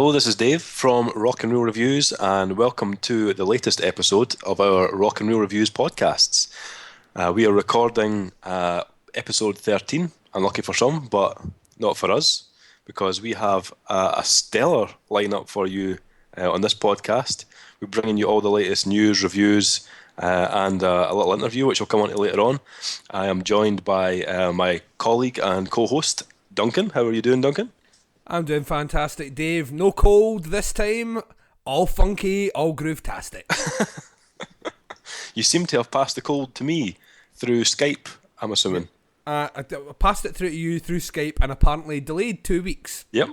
Hello, this is Dave from Rock and Roll Reviews, and welcome to the latest episode of our Rock and Roll Reviews podcasts. We are recording episode 13, unlucky for some, but not for us, because we have a stellar lineup for you on this podcast. We're bringing you all the latest news, reviews, and a little interview, which will come on to later on. I am joined by my colleague and co-host, Duncan. How are you doing, Duncan? I'm doing fantastic, Dave. No cold this time. All funky, all groove-tastic. You seem to have passed the cold to me through Skype, I'm assuming. I passed it through to you through Skype and apparently delayed 2 weeks. Yep.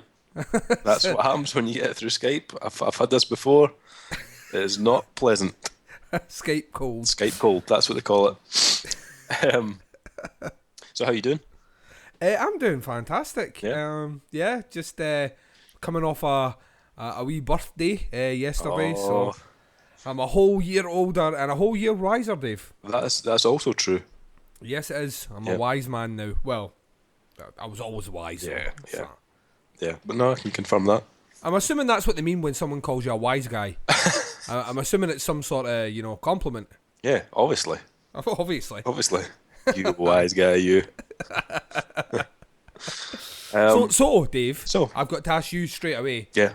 That's what happens when you get it through Skype. I've had this before. It is not pleasant. Skype cold. Skype cold, that's what they call it. So how you doing? I'm doing fantastic. Yeah. Just coming off a wee birthday yesterday, so I'm a whole year older and a whole year wiser, Dave. That's also true. Yes, it is. I'm a wise man now. Well, I was always wise. Yeah, but no, I can confirm that. I'm assuming that's what they mean when someone calls you a wise guy. I'm assuming it's some sort of, compliment. Yeah, obviously. Obviously. You wise guy, you. So, Dave, So. I've got to ask you straight away. Yeah.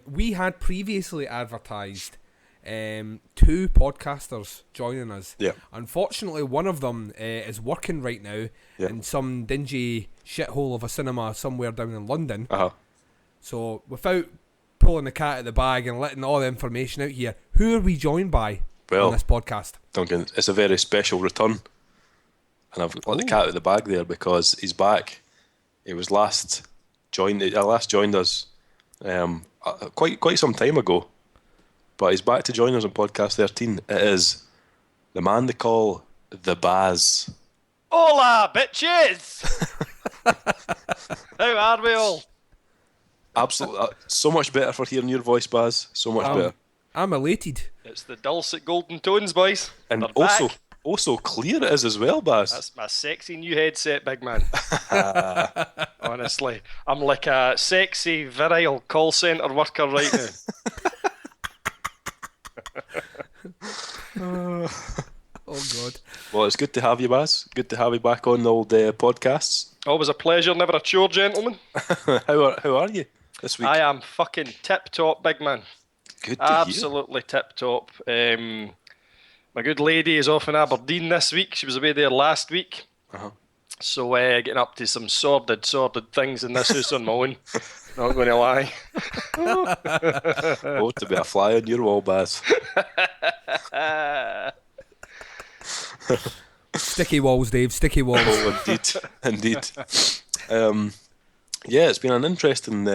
We had previously advertised 2 podcasters joining us. Yeah. Unfortunately, one of them is working right now in some dingy shithole of a cinema somewhere down in London. Uh-huh. So, without pulling the cat out of the bag and letting all the information out here, who are we joined by on this podcast? Duncan, it's a very special return. And I've let the cat out of the bag there because he's back. He was last joined us quite some time ago. But he's back to join us on podcast 13. It is the man they call the Baz. Hola, bitches! How are we all? Absolutely. So much better for hearing your voice, Baz. So much better. I'm elated. It's the dulcet golden tones, boys. And They're back. also clear it is as well, Baz. That's my sexy new headset, big man. Honestly, I'm like a sexy, virile call centre worker right now. Oh, God. Well, it's good to have you, Baz. Good to have you back on the old podcasts. Always a pleasure, never a chore, gentlemen. How are you this week? I am fucking tip-top, big man. Good to hear. Absolutely tip-top. My good lady is off in Aberdeen this week. She was away there last week. Uh-huh. So getting up to some sordid things in this house on my own. Not going to lie. Oh, to be a fly on your wall, Baz. Sticky walls, Dave. Sticky walls. Oh, indeed. Yeah, it's been an interesting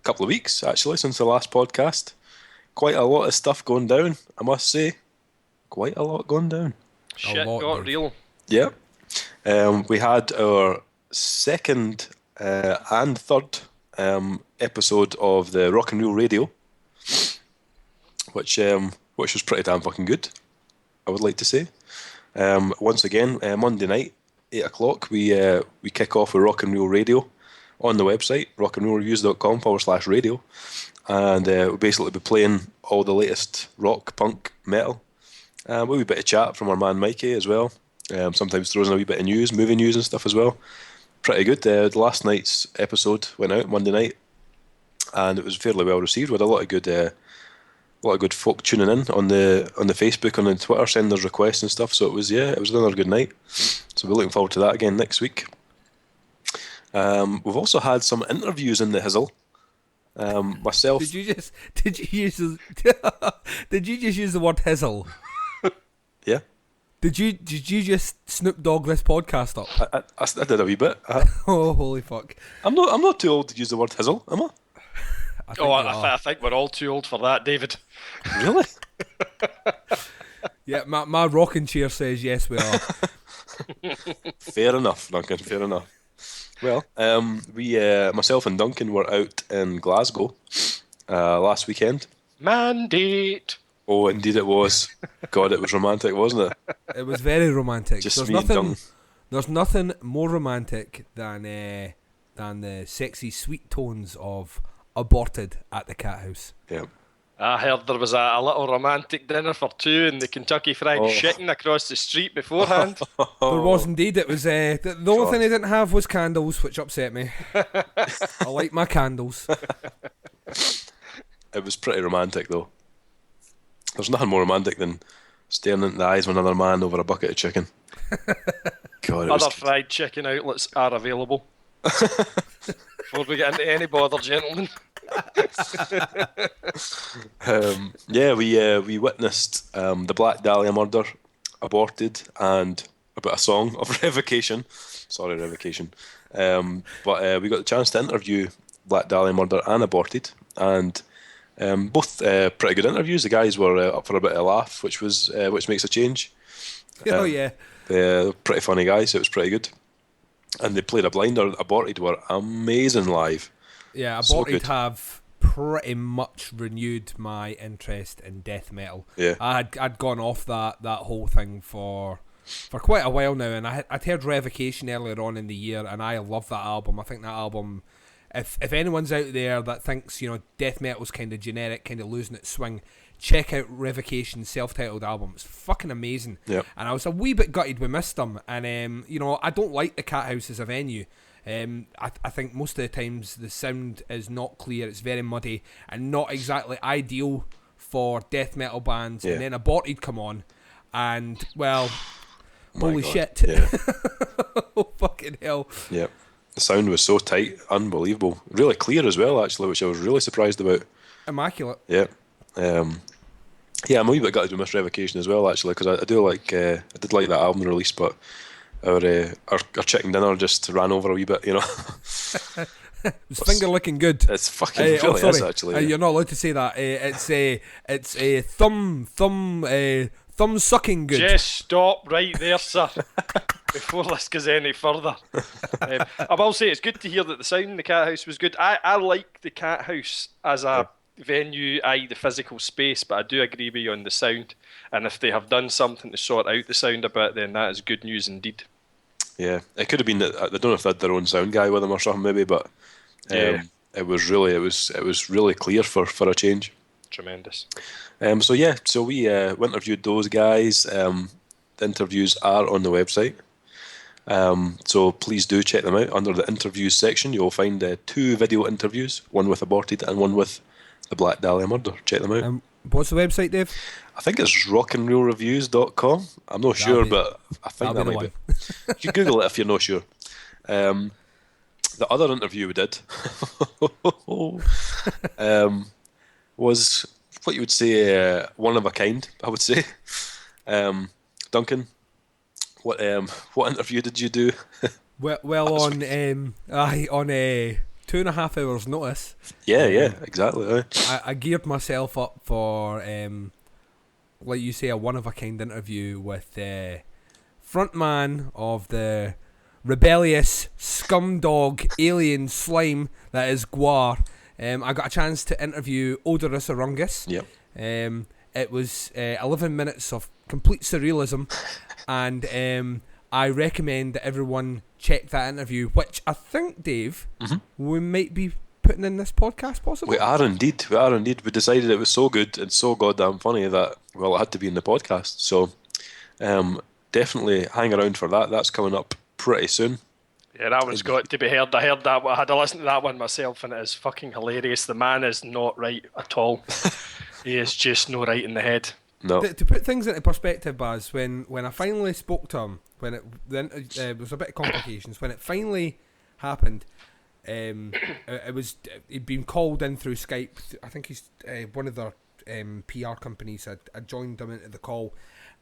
couple of weeks, actually, since the last podcast. Quite a lot of stuff going down, I must say. Quite a lot going down. Shit got real. Yeah. We had our second and third episode of the Rock and Roll Radio, which was pretty damn fucking good, I would like to say. Once again, Monday night, 8 o'clock, we kick off with Rock and Roll Radio on the website, rockandrollreviews.com/radio, and we'll basically be playing all the latest rock, punk, metal. A wee bit of chat from our man Mikey as well. Sometimes throws in a wee bit of news, movie news and stuff as well. Pretty good. The last night's episode went out Monday night, and it was fairly well received. We had a lot of good folk tuning in on the Facebook and on Twitter, sending us requests and stuff. So it was another good night. So we're looking forward to that again next week. We've also had some interviews in the hizzle. Myself. Did you just use the word hizzle? Yeah. Did you just Snoop Dogg this podcast up? I did a wee bit. Oh, holy fuck! I'm not too old to use the word hizzle, am I? I think we're all too old for that, David. Really? Yeah, my rocking chair says yes, we are. Fair enough, Duncan. Fair enough. Well, we myself and Duncan were out in Glasgow last weekend. Mandate. Oh, indeed it was. God, it was romantic, wasn't it? It was very romantic. Just me and Duncan. There's nothing more romantic than the sexy, sweet tones of aborted at the cat house. Yeah. I heard there was a little romantic dinner for two in the Kentucky Fried Chicken across the street beforehand. There was indeed. It was the only thing they didn't have was candles, which upset me. I like my candles. It was pretty romantic though. There's nothing more romantic than staring into the eyes of another man over a bucket of chicken. God, Other fried chicken outlets are available. Before we get into any bother, gentlemen. We witnessed the Black Dahlia murder, aborted, and a bit of song of revocation. Sorry, revocation. But we got the chance to interview Black Dahlia murder and aborted, and both pretty good interviews. The guys were up for a bit of a laugh, which makes a change. Oh yeah. They're pretty funny guys. It was pretty good, and they played a blinder. Aborted were amazing live. Yeah, So Aborted have pretty much renewed my interest in death metal. Yeah. I'd gone off that whole thing for quite a while now, and I'd heard Revocation earlier on in the year, and I love that album. I think that album, if anyone's out there that thinks, death metal's kind of generic, kind of losing its swing, check out Revocation's self-titled album. It's fucking amazing. Yep. And I was a wee bit gutted we missed them, and I don't like the Cat House as a venue. I think most of the times the sound is not clear, it's very muddy and not exactly ideal for death metal bands. Yeah. And then Aborted come on, and well, holy God. shit. Yeah. Oh fucking hell. Yeah. The sound was so tight, unbelievable. Really clear as well, actually, which I was really surprised about. Immaculate. Yeah. I'm a wee bit gutted with Miss Revocation as well, actually, because I do like, I did like that album release, but our chicken dinner just ran over a wee bit, It's finger looking good. It's fucking really is, actually. Yeah. You're not allowed to say that. It's a thumb sucking good. Just stop right there, sir. Before this goes any further. I will say it's good to hear that the sound in the Cat House was good. I like the Cat House as a venue, the physical space, but I do agree with you on the sound. And if they have done something to sort out the sound a bit, then that is good news indeed. Yeah, it could have been that, I don't know if they had their own sound guy with them or something maybe, but it was really clear for a change. Tremendous. So we interviewed those guys. The interviews are on the website. So please do check them out. Under the interviews section, you'll find 2 video interviews, one with Aborted and one with the Black Dahlia murder. Check them out. What's the website, Dave? I think it's rockandrollreviews.com. I'm not sure, but I think that might be. You can Google it if you're not sure. The other interview we did was what you would say one of a kind, I would say. Duncan, what interview did you do? Well, on 2.5 hours notice. Yeah, exactly. I geared myself up for, like you say, a one-of-a-kind interview with frontman of the rebellious scumdog alien slime that is GWAR. I got a chance to interview Oderus Urungus. Yep. It was 11 minutes of complete surrealism, and I recommend that everyone check that interview, which I think, Dave, we might be putting in this podcast, possibly. We are indeed. We decided it was so good and so goddamn funny that, well, it had to be in the podcast. So definitely hang around for that. That's coming up pretty soon. Yeah, that one's got to be heard. I heard that. I had to listen to that one myself, and it is fucking hilarious. The man is not right at all. He is just no right in the head. No. To put things into perspective, Baz, when I finally spoke to him, when there was a bit of complications, when it finally happened, it was he'd been called in through Skype. I think he's one of their PR companies had joined him into the call,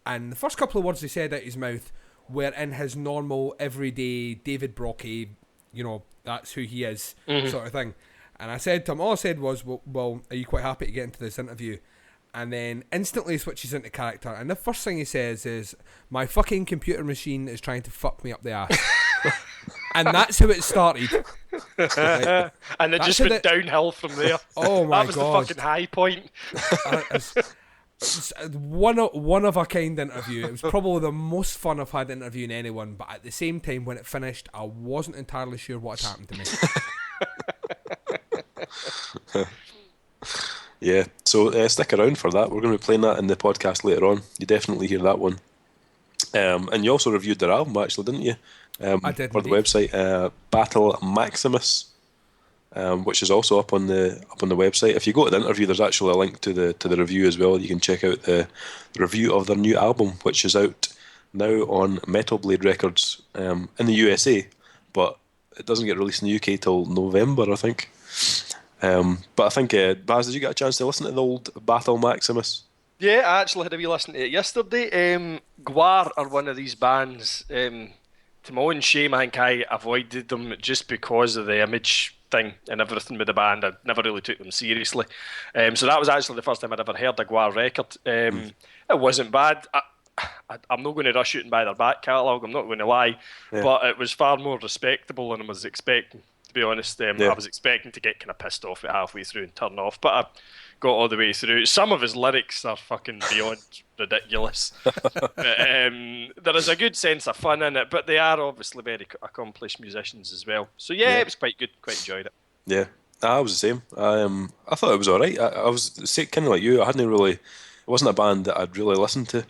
and the first couple of words he said out his mouth were in his normal, everyday David Brockie, that's who he is, sort of thing. And I said to him, all I said was, well, are you quite happy to get into this interview? And then instantly switches into character. And the first thing he says is, my fucking computer machine is trying to fuck me up the ass. And that's how it started. Right? And it just went downhill from there. Oh my God. That was the fucking high point. It's one of a kind interview. It was probably the most fun I've had interviewing anyone, but at the same time, when it finished, I wasn't entirely sure what had happened to me. Yeah, so stick around for that. We're going to be playing that in the podcast later on. You definitely hear that one. And you also reviewed their album, actually, didn't you? I did For the indeed. website, Battle Maximus, which is also up on the website. If you go to the interview, there's actually a link to the review as well. You can check out the review of their new album, which is out now on Metal Blade Records in the USA, but it doesn't get released in the UK till November, I think. But I think, Baz, did you get a chance to listen to the old Battle Maximus? Yeah, I actually had a wee listen to it yesterday. GWAR are one of these bands. To my own shame, I think I avoided them just because of the image thing and everything with the band. I never really took them seriously. So that was actually the first time I'd ever heard a GWAR record. It wasn't bad. I'm not going to rush out and buy their back catalogue, I'm not going to lie, but it was far more respectable than I was expecting, to be honest. I was expecting to get kind of pissed off at halfway through and turn off, but I got all the way through. Some of his lyrics are fucking beyond ridiculous. But, there is a good sense of fun in it, but they are obviously very accomplished musicians as well. So it was quite good, quite enjoyed it. Yeah, I was the same. I thought it was alright. I was kind of like you. I hadn't really. It wasn't a band that I'd really listened to.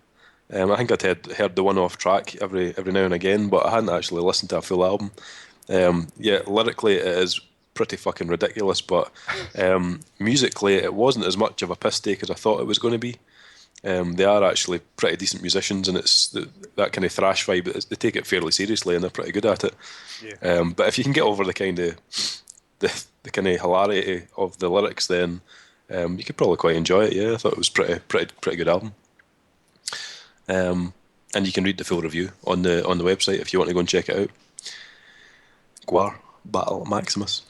I think I'd heard the one-off track every now and again, but I hadn't actually listened to a full album. Lyrically it is pretty fucking ridiculous, but musically it wasn't as much of a piss take as I thought it was going to be. They are actually pretty decent musicians, and it's that kind of thrash vibe. They take it fairly seriously, and they're pretty good at it. Yeah. But if you can get over the kind of the kind of hilarity of the lyrics, then you could probably quite enjoy it. Yeah, I thought it was pretty good album. And you can read the full review on the website if you want to go and check it out. GWAR, Battle Maximus.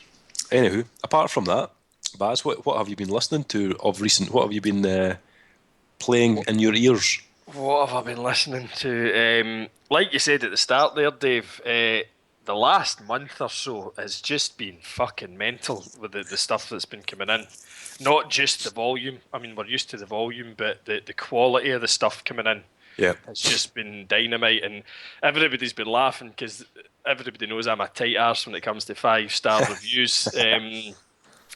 Anywho, apart from that, Baz, what have you been listening to of recent? What have you been playing in your ears? What have I been listening to? Like you said at the start there, Dave, the last month or so has just been fucking mental with the stuff that's been coming in. Not just the volume. I mean, we're used to the volume, but the quality of the stuff coming in. Yeah, it's just been dynamite, and everybody's been laughing because everybody knows I'm a tight arse when it comes to 5-star reviews, and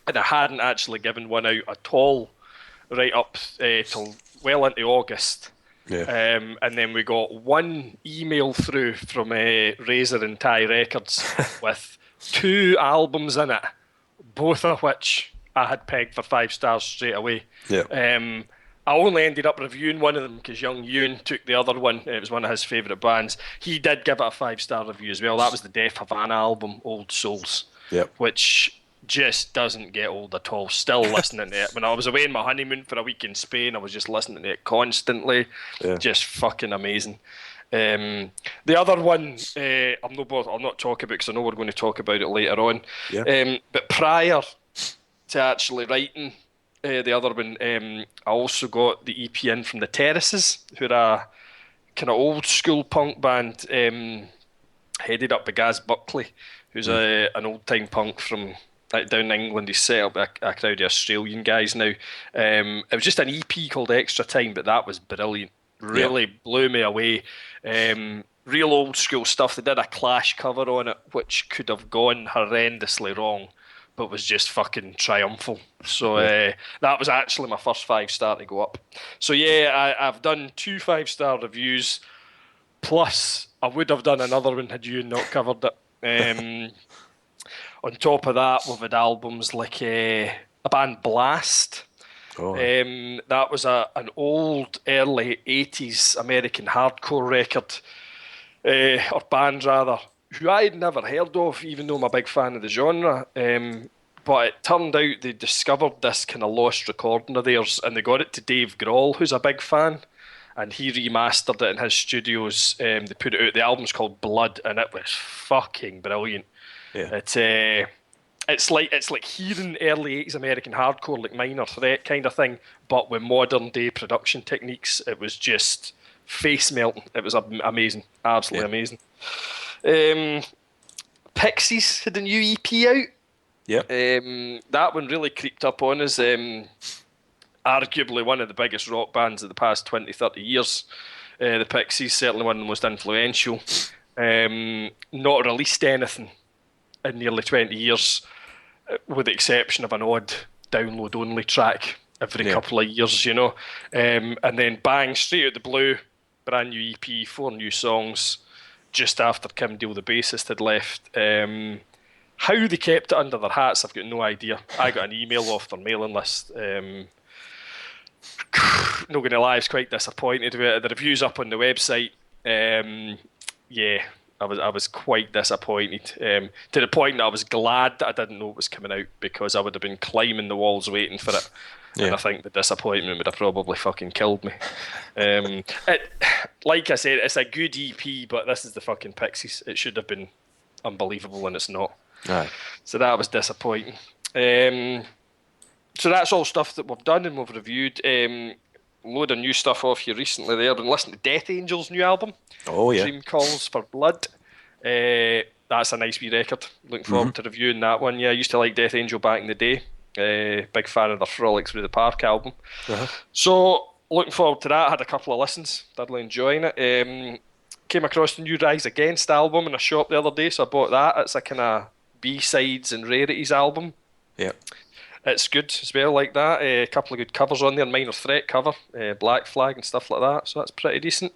I hadn't actually given one out at all right up till well into August. Yeah. And then we got one email through from Razor and Tie Records with 2 albums in it, both of which I had pegged for 5 stars straight away. Yeah. I only ended up reviewing one of them because young Ewan took the other one. It was one of his favourite bands. He did give it a 5-star review as well. That was the Def Havana album, Old Souls, which just doesn't get old at all. Still listening to it. When I was away on my honeymoon for a week in Spain, I was just listening to it constantly. Yeah. Just fucking amazing. The other one, I'll not talk about because I know we're going to talk about it later on. Yeah. But prior to actually writing the other one, I also got the EP in from the Terraces, who are a kind of old school punk band headed up by Gaz Buckley, who's an old time punk from down in England. He's set up a crowd of Australian guys now. It was just an EP called Extra Time, but that was brilliant. Really blew me away. Real old school stuff. They did a Clash cover on it, which could have gone horrendously wrong, but was just fucking triumphal. So that was actually my first 5-star to go up. So I've done 2 5-star reviews, plus I would have done another one had you not covered it. On top of that, we've had albums like a band Blast. Oh. That was an old early 80s American hardcore record, or band rather, who I had never heard of, even though I'm a big fan of the genre. But it turned out they discovered this kind of lost recording of theirs, and they got it to Dave Grohl, who's a big fan, and he remastered it in his studios. They put it out. The album's called Blood, and it was fucking brilliant. Yeah. It's like hearing early 80s American hardcore, like Minor Threat kind of thing, but with modern day production techniques. It was just face melting. It was amazing, absolutely amazing. Pixies had a new EP out. Yeah. That one really creeped up on us. Arguably one of the biggest rock bands of the past 20, 30 years. The Pixies, certainly one of the most influential. Not released anything in nearly 20 years, with the exception of an odd download only track every couple of years, you know. And then bang, straight out the blue, brand new EP, 4 new songs, just after Kim Deal, the bassist, had left. How they kept it under their hats, I've got no idea. I got an email off their mailing list. Not going to lie, I was quite disappointed with it. The reviews up on the website, I was quite disappointed. To the point that I was glad that I didn't know it was coming out, because I would have been climbing the walls waiting for it. Yeah. And I think the disappointment would have probably fucking killed me. Like I said, it's a good EP, but this is the fucking Pixies. It should have been unbelievable, and it's not. Aye. So that was disappointing. So that's all stuff that we've done and we've reviewed. Load of new stuff off here recently there. Been listening to Death Angel's new album. Oh, yeah. Dream Calls for Blood. That's a nice wee record. Looking forward to reviewing that one. Yeah, I used to like Death Angel back in the day. Big fan of their Frolics Through the Park album. So, looking forward to that. I had a couple of listens. Thoroughly enjoying it. Came across the new Rise Against album in a shop the other day, so I bought that. It's a kind of B-sides and rarities album. Yeah. It's good as well, like that. A couple of good covers on there. Minor Threat cover, Black Flag and stuff like that. So that's pretty decent.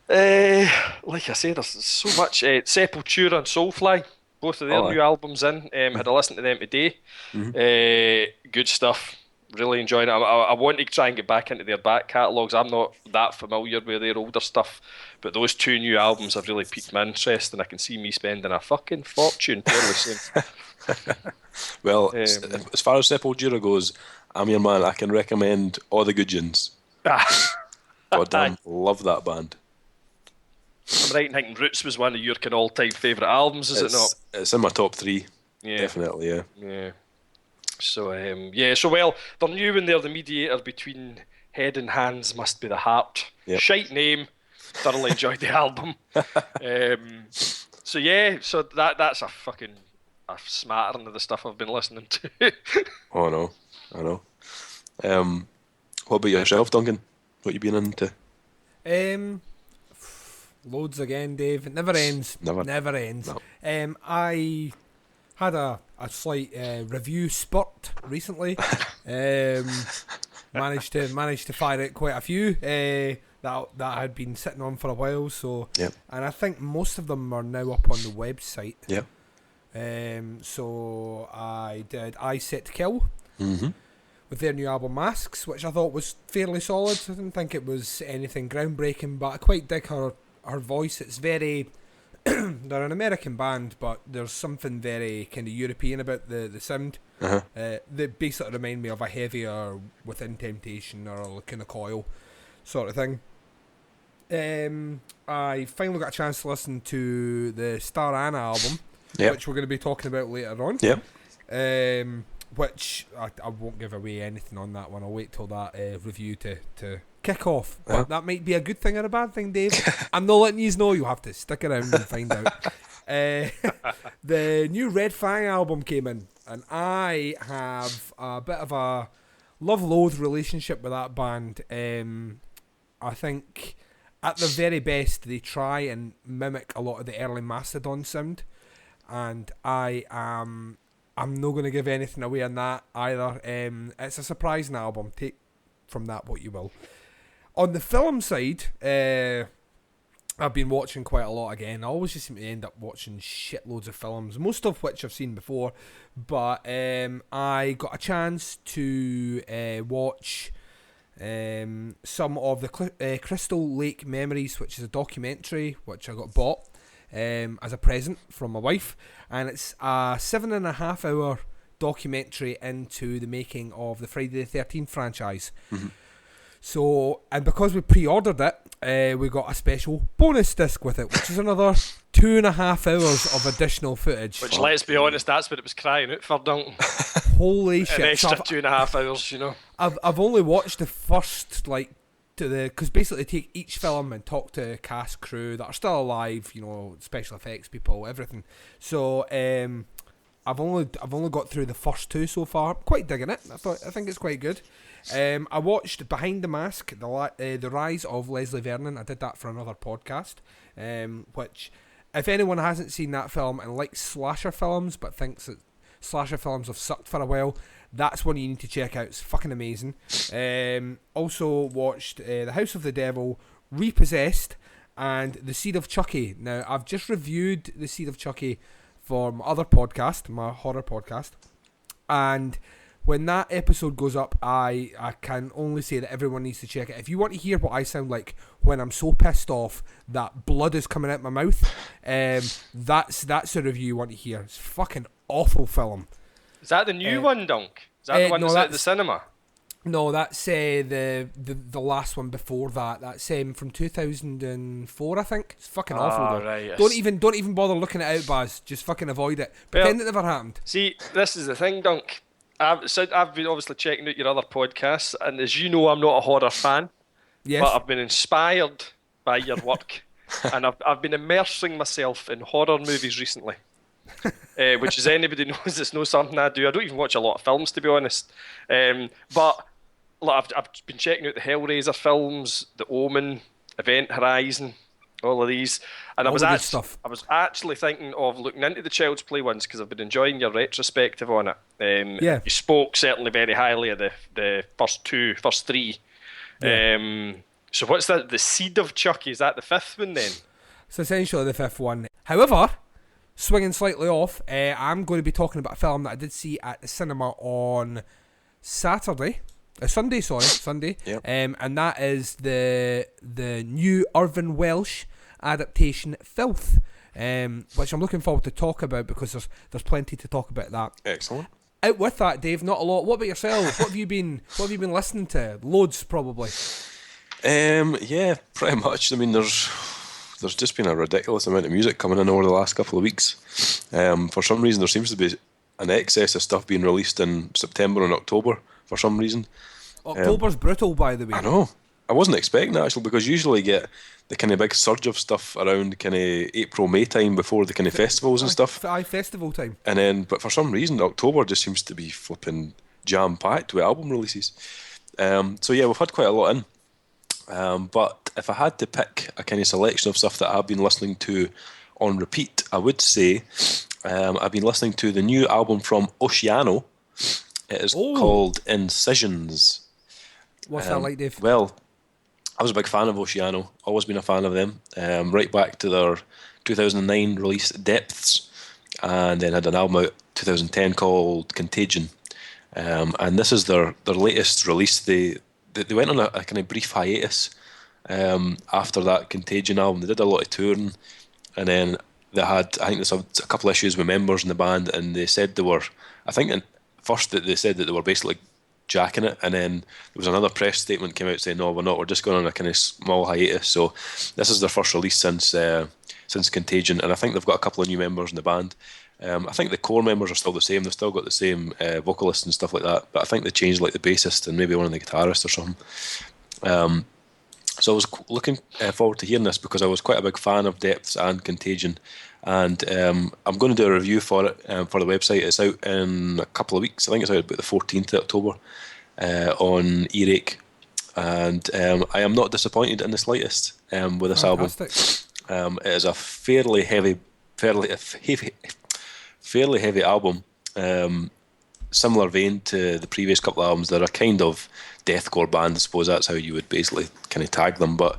Like I said, there's so much. Sepultura and Soulfly, both of their new albums in. Had a listen to them today. Good stuff. Really enjoying it. I want to try and get back into their back catalogues. I'm not that familiar with their older stuff, but those 2 new albums have really piqued my interest, and I can see me spending a fucking fortune fairly soon. Well, as far as Sepultura goes, I'm your man. I can recommend All the Goodjins. Goddamn, love that band. I'm right in thinking Roots was one of your kind of all-time favourite albums, is it not? It's in my top 3. Yeah. Definitely, yeah. Yeah. So, well, they're new in there. The mediator between head and hands must be the heart. Yep. Shite name. Thoroughly enjoyed the album. So that's a fucking smattering of the stuff I've been listening to. Oh, I know. What about yourself, Duncan? What you been into? Loads again, Dave. It never ends. Never ends. No. I had a slight review spurt recently. Managed to fire out quite a few that had been sitting on for a while. So, and I think most of them are now up on the website. Yeah. So I did I Set Kill with their new album Masks, which I thought was fairly solid. I didn't think it was anything groundbreaking, but I quite dig her voice. It's very they're an American band, but there's something very kind of European about the sound. They basically remind me of a heavier Within Temptation or a kind of Coil sort of thing. I finally got a chance to listen to the Star Anna album, which we're going to be talking about later on. Which I won't give away anything on that one. I'll wait till that review to kick off. But that might be a good thing or a bad thing, Dave. I'm not letting you know. You'll have to stick around and find out. The new Red Fang album came in, and I have a bit of a love-loathe relationship with that band. I think at the very best they try and mimic a lot of the early Mastodon sound, and I'm not going to give anything away on that either. It's a surprising album. Take from that what you will. On the film side, I've been watching quite a lot again. I always just seem to end up watching shitloads of films, most of which I've seen before. But I got a chance to watch some of the Crystal Lake Memories, which is a documentary which I got bought as a present from my wife, and it's a 7.5 hour documentary into the making of the Friday the 13th franchise. So, and because we pre-ordered it, we got a special bonus disc with it, which is another 2.5 hours of additional footage. Which, let's be honest, that's what it was crying out for, Duncan. Holy shit! An extra 2.5 hours, you know. I've only watched the first because basically they take each film and talk to cast, crew that are still alive, you know, special effects people, everything. So I've only got through the first 2 so far. I'm quite digging it. I think it's quite good. I watched Behind the Mask, the Rise of Leslie Vernon. I did that for another podcast, which if anyone hasn't seen that film and likes slasher films but thinks that slasher films have sucked for a while. That's one you need to check out. It's fucking amazing. Also watched The House of the Devil, Repossessed, and The Seed of Chucky. Now, I've just reviewed The Seed of Chucky for my other podcast, my horror podcast, and when that episode goes up, I can only say that everyone needs to check it. If you want to hear what I sound like when I'm so pissed off that blood is coming out my mouth, that's a review you want to hear. It's a fucking awful film. Is that the new one, Dunk? Is that the one that's at the cinema? No, that's the last one before that. That's from 2004, I think. It's fucking awful. Though. Right, yes. Don't even bother looking it out, Baz. Just fucking avoid it. Pretend it never happened. See, this is the thing, Dunk. I've been obviously checking out your other podcasts, and as you know, I'm not a horror fan. Yes. But I've been inspired by your work, and I've been immersing myself in horror movies recently. Which, as anybody knows, it's not something I do. I don't even watch a lot of films, to be honest. But like, I've been checking out the Hellraiser films, The Omen, Event Horizon, all of these, and I was actually thinking of looking into the Child's Play ones because I've been enjoying your retrospective on it. You spoke certainly very highly of the first three. Yeah. So what's that? The Seed of Chucky, is that the fifth one then? It's essentially the fifth one. However, swinging slightly off, I'm going to be talking about a film that I did see at the cinema on Sunday. Yep. And that is the new Irvin Welsh adaptation, Filth, which I'm looking forward to talk about because there's plenty to talk about that. Excellent. Out with that, Dave, not a lot. What about yourself? What have you been listening to? Loads, probably. Yeah, pretty much. I mean, there's just been a ridiculous amount of music coming in over the last couple of weeks. For some reason, there seems to be an excess of stuff being released in September and October for some reason. October's brutal, by the way. I know. I wasn't expecting that, actually, because usually you get the kind of big surge of stuff around kind of April, May time before the kind of festivals and stuff. Festival time. And then, but for some reason, October just seems to be flipping jam-packed with album releases. So yeah, we've had quite a lot in. But if I had to pick a kind of selection of stuff that I've been listening to on repeat, I would say I've been listening to the new album from Oceano. It is called Incisions. What's that like, Dave? Well, I was a big fan of Oceano. Always been a fan of them. Right back to their 2009 release Depths, and then had an album out 2010 called Contagion. And this is their latest release. They went on a kind of brief hiatus after that Contagion album. They did a lot of touring, and then they had, I think there's a couple of issues with members in the band, and they said they were, I think first that they said that they were basically jacking it, and then there was another press statement came out saying, no, we're not, we're just going on a kind of small hiatus. So this is their first release since Contagion, and I think they've got a couple of new members in the band. I think the core members are still the same. They've still got the same vocalists and stuff like that, but I think they changed like the bassist and maybe one of the guitarists or something. So I was looking forward to hearing this because I was quite a big fan of Depths and Contagion, and I'm going to do a review for it for the website. It's out in a couple of weeks. I think it's out about the 14th of October on Earache, and I am not disappointed in the slightest with this album. It is a fairly heavy album, similar vein to the previous couple of albums. They're a kind of deathcore band, I suppose that's how you would basically kind of tag them, but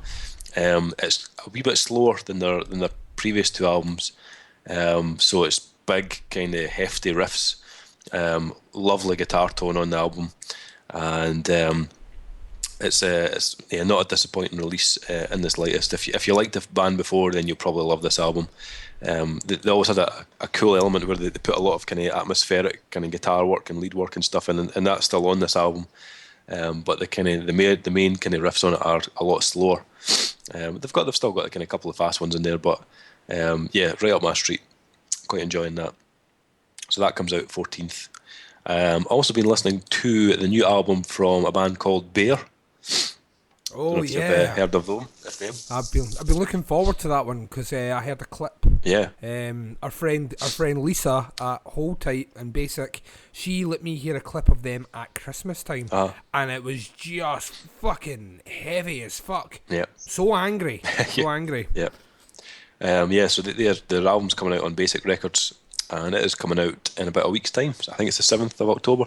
it's a wee bit slower than their previous two albums, so it's big, kind of hefty riffs, lovely guitar tone on the album, and it's not a disappointing release in the slightest. If you liked the band before, then you'll probably love this album. They always had a cool element where they put a lot of kind of atmospheric kind of guitar work and lead work and stuff in, and that's still on this album. But the main kind of riffs on it are a lot slower. They've still got kind of a couple of fast ones in there, but yeah, right up my street. Quite enjoying that. So that comes out 14th. I've also been listening to the new album from a band called Bear. Oh yeah, you've heard of them? I've been looking forward to that one because I heard a clip. Yeah. Our friend Lisa at Hold Tight and Basic, she let me hear a clip of them at Christmas time, and it was just fucking heavy as fuck. Yeah. So angry, so angry. Yeah. Yeah. So their album's coming out on Basic Records and it is coming out in about a week's time. So I think it's the 7th of October.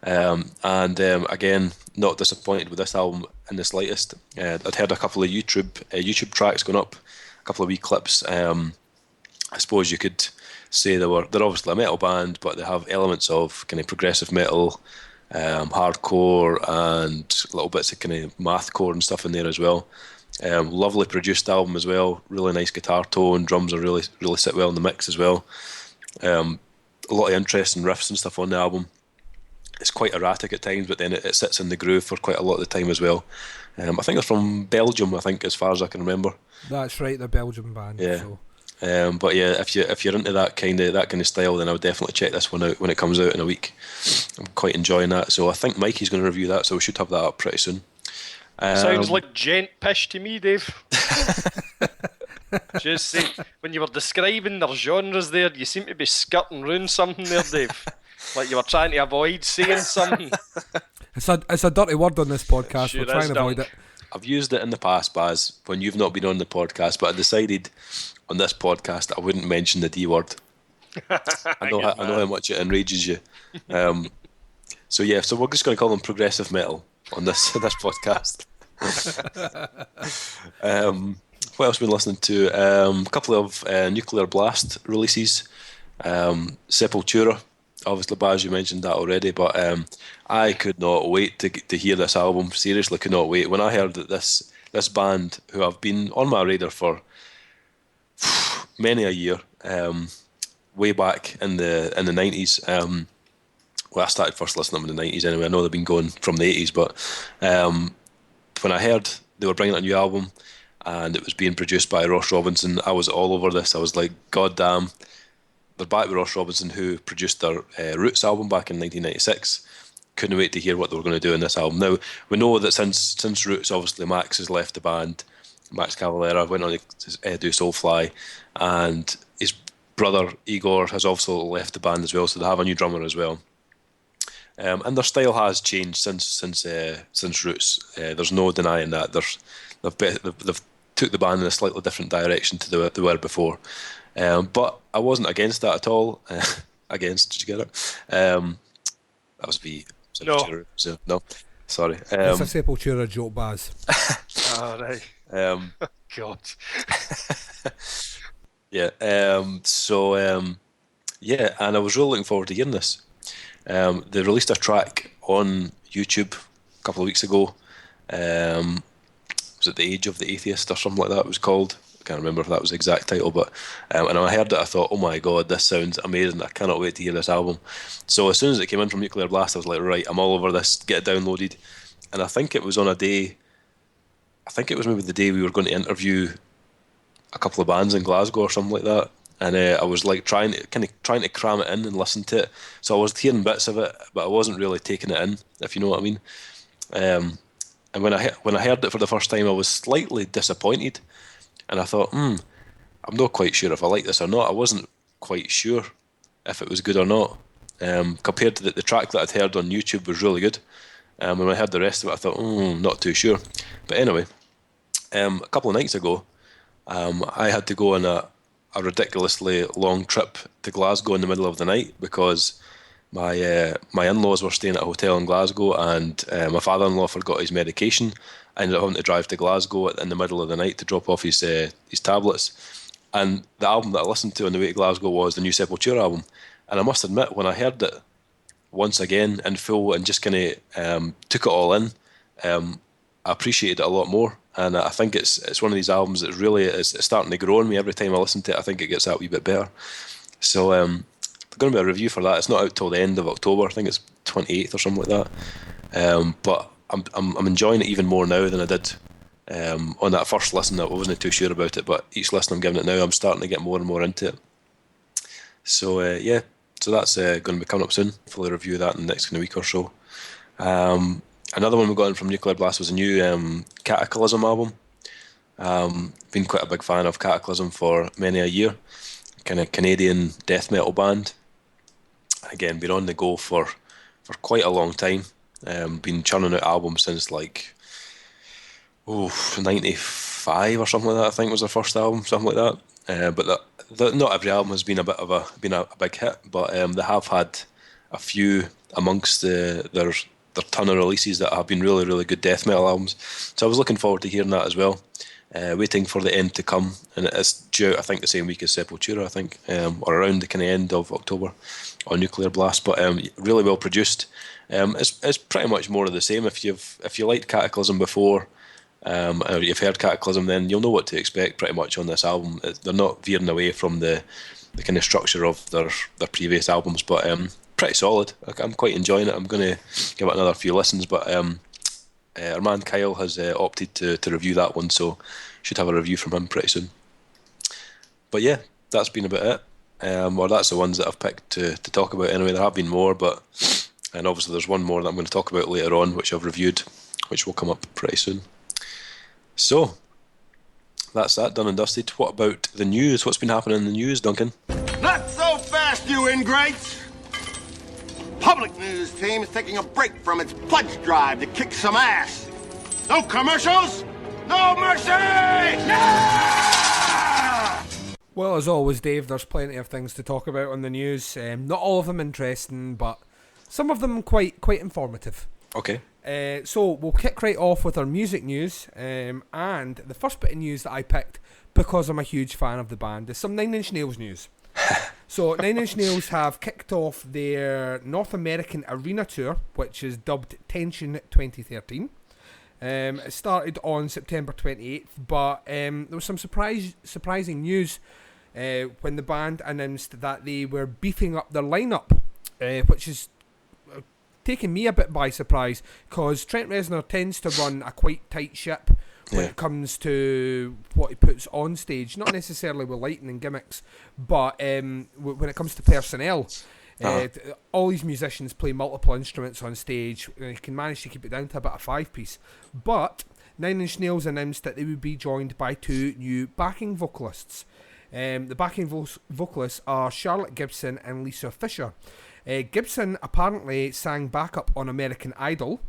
Again, not disappointed with this album in the slightest. I'd heard a couple of YouTube tracks going up, a couple of wee clips. I suppose you could say they're obviously a metal band, but they have elements of kind of progressive metal, hardcore, and little bits of kind of mathcore and stuff in there as well. Lovely produced album as well. Really nice guitar tone. Drums are really sit well in the mix as well. A lot of interesting riffs and stuff on the album. It's quite erratic at times, but then it sits in the groove for quite a lot of the time as well. I think they're from Belgium, I think, as far as I can remember. That's right, the Belgian band. Yeah. So. But yeah, if you're into that kind of style, then I would definitely check this one out when it comes out in a week. I'm quite enjoying that. So I think Mikey's going to review that, so we should have that up pretty soon. Sounds like gent pish to me, Dave. Just say, when you were describing their genres there, you seem to be skirting round something there, Dave. Like you were trying to avoid saying something. It's a dirty word on this podcast. Sure We're trying to avoid it. I've used it in the past, Baz, when you've not been on the podcast, but I decided on this podcast I wouldn't mention the D word. I know how much it enrages you. So we're just going to call them progressive metal on this podcast. What else have we been listening to? A couple of Nuclear Blast releases. Sepultura. Obviously, Baz, you mentioned that already, but I could not wait to hear this album. Seriously, could not wait. When I heard that this band, who have been on my radar for many a year, way back in the 90s. Well, I started first listening to them in the 90s anyway. I know they've been going from the 80s, but when I heard they were bringing out a new album and it was being produced by Ross Robinson, I was all over this. I was like, God damn. They're back with Ross Robinson, who produced their Roots album back in 1996. Couldn't wait to hear what they were going to do in this album. Now, we know that since Roots, obviously, Max has left the band. Max Cavalera went on to do Soulfly, and his brother Igor has also left the band as well, so they have a new drummer as well. And their style has changed since Roots. There's no denying that. They've took the band in a slightly different direction to they were before. But I wasn't against that at all. Did you get it? That was the Sepultura. So, no, sorry. It's a Sepultura joke, Baz. All right. God. Yeah. Yeah, and I was really looking forward to hearing this. They released a track on YouTube a couple of weeks ago. Was it The Age of the Atheist or something like that it was called? I can't remember if that was the exact title, but and when I heard it I thought, oh my god, this sounds amazing. I cannot wait to hear this album. So as soon as it came in from Nuclear Blast, I was like, right, I'm all over this, get it downloaded. And I think it was on a day, I think it was maybe the day we were going to interview a couple of bands in Glasgow or something like that. And I was like trying to cram it in and listen to it. So I was hearing bits of it, but I wasn't really taking it in, if you know what I mean. And when I heard it for the first time, I was slightly disappointed. And I thought, I'm not quite sure if I like this or not. I wasn't quite sure if it was good or not. Compared to the track that I'd heard on YouTube was really good. And when I heard the rest of it, I thought, not too sure. But anyway, a couple of nights ago, I had to go on a ridiculously long trip to Glasgow in the middle of the night because my in-laws were staying at a hotel in Glasgow, and my father-in-law forgot his medication. I ended up having to drive to Glasgow in the middle of the night to drop off his tablets. And the album that I listened to on the way to Glasgow was the new Sepultura album. And I must admit, when I heard it once again in full and just kind of took it all in, I appreciated it a lot more. And I think it's one of these albums that really is starting to grow on me. Every time I listen to it, I think it gets that wee bit better. So there's going to be a review for that. It's not out till the end of October. I think it's 28th or something like that. But I'm enjoying it even more now than I did on that first listen. I wasn't too sure about it, but each listen I'm giving it now, I'm starting to get more and more into it. So so that's going to be coming up soon. Hopefully review that in the next kind of week or so. Another one we got in from Nuclear Blast was a new Cataclysm album. Been quite a big fan of Cataclysm for many a year. Kind of Canadian death metal band. Again, been on the go for quite a long time. Been churning out albums since like 95 or something like that. I think was their first album, something like but not every album has been a big hit. But they have had a few amongst their ton of releases that have been really, really good death metal albums. So I was looking forward to hearing that as well. Waiting for the End to Come, and it's due, I think, the same week as Sepultura, I think, or around the kind of end of October on Nuclear Blast. But really well produced. It's pretty much more of the same. If you liked Cataclysm before, or you've heard Cataclysm, then you'll know what to expect pretty much on this album. They're not veering away from the kind of structure of their previous albums, but pretty solid. I'm quite enjoying it. I'm going to give it another few listens, but our man Kyle has opted to review that one, so should have a review from him pretty soon. But yeah, that's been about it. Or that's the ones that I've picked to talk about anyway. There have been more, and obviously there's one more that I'm going to talk about later on, which I've reviewed, which will come up pretty soon. So, that's that done and dusted. What about the news? What's been happening in the news, Duncan? Not so fast, you ingrates! Public news team is taking a break from its pledge drive to kick some ass. No commercials, no mercy! No! Well, as always, Dave, there's plenty of things to talk about on the news. Not all of them interesting, but some of them quite informative. Okay. So we'll kick right off with our music news, and the first bit of news that I picked, because I'm a huge fan of the band, is some Nine Inch Nails news. So Nine Inch Nails have kicked off their North American arena tour, which is dubbed Tension 2013. It started on September 28th, but there was some surprising news when the band announced that they were beefing up their lineup, which is taken me a bit by surprise, because Trent Reznor tends to run a quite tight ship when it comes to what he puts on stage, not necessarily with lighting and gimmicks, but when it comes to personnel. All these musicians play multiple instruments on stage, and he can manage to keep it down to about a 5-piece. But Nine Inch Nails announced that they would be joined by 2 new backing vocalists. The backing vocalists are Charlotte Gibson and Lisa Fisher. Gibson apparently sang backup on American Idol,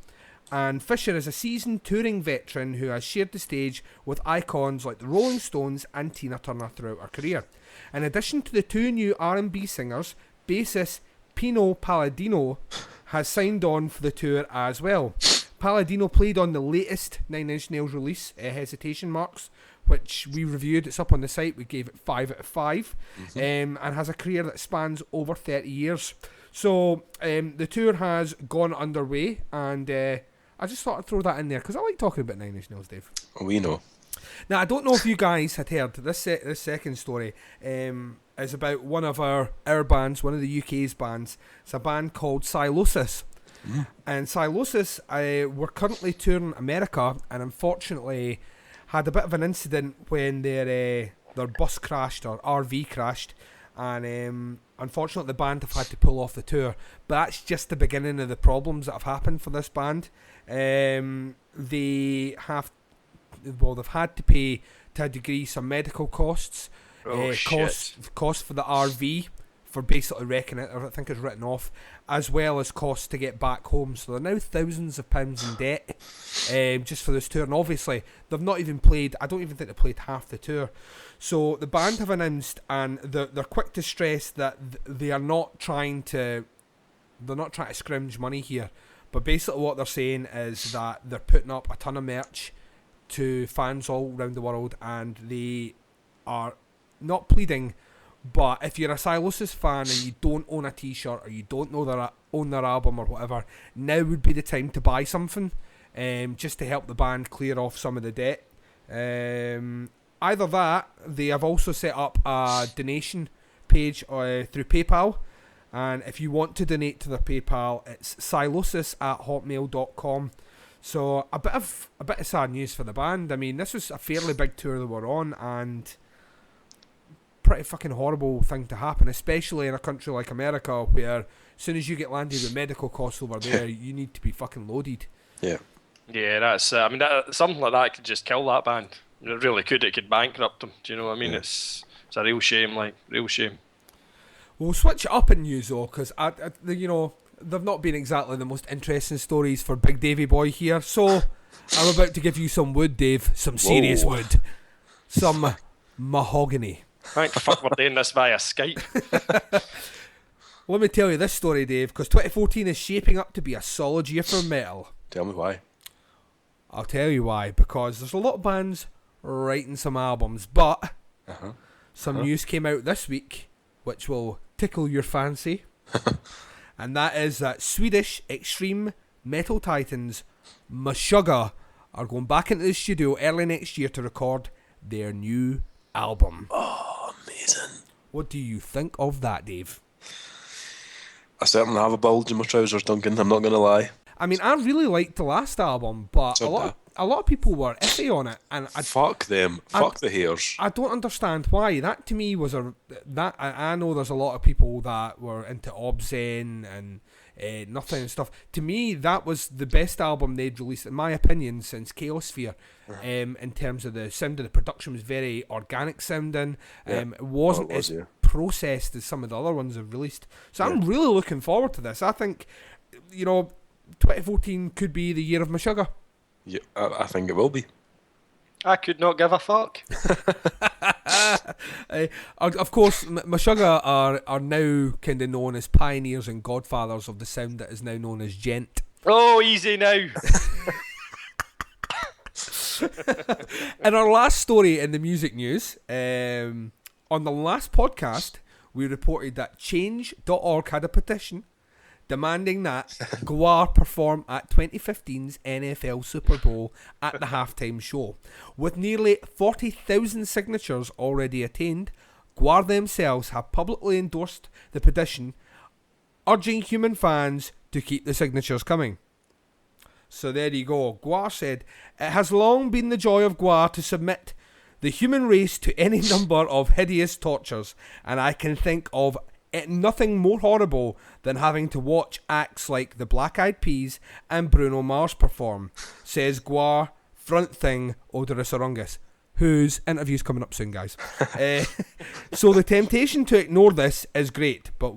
and Fisher is a seasoned touring veteran who has shared the stage with icons like the Rolling Stones and Tina Turner throughout her career. In addition to the 2 new R&B singers, bassist Pino Palladino has signed on for the tour as well. Palladino played on the latest Nine Inch Nails release, Hesitation Marks, which we reviewed. It's up on the site. We gave it 5 out of 5, and has a career that spans over 30 years. So the tour has gone underway, and I just thought I'd throw that in there because I like talking about Nine Inch Nails, Dave. We know. Now, I don't know if you guys had heard this second story. Is about one of our bands, one of the UK's bands. It's a band called Silosis. And Silosis were currently touring America, and unfortunately had a bit of an incident when their bus crashed, or RV crashed, and unfortunately the band have had to pull off the tour. But that's just the beginning of the problems that have happened for this band. They've had to pay, to a degree, some medical costs. Costs for the RV, for basically wrecking it, or I think it's written off, as well as costs to get back home. So they're now thousands of pounds in debt, just for this tour. And obviously they've not even played, I don't even think they played half the tour. So the band have announced, and they're quick to stress that they are not trying to scrounge money here, but basically what they're saying is that they're putting up a ton of merch to fans all around the world, and they are not pleading, but if you're a Silosis fan and you don't own a t-shirt, or you don't own their album or whatever, now would be the time to buy something, just to help the band clear off some of the debt. Either that, they have also set up a donation page through PayPal, and if you want to donate to their PayPal, it's silosis@hotmail.com. So a bit of sad news for the band. I mean, this was a fairly big tour they were on, and pretty fucking horrible thing to happen, especially in a country like America, where as soon as you get landed with medical costs over there, you need to be fucking loaded. Yeah, that's something like that could just kill that band. It really could. It could bankrupt them. Do you know what I mean? It's a real shame, real shame. We'll switch it up in news though, because they've not been exactly the most interesting stories for Big Davey boy here. So I'm about to give you some wood, Dave. Some serious wood. Some mahogany. Thank fuck we're doing this via Skype. Let me tell you this story, Dave, because 2014 is shaping up to be a solid year for metal. Tell me why. I'll tell you why, because there's a lot of bands writing some albums, but some news came out this week which will tickle your fancy. And that is that Swedish extreme metal titans Meshuggah are going back into the studio early next year to record their new album. Oh, amazing. What do you think of that, Dave? I certainly have a bulge in my trousers, Duncan, I'm not going to lie. I mean, I really liked the last album, but a lot of people were iffy on it, and Fuck them. Fuck the haters. I don't understand why. That to me was I know there's a lot of people that were into Obscene and Nothing and stuff. To me, that was the best album they'd released, in my opinion, since Chaosphere. In terms of the sound of the production was very organic sounding. It wasn't as processed as some of the other ones have released. So I'm really looking forward to this. I think, 2014 could be the year of Meshuggah. Yeah, I think it will be. I could not give a fuck. Of course, Meshuggah are now kind of known as pioneers and godfathers of the sound that is now known as gent. Oh, easy now. In our last story in the music news, on the last podcast, we reported that Change.org had a petition demanding that GWAR perform at 2015's NFL Super Bowl at the halftime show. With nearly 40,000 signatures already attained, GWAR themselves have publicly endorsed the petition, urging human fans to keep the signatures coming. So there you go. GWAR said, "It has long been the joy of GWAR to submit the human race to any number of hideous tortures, and I can think of nothing more horrible than having to watch acts like the Black Eyed Peas and Bruno Mars perform," says GWAR front thing Oderus Urungus, whose interview's coming up soon, guys. So the temptation to ignore this is great, but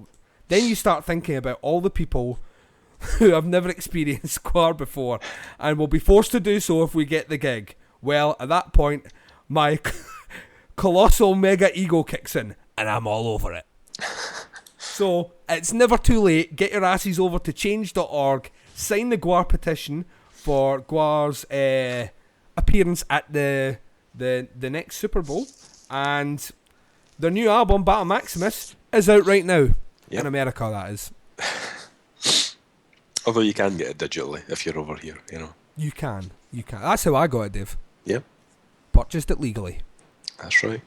then you start thinking about all the people who have never experienced GWAR before and will be forced to do so if we get the gig. Well, at that point, my colossal mega ego kicks in, and I'm all over it. So, it's never too late. Get your asses over to change.org, sign the GWAR petition for GWAR's appearance at the next Super Bowl, and their new album, Battle Maximus, is out right now. Yep. In America, that is. Although you can get it digitally if you're over here, You can. That's how I got it, Dave. Yep. Purchased it legally. That's right.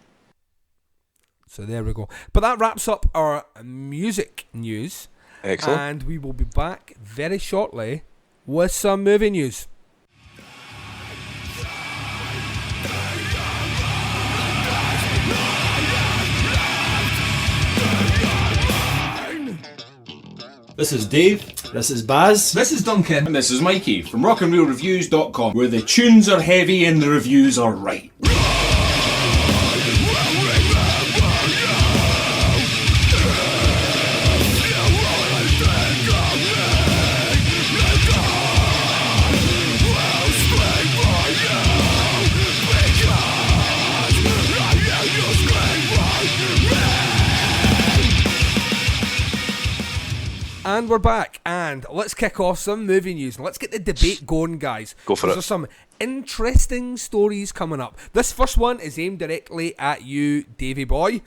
So there we go. But that wraps up our music news. Excellent. And we will be back very shortly with some movie news. This is Dave. This is Baz. This is Duncan. And this is Mikey from rockandreelreviews.com, where the tunes are heavy and the reviews are right. And we're back, and let's kick off some movie news. Let's get the debate going, guys. Go for it. There's some interesting stories coming up. This first one is aimed directly at you, Davey boy.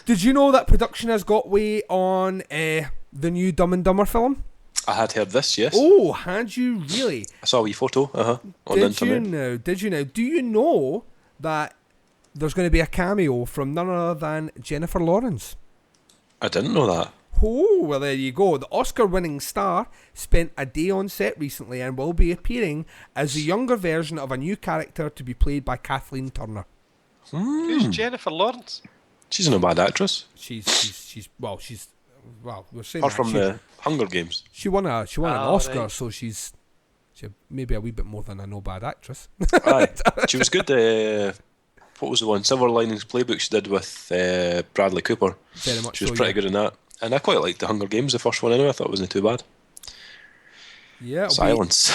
Did you know that production has got way on the new Dumb and Dumber film? I had heard this, yes. Oh, had you really? I saw a wee photo, on the internet. Did you know? Do you know that there's going to be a cameo from none other than Jennifer Lawrence? I didn't know that. Oh, well, there you go. The Oscar-winning star spent a day on set recently and will be appearing as the younger version of a new character to be played by Kathleen Turner. Who's Jennifer Lawrence? She's not a bad actress. She's we're saying Apart from the Hunger Games. she won an Oscar, right. so she's maybe a wee bit more than a no bad actress. Aye. She was good. What was the one? Silver Linings Playbook she did with Bradley Cooper. Very much She was so, pretty yeah. good in that. And I quite liked the Hunger Games, the first one anyway. I thought it wasn't too bad. Yeah, silence.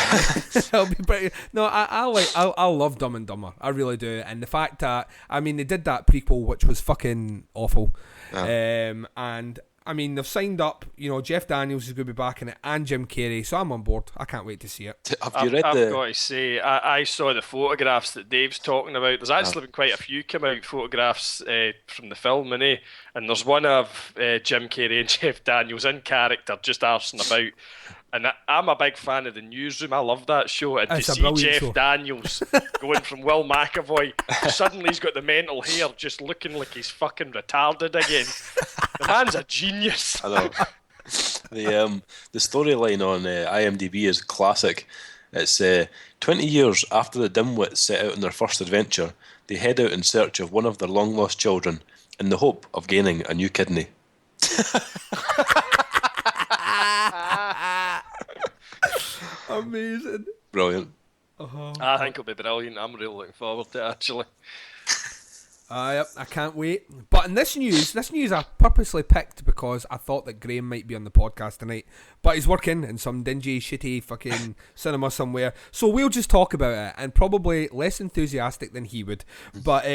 It'll be pretty. No, I love Dumb and Dumber. I really do. And the fact that, I mean, they did that prequel, which was fucking awful. And I mean, they've signed up. You know, Jeff Daniels is going to be back in it, and Jim Carrey. So I'm on board. I can't wait to see it. Have you read I've got to say, I saw the photographs that Dave's talking about. There's actually been quite a few come out, photographs from the film, and there's one of Jim Carrey and Jeff Daniels in character, just arsing about. And I'm a big fan of The Newsroom. I love that show. And It's to a see brilliant Jeff show. Daniels going from Will McAvoy, suddenly he's got the mental hair, just looking like he's fucking retarded again. The man's a genius. I know. The storyline on IMDb is classic. It's 20 years after the dimwits set out on their first adventure, they head out in search of one of their long-lost children in the hope of gaining a new kidney. Amazing. Brilliant. I think it'll be brilliant. I'm really looking forward to it, actually. Yep, I can't wait. But in this news I purposely picked because I thought that Graham might be on the podcast tonight. But he's working in some dingy, shitty fucking cinema somewhere. So we'll just talk about it, and probably less enthusiastic than he would. But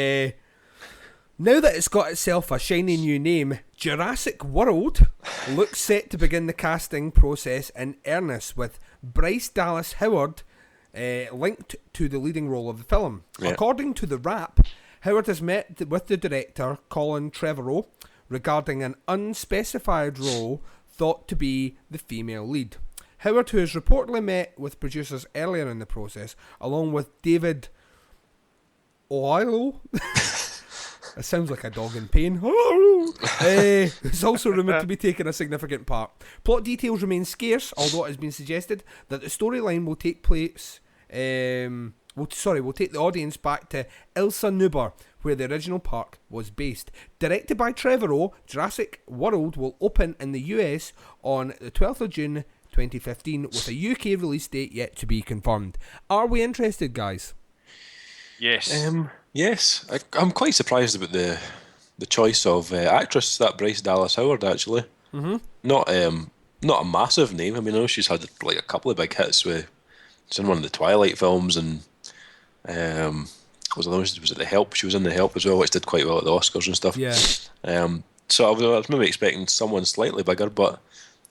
now that it's got itself a shiny new name, Jurassic World looks set to begin the casting process in earnest, with Bryce Dallas Howard linked to the leading role of the film. Yeah. According to The Wrap, Howard has met with the director, Colin Trevorrow, regarding an unspecified role thought to be the female lead. Howard, who has reportedly met with producers earlier in the process, along with David Oilo, it sounds like a dog in pain, is also rumoured to be taking a significant part. Plot details remain scarce, although it has been suggested that the storyline will take place... will take the audience back to Ilsa Nuber, where the original park was based. Directed by Trevorrow, Jurassic World will open in the US on the 12th of June 2015, with a UK release date yet to be confirmed. Are we interested, guys? Yes. Yes. I'm quite surprised about the choice of actress, that Bryce Dallas Howard, actually. Mm-hmm. Not a massive name. I mean, I know she's had like a couple of big hits with... She's in one of the Twilight films, and was it The Help? She was in The Help as well, which did quite well at the Oscars and stuff. Yeah. So I was maybe expecting someone slightly bigger, but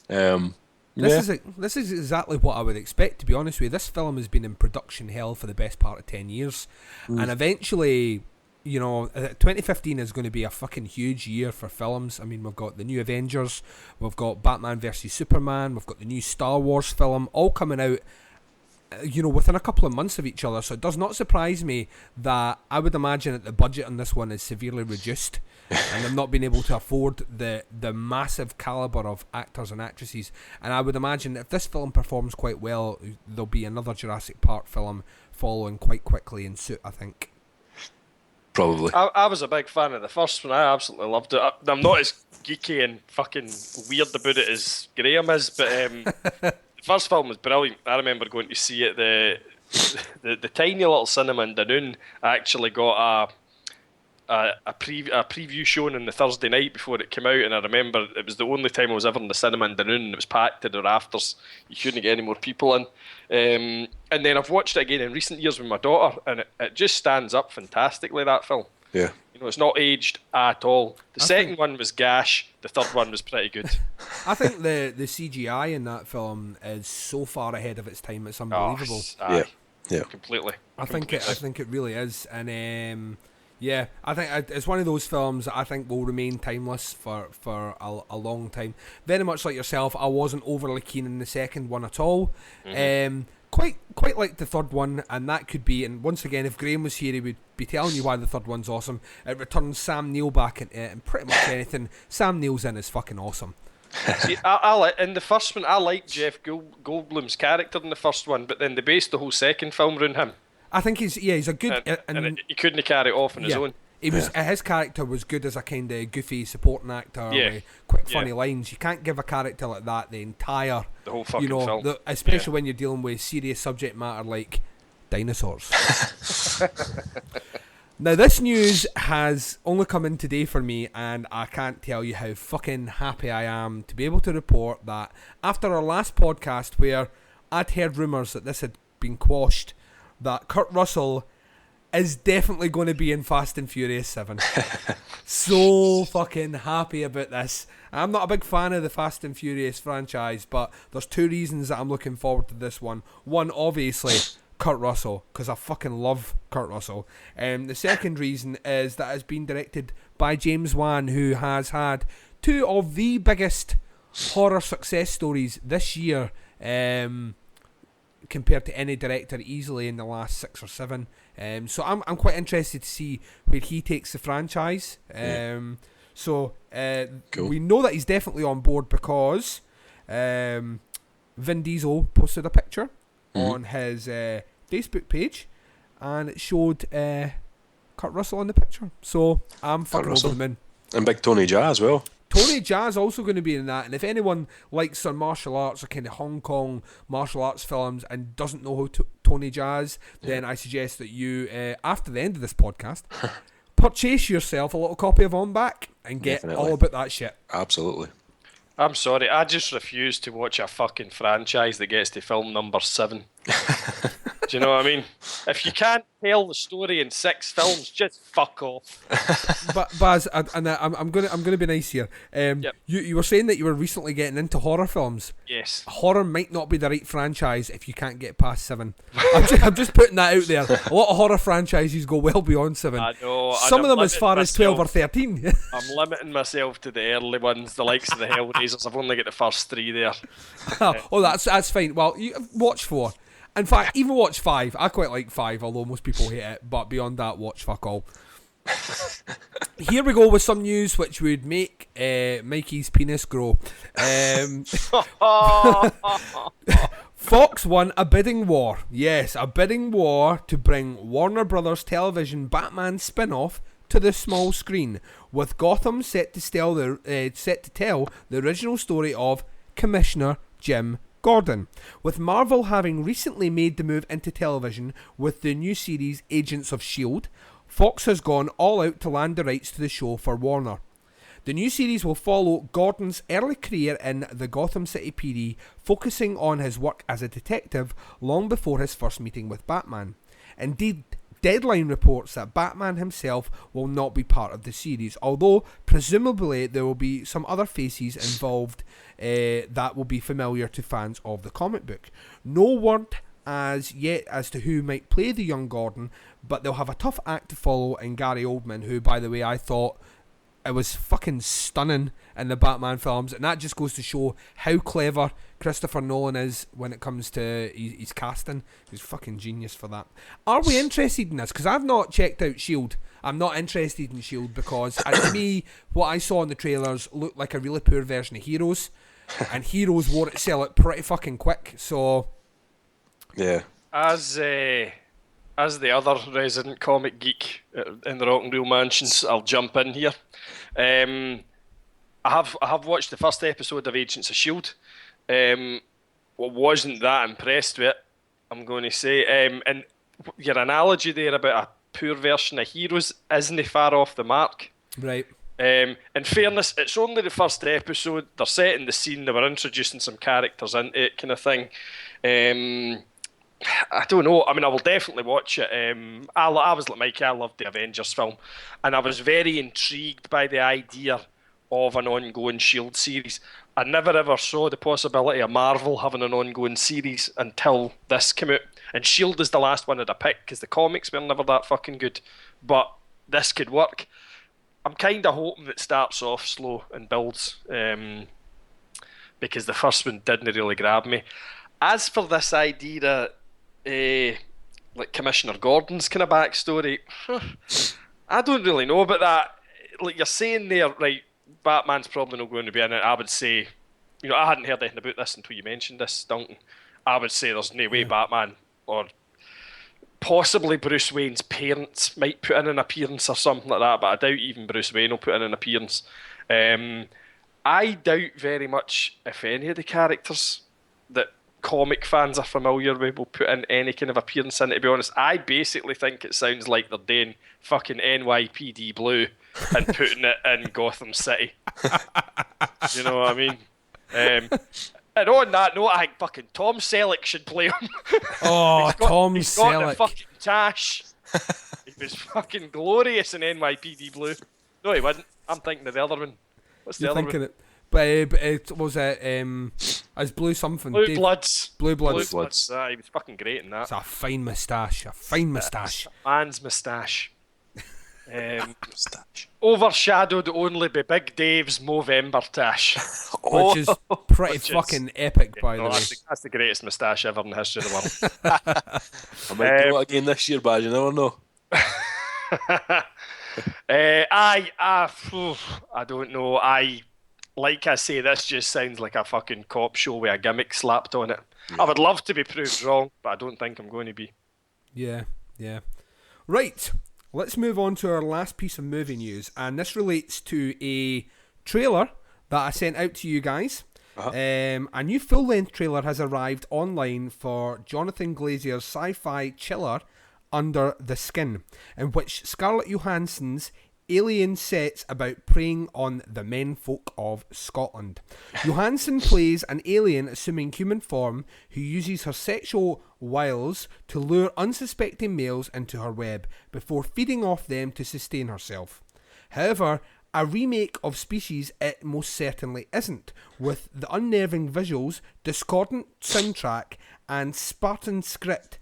This is exactly what I would expect, to be honest with you. This film has been in production hell for the best part of 10 years, and eventually, you know, 2015 is going to be a fucking huge year for films. I mean, we've got the new Avengers, we've got Batman vs Superman, we've got the new Star Wars film, all coming out, you know, within a couple of months of each other. So it does not surprise me that I would imagine that the budget on this one is severely reduced, and they've not been able to afford the massive calibre of actors and actresses. And I would imagine if this film performs quite well, there'll be another Jurassic Park film following quite quickly in suit, I think. probably. I was a big fan of the first one. I absolutely loved it. I'm not as geeky and fucking weird about it as Graham is, but the first film was brilliant. I remember going to see it. The tiny little cinema in Dunoon actually got a preview shown on the Thursday night before it came out, and I remember it was the only time I was ever in the cinema in Dunoon, and it was packed to the rafters. You couldn't get any more people in. And then I've watched it again in recent years with my daughter, and it just stands up fantastically, that film. Yeah. You know, it's not aged at all. The second one was gash. The third one was pretty good. I think the CGI in that film is so far ahead of its time. It's unbelievable. Yeah. Completely. I think it really is, and yeah, I think it's one of those films that I think will remain timeless for a long time. Very much like yourself, I wasn't overly keen in the second one at all. Mm-hmm. Quite like the third one, and that could be. And once again, if Graham was here, he would be telling you why the third one's awesome. It returns Sam Neill back into it, and pretty much anything Sam Neill's in is fucking awesome. See, I in the first one, I liked Jeff Goldblum's character in the first one, but then they based the whole second film around him. I think he's a good, and he couldn't carry it off on his own. His character was good as a kind of goofy supporting actor with quick funny lines. You can't give a character like that the whole fucking film, especially when you're dealing with serious subject matter like dinosaurs. Now, this news has only come in today for me, and I can't tell you how fucking happy I am to be able to report that after our last podcast, where I'd heard rumours that this had been quashed, that Kurt Russell is definitely going to be in Fast and Furious 7. So fucking happy about this. I'm not a big fan of the Fast and Furious franchise, but there's 2 reasons that I'm looking forward to this one. One, obviously, Kurt Russell, because I fucking love Kurt Russell. The second reason is that it's been directed by James Wan, who has had 2 of the biggest horror success stories this year, compared to any director easily in the last 6 or 7. So I'm quite interested to see where he takes the franchise. Cool. We know that he's definitely on board because Vin Diesel posted a picture on his Facebook page, and it showed Kurt Russell on the picture. So I'm fucking over the moon. And big Tony Jaa as well. Tony Jaa's also going to be in that, and if anyone likes some martial arts or kind of Hong Kong martial arts films and doesn't know who Tony Jaa is, then I suggest that you, after the end of this podcast, purchase yourself a little copy of On Back and get all about that shit. Absolutely. I'm sorry, I just refuse to watch a fucking franchise that gets to film number 7. Do you know what I mean? If you can't tell the story in 6 films, just fuck off. But Baz, I'm gonna be nice here. You were saying that you were recently getting into horror films. Yes. Horror might not be the right franchise if you can't get past 7. I'm just putting that out there. A lot of horror franchises go well beyond 7. I know. Some of them as far as 12 or 13. I'm limiting myself to the early ones, the likes of the Hellraisers. I've only got the first 3 there. Oh, that's fine. Well, you watch 4. In fact, even watch 5. I quite like 5, although most people hate it. But beyond that, watch fuck all. Here we go with some news which would make Mikey's penis grow. Fox won a bidding war. Yes, a bidding war to bring Warner Brothers Television Batman spin-off to the small screen, with Gotham set to tell the original story of Commissioner Jim Gordon, with Marvel having recently made the move into television with the new series Agents of S.H.I.E.L.D., Fox has gone all out to land the rights to the show for Warner. The new series will follow Gordon's early career in the Gotham City PD, focusing on his work as a detective long before his first meeting with Batman. Indeed, Deadline reports that Batman himself will not be part of the series, although presumably there will be some other faces involved that will be familiar to fans of the comic book. No word as yet as to who might play the young Gordon, but they'll have a tough act to follow in Gary Oldman, who, by the way, I thought it was fucking stunning in the Batman films, and that just goes to show how clever Christopher Nolan is when it comes to his casting. He's fucking genius for that. Are we interested in this? Because I've not checked out S.H.I.E.L.D. I'm not interested in S.H.I.E.L.D. because to me, what I saw in the trailers looked like a really poor version of Heroes, and Heroes wore itself out pretty fucking quick, so... Yeah. As the other resident comic geek in the Rock and Roll Mansions, I'll jump in here. I have watched the first episode of Agents of S.H.I.E.L.D. Wasn't that impressed with it, I'm going to say. And your analogy there about a poor version of Heroes isn't far off the mark. Right. In fairness, it's only the first episode. They're setting the scene. They were introducing some characters into it, kind of thing. I don't know. I mean, I will definitely watch it. I was like Mikey. I loved the Avengers film, and I was very intrigued by the idea of an ongoing S.H.I.E.L.D. series. I never ever saw the possibility of Marvel having an ongoing series until this came out. And S.H.I.E.L.D. is the last one that I picked because the comics were never that fucking good. But this could work. I'm kind of hoping it starts off slow and builds, because the first one didn't really grab me. As for this idea that like Commissioner Gordon's kind of backstory, I don't really know about that. Like you're saying there, right, Batman's probably not going to be in it. I would say, I hadn't heard anything about this until you mentioned this, Duncan. I would say there's no way Batman or possibly Bruce Wayne's parents might put in an appearance or something like that, but I doubt even Bruce Wayne will put in an appearance. I doubt very much if any of the characters that comic fans are familiar with will put in any kind of appearance in it, to be honest. I basically think it sounds like they're doing fucking NYPD Blue and putting it in Gotham City. You know what I mean? And on that note, I think fucking Tom Selleck should play him. Oh, Tom he's got the Selleck. fucking tash. He was fucking glorious in NYPD Blue. No, he wasn't. I'm thinking of the other one. What's the You're other thinking one? it. But it was as Blue something. Blue Bloods. Blue Bloods. Blue Bloods. He was fucking great in that. It's a fine moustache. A fine moustache. Man's moustache. Overshadowed only by Big Dave's Movember tash. Which is pretty fucking epic, by the way. That's the greatest moustache ever in the history of the world. I might do it again this year, but you never know. I don't know. Like I say, this just sounds like a fucking cop show with a gimmick slapped on it. I would love to be proved wrong, but I don't think I'm going to be. Yeah. Right, let's move on to our last piece of movie news, and this relates to a trailer that I sent out to you guys. A new full-length trailer has arrived online for Jonathan Glazer's sci-fi chiller Under the Skin, in which Scarlett Johansson's alien sets about preying on the menfolk of Scotland. Johansson plays an alien assuming human form who uses her sexual wiles to lure unsuspecting males into her web before feeding off them to sustain herself. However, a remake of Species it most certainly isn't, with the unnerving visuals, discordant soundtrack and Spartan script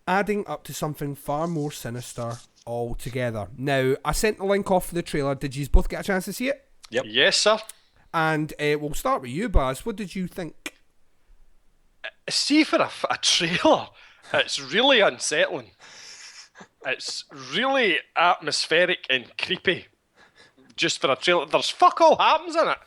adding up to something far more sinister altogether. Now, I sent the link off for the trailer. Did you both get a chance to see it? Yep. Yes, sir. And we'll start with you, Baz. What did you think? See, for a trailer, it's really unsettling. It's really atmospheric and creepy. Just for a trailer, there's fuck all happens in it,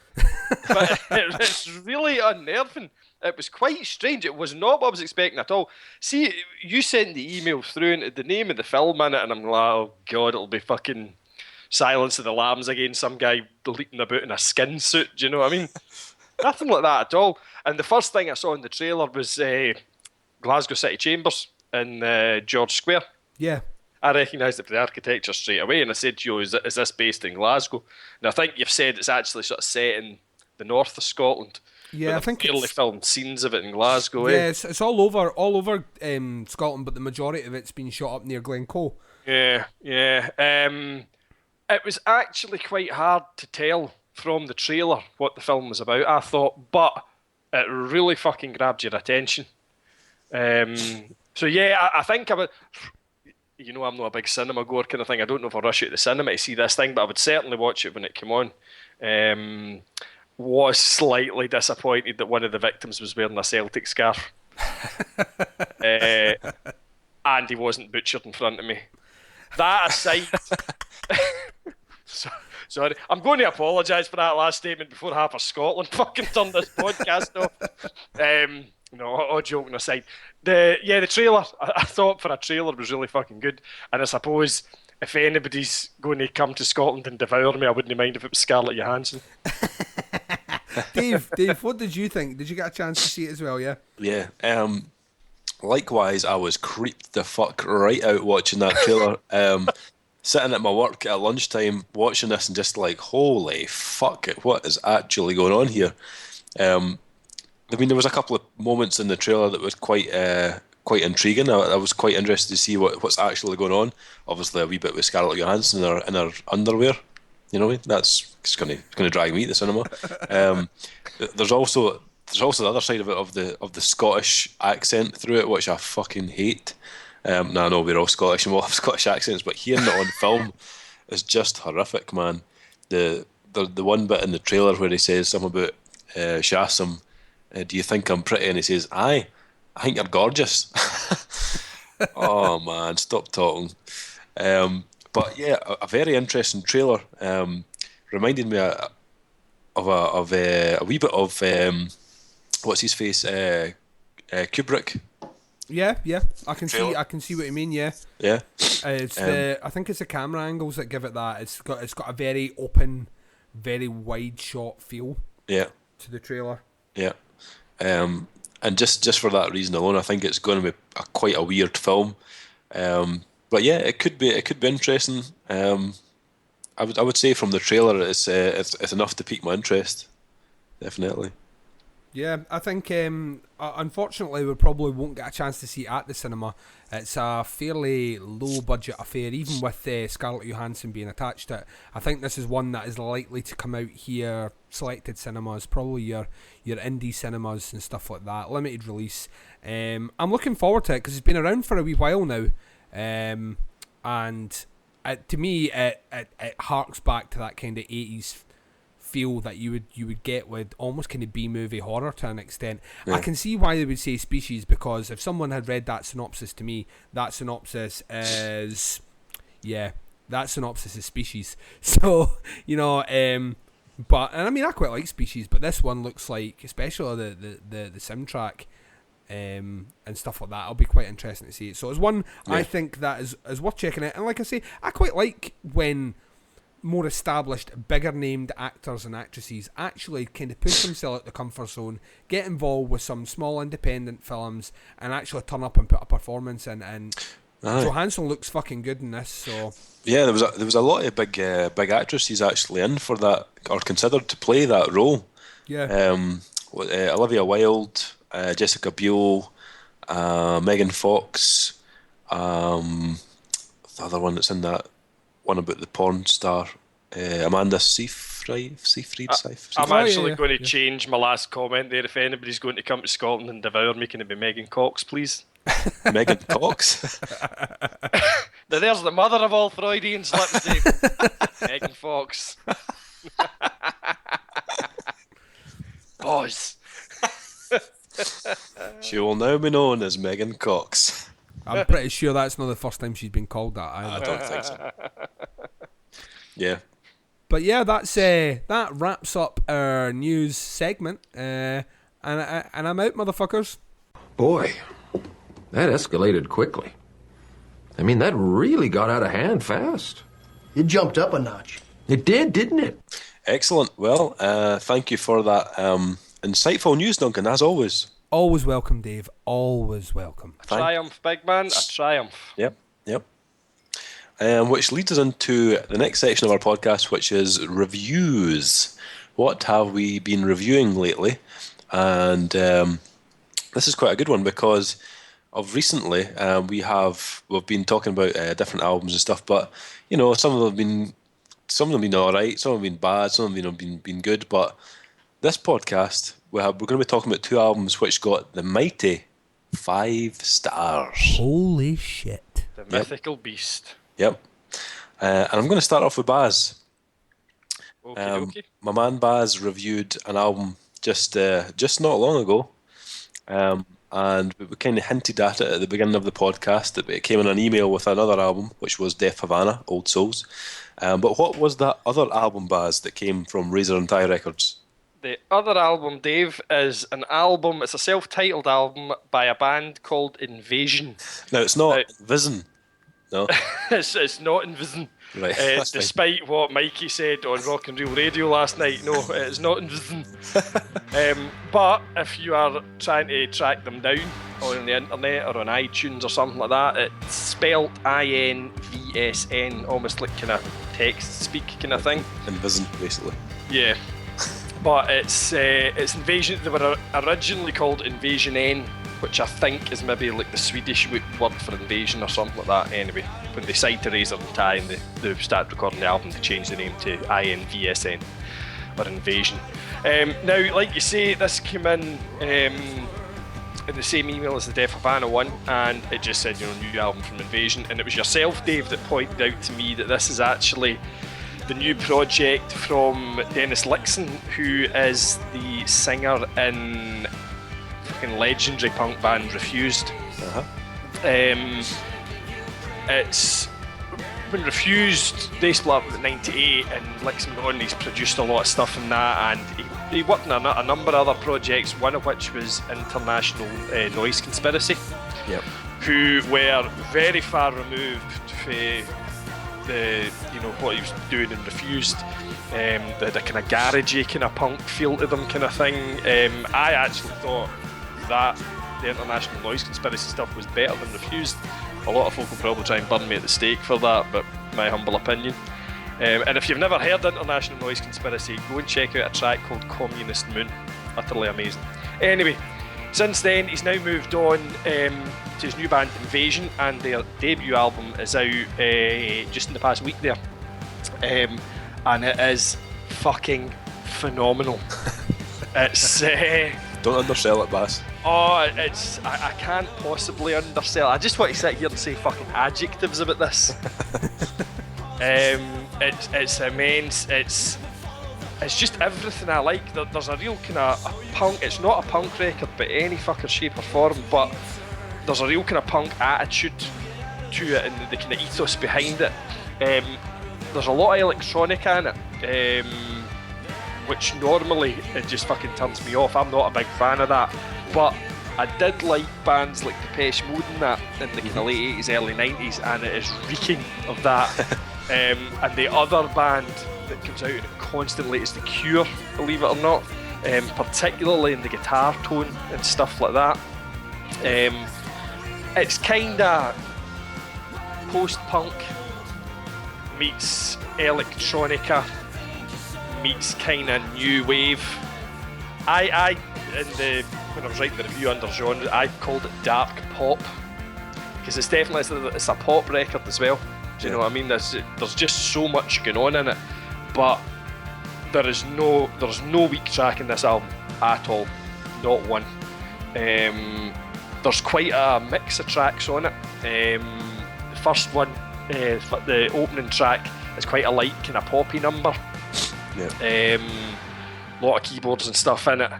but it's really unnerving. It was quite strange. It was not what I was expecting at all. See, you sent the email through and the name of the film in it, and I'm like, oh god, it'll be fucking Silence of the Lambs again. Some guy leaping about in a skin suit. Do you know what I mean? Nothing like that at all. And the first thing I saw in the trailer was Glasgow City Chambers in George Square. Yeah. I recognised it for the architecture straight away, and I said to you, is this based in Glasgow? And I think you've said it's actually sort of set in the north of Scotland. Yeah, I think clearly filmed scenes of it in Glasgow. Yeah, it's all over Scotland, but the majority of it's been shot up near Glencoe. Yeah. It was actually quite hard to tell from the trailer what the film was about, I thought, but it really fucking grabbed your attention. So yeah, I think about. You know, I'm not a big cinema goer kind of thing. I don't know if I'll rush out to the cinema to see this thing, but I would certainly watch it when it came on. Was slightly disappointed that one of the victims was wearing a Celtic scarf. And he wasn't butchered in front of me. That aside... Sorry, I'm going to apologise for that last statement before half of Scotland fucking turned this podcast off. No, all joking aside. The trailer, I thought for a trailer was really fucking good. And I suppose if anybody's going to come to Scotland and devour me, I wouldn't mind if it was Scarlett Johansson. Dave, what did you think? Did you get a chance to see it as well, yeah? Yeah. Likewise, I was creeped the fuck right out watching that trailer. Sitting at my work at lunchtime watching this and just like, holy fuck it, what is actually going on here? I mean, there was a couple of moments in the trailer that was quite intriguing. I was quite interested to see what's actually going on. Obviously, a wee bit with Scarlett Johansson in her underwear. You know, that's going to drag me to the cinema. There's also the other side of it of the Scottish accent through it, which I fucking hate. Now I know we're all Scottish and we all have Scottish accents, but hearing it on film is just horrific, man. The one bit in the trailer where he says something about she asks him, do you think I'm pretty? And he says, aye, I think you're gorgeous. Oh man, stop talking. But yeah, a very interesting trailer. Reminded me of a wee bit of what's his face, Kubrick. Yeah, I can see what you mean. Yeah. I think it's the camera angles that give it that. It's got a very open, very wide shot feel. Yeah. To the trailer. Yeah. And just for that reason alone, I think it's going to be quite a weird film. But yeah, it could be interesting. I would say from the trailer, it's enough to pique my interest. Definitely. Yeah, I think unfortunately we probably won't get a chance to see it at the cinema. It's a fairly low budget affair, even with Scarlett Johansson being attached to it. I think this is one that is likely to come out here, selected cinemas, probably your indie cinemas and stuff like that, limited release. I'm looking forward to it because it's been around for a wee while now, and to me it harks back to that kind of 80s feel that you would get with almost kind of B-movie horror to an extent. Yeah. I can see why they would say Species, because if someone had read that synopsis to me, that synopsis is Species. So, you know, but, and I mean, I quite like Species, but this one looks like, especially the soundtrack and stuff like that, it'll be quite interesting to see it. So it's one I think that is worth checking out. And like I say, I quite like when more established, bigger named actors and actresses actually kind of push themselves out the comfort zone, get involved with some small independent films, and actually turn up and put a performance in. And Johansson looks fucking good in this. So yeah, there was a lot of big actresses actually in for that, or considered to play that role. Yeah. Olivia Wilde, Jessica Biel, Megan Fox, the other one that's in that one about the porn star, Amanda Seyfried. I'm actually going to change my last comment there. If anybody's going to come to Scotland and devour me, can it be Megan Cox, please? Megan Cox? Now there's the mother of all Freudian slips, Dave. Megan Fox. Pause. She will now be known as Megan Cox. I'm pretty sure that's not the first time she's been called that either. I don't think so. Yeah. But yeah, that wraps up our news segment. And I'm out, motherfuckers. Boy, that escalated quickly. I mean, that really got out of hand fast. It jumped up a notch. It did, didn't it? Excellent. Well, thank you for that insightful news, Duncan, as always. Always welcome, Dave. Always welcome. Triumph, big man. A triumph. Yep. Which leads us into the next section of our podcast, which is reviews. What have we been reviewing lately? And this is quite a good one because of recently we've been talking about different albums and stuff, but you know, some of them have been all right, some have been bad, some have been good. But this podcast, we're going to be talking about two albums which got the mighty 5 stars. Holy shit! The mythical beast. Yep. And I'm going to start off with Baz. Okay. My man Baz reviewed an album just not long ago, and we kind of hinted at it at the beginning of the podcast that it came in an email with another album, which was Death Havana, Old Souls. But what was that other album, Baz, that came from Razor and Tie Records? The other album, Dave, is an album. It's a self-titled album by a band called Invasion. Now it's not INVSN. No, it's not INVSN. Right. Despite what Mikey said on Rock and Roll Radio last night, no, it's not INVSN. But if you are trying to track them down on the internet or on iTunes or something like that, it's spelt INVSN, almost like kind of text speak kind of thing. INVSN, basically. Yeah. But it's Invasion. They were originally called Invasion N, which I think is maybe like the Swedish word for invasion or something like that. Anyway, when they signed to Razor and Tie and they started recording the album, they changed the name to INVSN, or Invasion. Now, like you say, this came in the same email as the Death Havana one, and it just said, you know, new album from Invasion. And it was yourself, Dave, that pointed out to me that this is actually the new project from Dennis Lixon, who is the singer in fucking legendary punk band Refused. It's when Refused, they split up in '98, and Lixon went on, he's produced a lot of stuff in that, and he worked on a number of other projects, one of which was International Noise Conspiracy, who were very far removed from what he was doing in Refused. They had a kind of garagey kind of punk feel to them kind of thing. I actually thought that the International Noise Conspiracy stuff was better than Refused. A lot of folk will probably try and burn me at the stake for that, but my humble opinion. And if you've never heard International Noise Conspiracy, go and check out a track called Communist Moon. Utterly amazing. Anyway, since then he's now moved on to his new band INVSN, and their debut album is out just in the past week there, and it is fucking phenomenal. It's Don't undersell it, Bass. oh, it's I can't possibly undersell. I just want to sit here and say fucking adjectives about this. It's immense. It's just everything I like. There's a real kind of punk. It's not a punk record by any fucking shape or form, but there's a real kind of punk attitude to it and the kind of ethos behind it. There's a lot of electronica in it, which normally it just fucking turns me off. I'm not a big fan of that, but I did like bands like Depeche Mode and that in the kind of late 80s, early 90s, and it is reeking of that. And the other band that comes out constantly is The Cure, believe it or not, particularly in the guitar tone and stuff like that. It's kind of post-punk meets electronica meets kind of new wave. When I was writing the review under genre, I called it dark pop, because it's definitely it's a pop record as well. Do you know what I mean? There's just so much going on in it, but there's no weak track in this album at all, not one. There's quite a mix of tracks on it. The first one, the opening track, is quite a light kind of poppy number. Yeah. Lot of keyboards and stuff in it.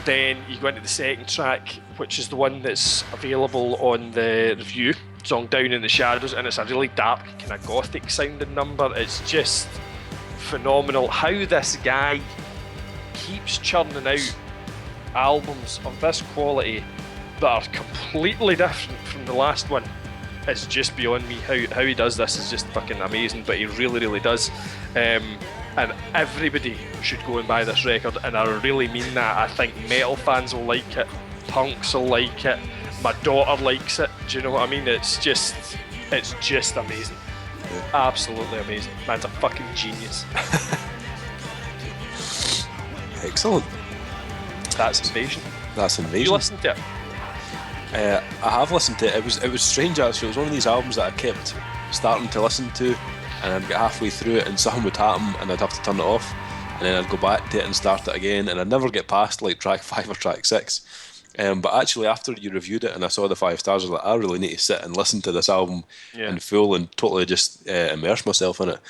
Then you go into the second track, which is the one that's available on the review, song Down in the Shadows, and it's a really dark kind of gothic sounding number. It's just phenomenal how this guy keeps churning out albums of this quality that are completely different from the last one. It's just beyond me. How he does this is just fucking amazing, but he really, really does. And everybody should go and buy this record, and I really mean that. I think metal fans will like it, punks will like it, my daughter likes it. Do you know what I mean? It's just amazing. Absolutely amazing. Man's a fucking genius. Excellent. That's INVSN. That's INVSN. You listened to it? I have listened to it. It was strange actually. It was one of these albums that I kept starting to listen to, and I'd get halfway through it and something would happen and I'd have to turn it off, and then I'd go back to it and start it again, and I'd never get past like track 5 or track 6. But actually after you reviewed it and I saw the 5 stars, I was like, I really need to sit and listen to this album in full and totally just immerse myself in it.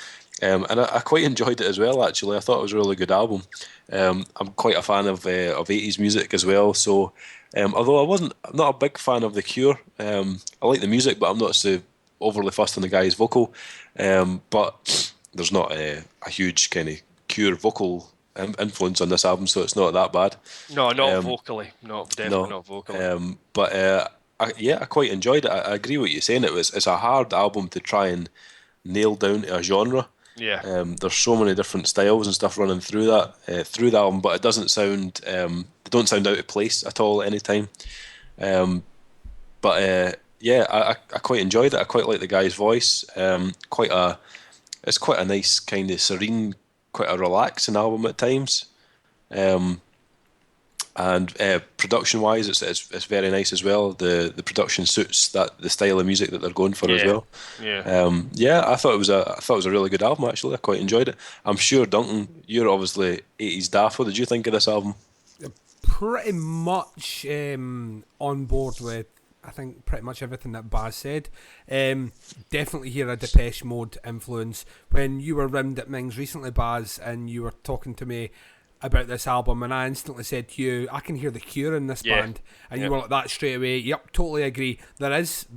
And I quite enjoyed it as well actually. I thought it was a really good album. I'm quite a fan of 80s music as well, so although I'm not a big fan of The Cure, I like the music, but I'm not so overly fussed on the guy's vocal. But there's not a huge kind of Cure vocal influence on this album, so it's not that bad. No, not vocally. Definitely not vocally. But I quite enjoyed it. I agree with you saying. It's a hard album to try and nail down to a genre. Yeah. There's so many different styles and stuff running through the album, but it doesn't sound they don't sound out of place at all at any time. I quite enjoyed it. I quite like the guy's voice. It's quite a nice kind of serene, quite a relaxing album at times. And production wise, it's very nice as well. The production suits the style of music that they're going for as well. I thought it was a really good album actually. I quite enjoyed it. I'm sure Duncan, you're obviously 80s daft. What did you think of this album? Pretty much on board with, I think, pretty much everything that Baz said. Definitely hear a Depeche Mode influence. When you were round at Ming's recently, Baz, and you were talking to me about this album, and I instantly said to you, I can hear The Cure in this band, and you were like that straight away. Yep, totally agree. There is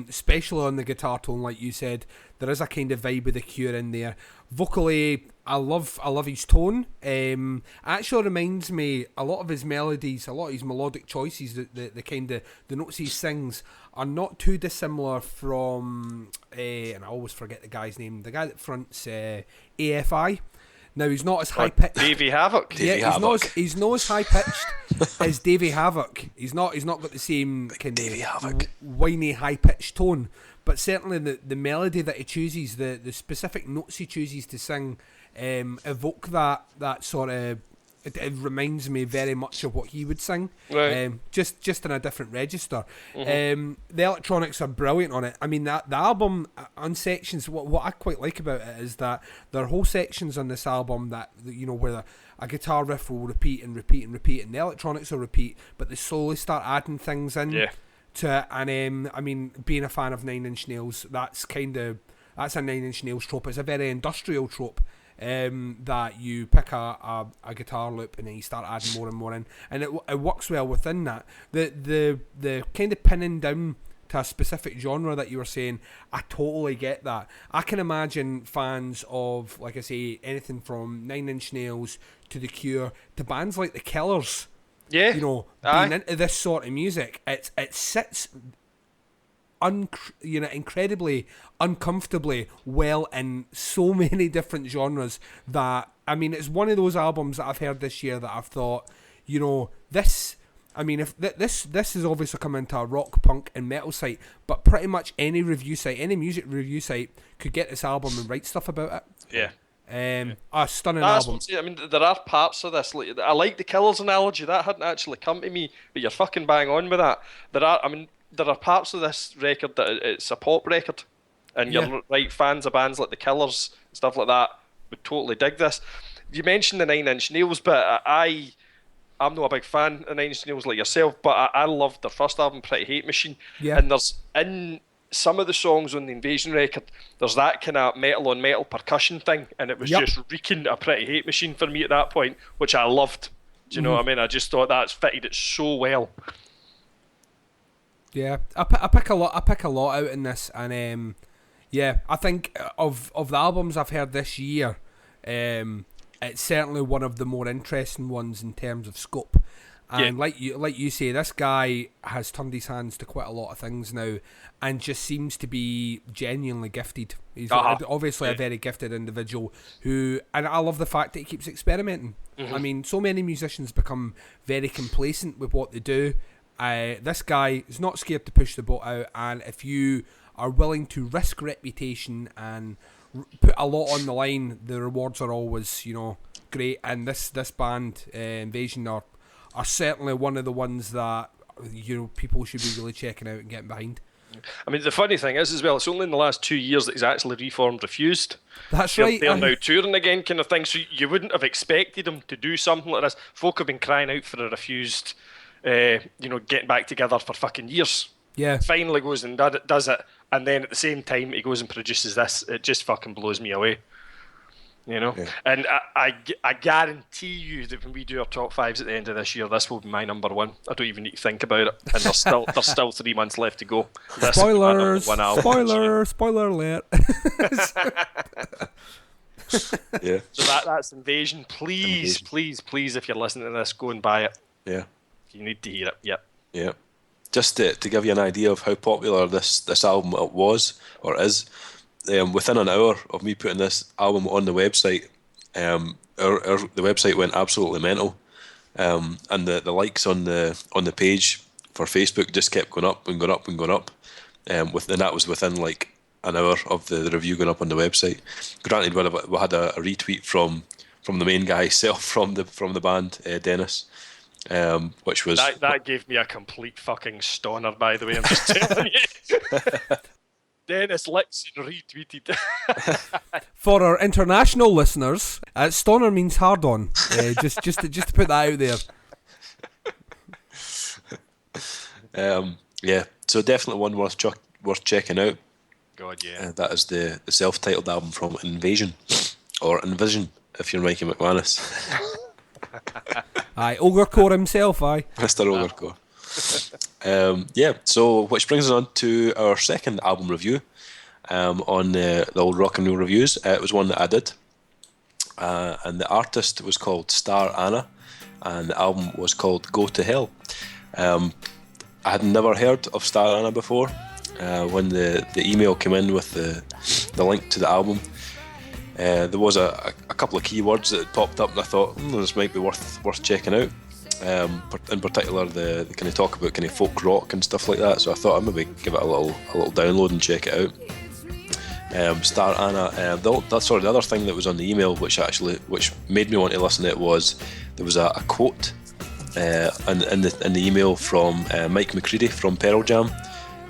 especially on the guitar tone, like you said, there is a kind of vibe of The Cure in there. Vocally, I love his tone. Actually reminds me a lot of his melodies, a lot of his melodic choices, the kind of the notes he sings are not too dissimilar from and I always forget the guy's name, the guy that fronts AFI. Now he's not as high pitched. Davey Havoc. He's not as high pitched as Davey Havoc. He's not got the same kind of whiny high pitched tone. But certainly the melody that he chooses, the specific notes he chooses to sing, evoke that sort of it reminds me very much of what he would sing, Right. just in a different register. The electronics are brilliant on it. I mean, the album on sections, what I quite like about it is that there are whole sections on this album that, you know, where a guitar riff will repeat and repeat and repeat, and the electronics will repeat, but they slowly start adding things in to it. And I mean, being a fan of Nine Inch Nails, that's a Nine Inch Nails trope. It's a very industrial trope. That you pick a guitar loop and then you start adding more and more in, and it works well within that. The kind of pinning down to a specific genre that you were saying, I totally get that. I can imagine fans of, like I say, anything from Nine Inch Nails to The Cure to bands like The Killers. Yeah, you know, being into this sort of music, it sits incredibly uncomfortably well in so many different genres that, I mean, it's one of those albums that I've heard this year that I've thought, you know, this, I mean, if this has obviously come into a rock, punk and metal site, but pretty much any review site, any music review site could get this album and write stuff about it. A stunning album. I mean, there are parts of this. Like, I like the Killers analogy. That hadn't actually come to me, but you're fucking bang on with that. There are parts of this record that it's a pop record, and you're right, fans of bands like the Killers and stuff like that would totally dig this. You mentioned the Nine Inch Nails, but I'm not a big fan of Nine Inch Nails like yourself, but I loved their first album, Pretty Hate Machine. And there's, in some of the songs on the Invasion record, there's that kind of metal on metal percussion thing, and it was just reeking a Pretty Hate Machine for me at that point, which I loved. Do you know what I mean? I just thought that's fitted it so well. Yeah, I pick a lot out in this, and I think of the albums I've heard this year, it's certainly one of the more interesting ones in terms of scope. And like you say, this guy has turned his hands to quite a lot of things now, and just seems to be genuinely gifted. He's obviously a very gifted individual and I love the fact that he keeps experimenting. I mean, so many musicians become very complacent with what they do. This guy is not scared to push the boat out, and if you are willing to risk reputation and put a lot on the line, the rewards are always, you know, great. And this band, Invasion, are certainly one of the ones that, you know, people should be really checking out and getting behind. I mean, the funny thing is as well, it's only in the last 2 years that he's actually reformed Refused. That's right. They're now touring again, kind of thing. So you wouldn't have expected him to do something like this. Folk have been crying out for a Refused. Getting back together for fucking years. Yeah. Finally goes and does it, and then at the same time he goes and produces this. It just fucking blows me away. You know? Yeah. And I guarantee you that when we do our top fives at the end of this year, this will be my number one. I don't even need to think about it. And there's still 3 months left to go. Spoilers! Spoiler alert! Yeah. So that's Invasion. Please, if you're listening to this, go and buy it. Yeah. You need to hear it. Yep. Yeah. Just to give you an idea of how popular this album was or is, within an hour of me putting this album on the website, the website went absolutely mental, and the likes on the page for Facebook just kept going up and going up and going up, and that was within like an hour of the review going up on the website. Granted, we had a retweet from the main guy himself from the band, Dennis. Which was that gave me a complete fucking stoner, by the way. I'm just telling you. Dennis Lixon retweeted. For our international listeners, stoner means hard on. Just to put that out there. Yeah, so definitely one worth checking out. God, yeah. That is the self-titled album from Invasion, or Envision, if you're Mikey McManus. Aye, Ogrecore himself, aye. Mr. Ogrecore. So which brings us on to our second album review on the old Rock and Roll Reviews. It was one that I did, and the artist was called Star Anna, and the album was called Go to Hell. I had never heard of Star Anna before. When the email came in with the link to the album, there was a couple of keywords that had popped up, and I thought this might be worth checking out. In particular, the kind of talk about kind of folk rock and stuff like that. So I thought I'd maybe give it a little download and check it out. Star Anna. The other thing that was on the email, which made me want to listen to it, was there was a quote in the email from Mike McCready from Pearl Jam,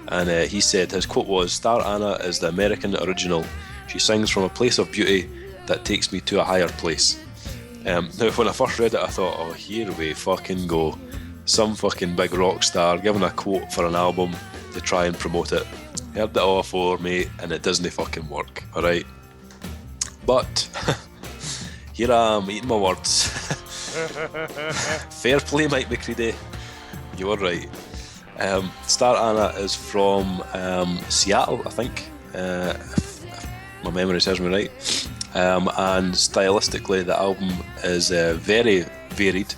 and he said his quote was, "Star Anna is the American original. She sings from a place of beauty that takes me to a higher place." Now, when I first read it, I thought, oh, here we fucking go. Some fucking big rock star giving a quote for an album to try and promote it. Heard it all before, mate, and it doesn't fucking work, alright? But, here I am, eating my words. Fair play, Mike McCready. You were right. Star Anna is from Seattle, I think, if my memory serves me right. And stylistically, the album is very varied,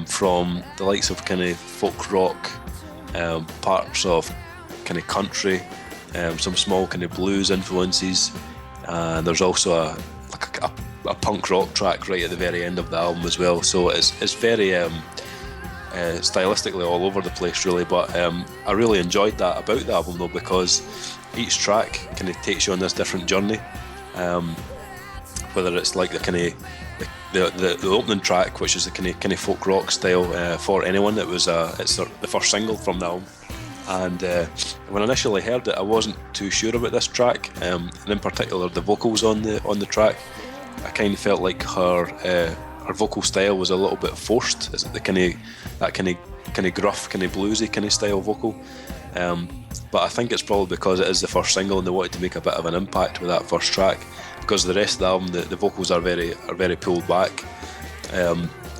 from the likes of kind of folk rock, parts of kind of country, some small kind of blues influences, and there's also a punk rock track right at the very end of the album as well. So it's very stylistically all over the place, really. But I really enjoyed that about the album, though, because each track kind of takes you on this different journey. Whether it's like the kind of the opening track, which is the kind of folk rock style, For Anyone. It's the first single from the album, and when I initially heard it, I wasn't too sure about this track, and in particular the vocals on the track. I kind of felt like her vocal style was a little bit forced. Is it that kind of gruff, kind of bluesy kind of style vocal? But I think it's probably because it is the first single and they wanted to make a bit of an impact with that first track. Because the rest of the album, the vocals are very pulled back.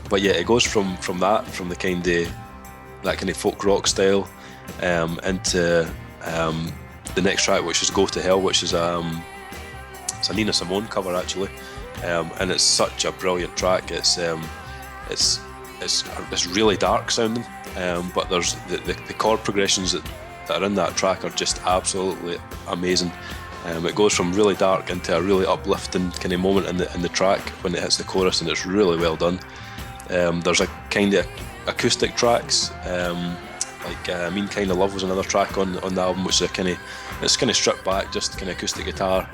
But yeah, it goes from the kind of folk rock style into the next track, which is Go to Hell, which is it's a Nina Simone cover actually, and it's such a brilliant track. It's really dark sounding, but there's the chord progressions that are in that track are just absolutely amazing. It goes from really dark into a really uplifting kind of moment in the track when it hits the chorus, and it's really well done. There's a kind of acoustic tracks, like Mean Kind of Love was another track on the album, which is it's kind of stripped back, just kind of acoustic guitar.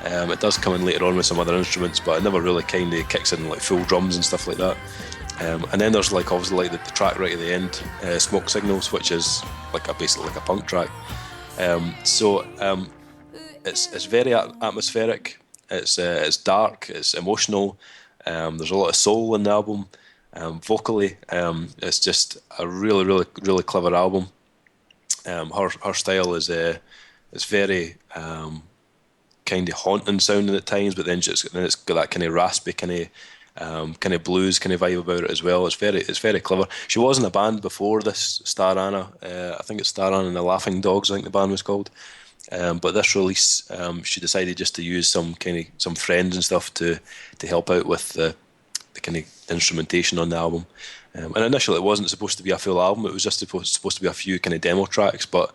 It does come in later on with some other instruments, but it never really kind of kicks in like full drums and stuff like that. And then there's like obviously like the track right at the end, Smoke Signals, which is basically like a punk track. It's very atmospheric. It's dark. It's emotional. There's a lot of soul in the album. Vocally, it's just a really, really, really clever album. Her style is very kind of haunting sounding at times, but then it's got that kind of raspy kind of blues kind of vibe about it as well. It's very clever. She was in a band before this, Star Anna. I think it's Star Anna and the Laughing Dogs, I think the band was called. But this release, she decided just to use some friends and stuff to help out with the kind of instrumentation on the album. And initially it wasn't supposed to be a full album. It was just supposed to be a few kind of demo tracks, but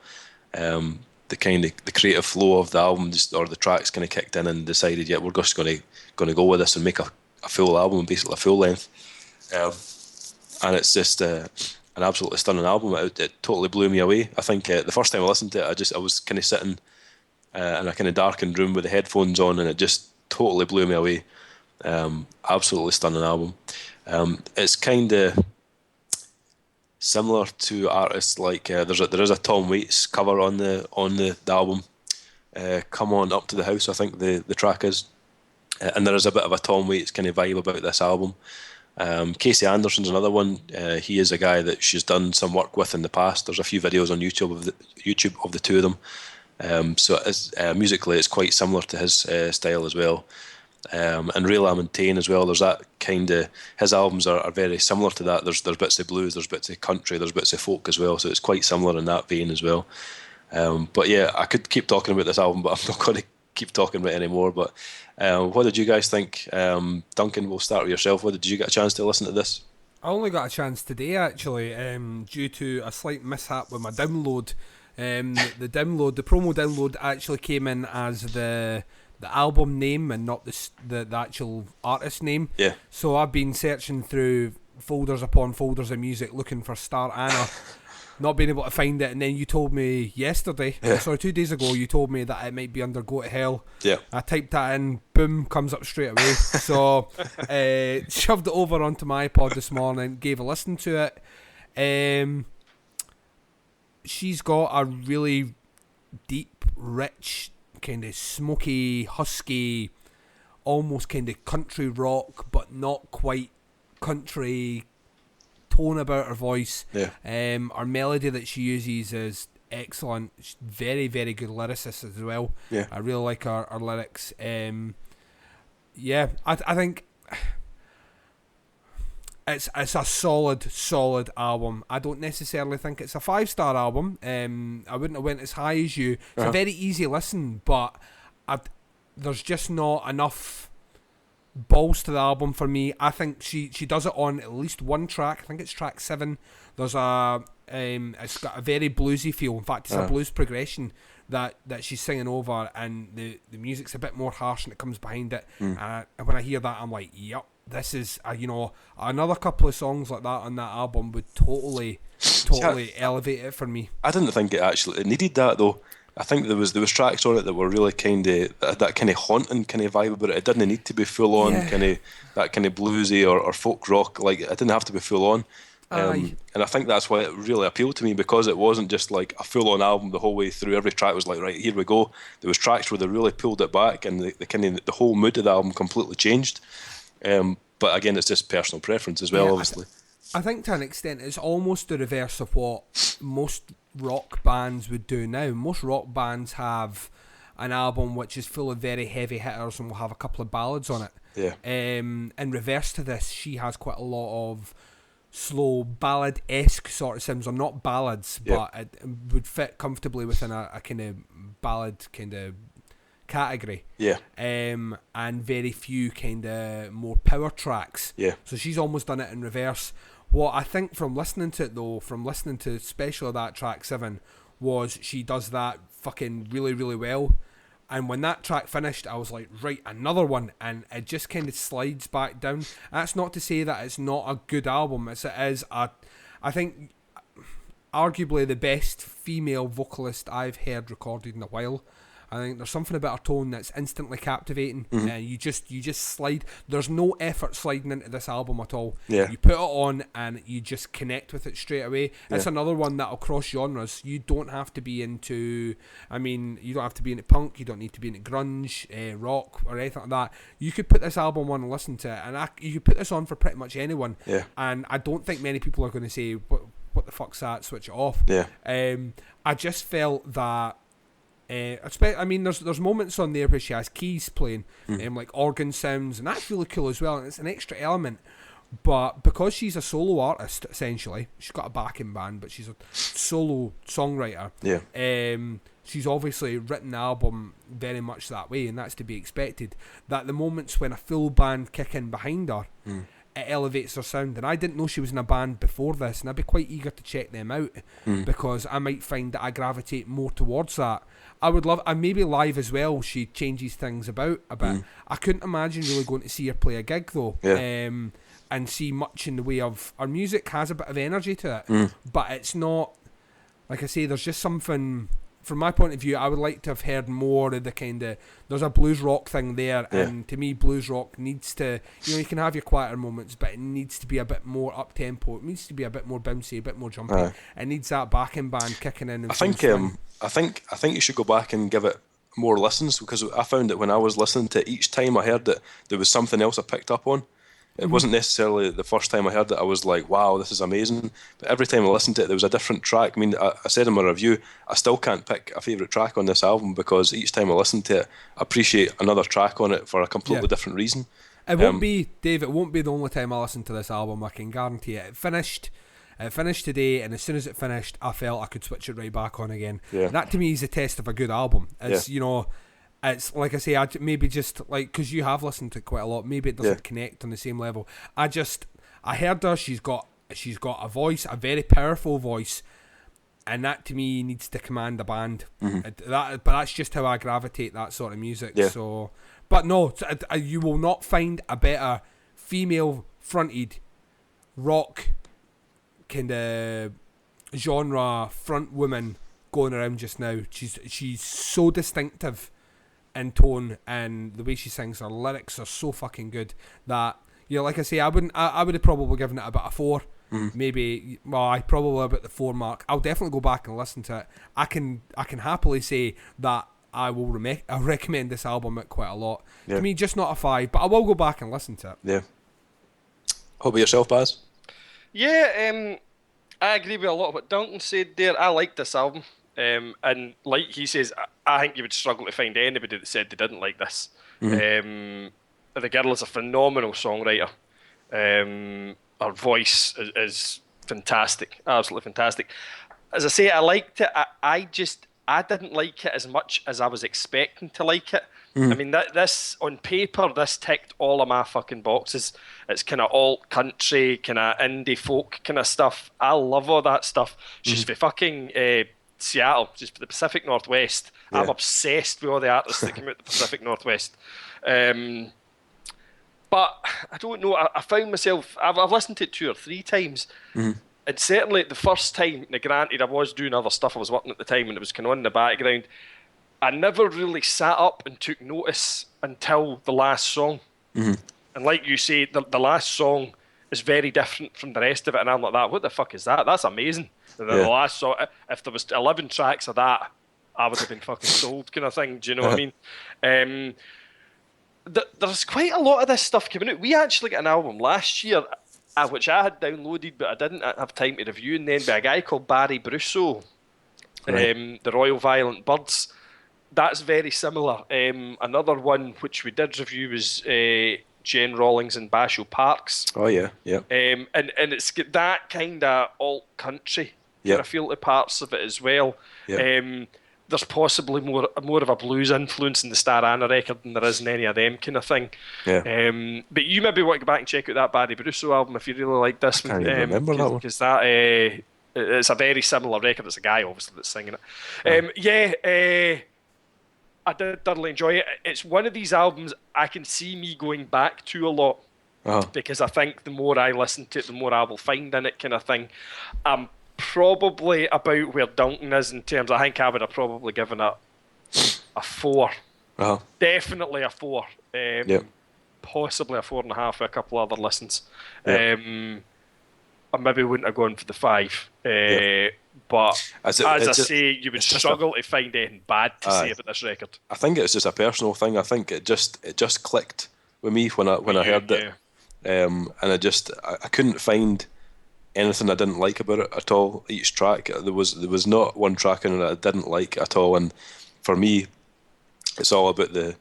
the creative flow of the album or the tracks kind of kicked in and decided, yeah, we're just going to go with this and make a full album, basically a full length. And it's just an absolutely stunning album. It totally blew me away. I think the first time I listened to it, I was kind of sitting in a kind of darkened room with the headphones on, and it just totally blew me away. Absolutely stunning album. It's kind of similar to artists like there is a Tom Waits cover on the album. Come On Up to the House, I think the track is, and there is a bit of a Tom Waits kind of vibe about this album. Casey Anderson's another one. He is a guy that she's done some work with in the past. There's a few videos on YouTube of the two of them. So musically, it's quite similar to his style as well. And Ray LaMontagne as well. There's that kind of, his albums are very similar to that. There's bits of blues, there's bits of country, there's bits of folk as well. So it's quite similar in that vein as well. But yeah, I could keep talking about this album, but I'm not going to keep talking about it anymore. But what did you guys think? Duncan, we'll start with yourself. Did you get a chance to listen to this? I only got a chance today, actually, due to a slight mishap with my download. The promo download actually came in as the album name and not the actual artist name. Yeah. So I've been searching through folders upon folders of music looking for Star Anna, not being able to find it, and then you told me yesterday, sorry, 2 days ago, you told me that it might be under Go to Hell. Yeah. I typed that in, boom, comes up straight away. So shoved it over onto my iPod this morning, gave a listen to it. She's got a really deep, rich, kind of smoky, husky, almost kind of country rock, but not quite country tone about her voice. Yeah. Her melody that she uses is excellent. She's very, very good lyricist as well. Yeah. I really like her lyrics. Yeah, I think it's a solid album. I don't necessarily think it's a 5-star album. I wouldn't have went as high as you. It's a very easy listen, but there's just not enough balls to the album for me. I think she does it on at least one track. I think it's track 7. There's it's got a very bluesy feel. In fact, it's a blues progression that she's singing over, and the music's a bit more harsh and it comes behind it. And when I hear that, I'm like, yep, this is another couple of songs like that on that album would totally elevate it for me. I didn't think it needed that though. I think there was tracks on it that were really kind of that kind of haunting kind of vibe about it. It didn't need to be full on kind of that kind of bluesy or folk rock. Like, it didn't have to be full on. And I think that's why it really appealed to me, because it wasn't just like a full on album the whole way through. Every track was like, right, here we go. There was tracks where they really pulled it back, and the whole mood of the album completely changed. But again, it's just personal preference as well, obviously. I think to an extent it's almost the reverse of what most rock bands would do now. Most rock bands have an album which is full of very heavy hitters and will have a couple of ballads on it. Yeah. In reverse to this, she has quite a lot of slow ballad-esque sort of sounds. Or not ballads, but it would fit comfortably within a kind of ballad kind of category. Yeah. And very few kind of more power tracks. Yeah. So she's almost done it in reverse. What I think from listening to it though, from listening to especially that track 7, was she does that fucking really, really well. And when that track finished, I was like, right, another one, and it just kind of slides back down. That's not to say that it's not a good album. It is I think arguably the best female vocalist I've heard recorded in a while. I think there's something about her tone that's instantly captivating. You just slide. There's no effort sliding into this album at all. Yeah. You put it on and you just connect with it straight away. It's another one that'll cross genres. You don't have to be into. You don't have to be into punk. You don't need to be into grunge, rock, or anything like that. You could put this album on and listen to it, and you could put this on for pretty much anyone. Yeah. And I don't think many people are going to say, "What the fuck's that? Switch it off." Yeah. I just felt that. There's moments on there where she has keys playing, like organ sounds, and that's really cool as well, and it's an extra element. But because she's a solo artist, essentially, she's got a backing band, but she's a solo songwriter. Yeah. She's obviously written the album very much that way, and that's to be expected. That the moments when a full band kick in behind her, it elevates her sound. And I didn't know she was in a band before this, and I'd be quite eager to check them out, because I might find that I gravitate more towards that. I would love, and maybe live as well, she changes things about a bit. I couldn't imagine really going to see her play a gig though, and see much in the way of, her music has a bit of energy to it, but it's not, like I say, there's just something, from my point of view, I would like to have heard more of the kind of, there's a blues rock thing there, and to me blues rock needs to, you can have your quieter moments, but it needs to be a bit more up tempo. It needs to be a bit more bouncy, a bit more jumpy. It needs that backing band kicking in. And I think you should go back and give it more listens, because I found that when I was listening to it, each time I heard it, there was something else I picked up on. It wasn't necessarily the first time I heard it I was like, wow, this is amazing. But every time I listened to it, there was a different track. I mean, I said in my review, I still can't pick a favourite track on this album, because each time I listen to it, I appreciate another track on it for a completely different reason. It won't be, Dave, it won't be the only time I listen to this album, I can guarantee it. It finished today, and as soon as it finished, I felt I could switch it right back on again. That to me is a test of a good album. It's, it's like I say, I maybe just like, because you have listened to it quite a lot, maybe it doesn't connect on the same level. I heard her, she's got a voice, a very powerful voice, and that to me needs to command a band. But that's just how I gravitate that sort of music. So, but no, you will not find a better female fronted rock kind of genre front woman going around just now. She's so distinctive in tone, and the way she sings, her lyrics are so fucking good that, you know, like I say, I would have probably given it about a 4. Maybe, well, I probably about the 4 mark. I'll definitely go back and listen to it. I can happily say that I recommend this album quite a lot. To me, just not a 5, but I will go back and listen to it. Yeah. How about yourself, Baz? Yeah, I agree with a lot of what Duncan said there. I like this album. And like he says, I think you would struggle to find anybody that said they didn't like this. The girl is a phenomenal songwriter. Her voice is fantastic, absolutely fantastic. As I say, I liked it. I didn't like it as much as I was expecting to like it. I mean, this on paper, this ticked all of my fucking boxes. It's kind of alt country, kind of indie folk kind of stuff. I love all that stuff. She's for fucking Seattle, she's for the Pacific Northwest. Yeah. I'm obsessed with all the artists that come out the Pacific Northwest. But I don't know. I found myself. I've listened to it 2 or 3 times. And certainly the first time, now granted I was doing other stuff, I was working at the time and it was kind of on in the background, I never really sat up and took notice until the last song. And like you say, the last song is very different from the rest of it, and I'm like, what the fuck is that? That's amazing. The last song, if there was 11 tracks of that, I would have been fucking sold, kind of thing. Do you know what I mean? There's quite a lot of this stuff coming out. We actually got an album last year, which I had downloaded, but I didn't have time to review, and then by a guy called Barry Brusso, The Royal Violent Birds. That's very similar. Another one which we did review was Jen Rawlings and Basho Parks. Oh yeah, yeah. And it's got that kind of alt country kind of feel to parts of it as well. Yep. There's possibly more of a blues influence in the Star Anna record than there is in any of them kind of thing. Yeah. But you maybe want to go back and check out that Barry Brusso album if you really like this one. I can't even remember that one. Because that it's a very similar record. It's a guy obviously that's singing it. I did thoroughly enjoy it. It's one of these albums I can see me going back to a lot because I think the more I listen to it, the more I will find in it, kind of thing. I'm probably about where Duncan is in terms. I think I would have probably given it a 4. Definitely a 4. Possibly a 4.5 with a couple other listens. I maybe wouldn't have gone for the 5. But as I say, you would struggle to find anything bad to say about this record. I think it's just a personal thing. I think it just clicked with me when I heard it, and I couldn't find anything I didn't like about it at all. Each track, there was not one track in it I didn't like at all. And for me, it's all about the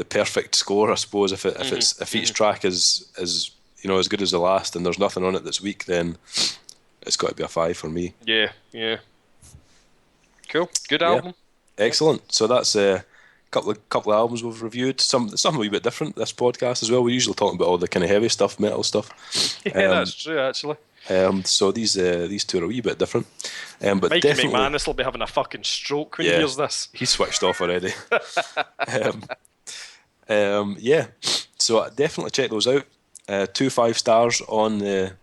perfect score, I suppose. If each track is you know as good as the last, and there's nothing on it that's weak, then it's got to be a 5 for me. Yeah. Cool. Good album. Yeah. Excellent. So that's a couple of albums we've reviewed. Some a wee bit different, this podcast as well. We're usually talking about all the kind of heavy stuff, metal stuff. Yeah, that's true, actually. So these 2 are a wee bit different. But Mikey definitely, McManus will be having a fucking stroke when he hears this. He's switched off already. So definitely check those out. 2 5 stars on the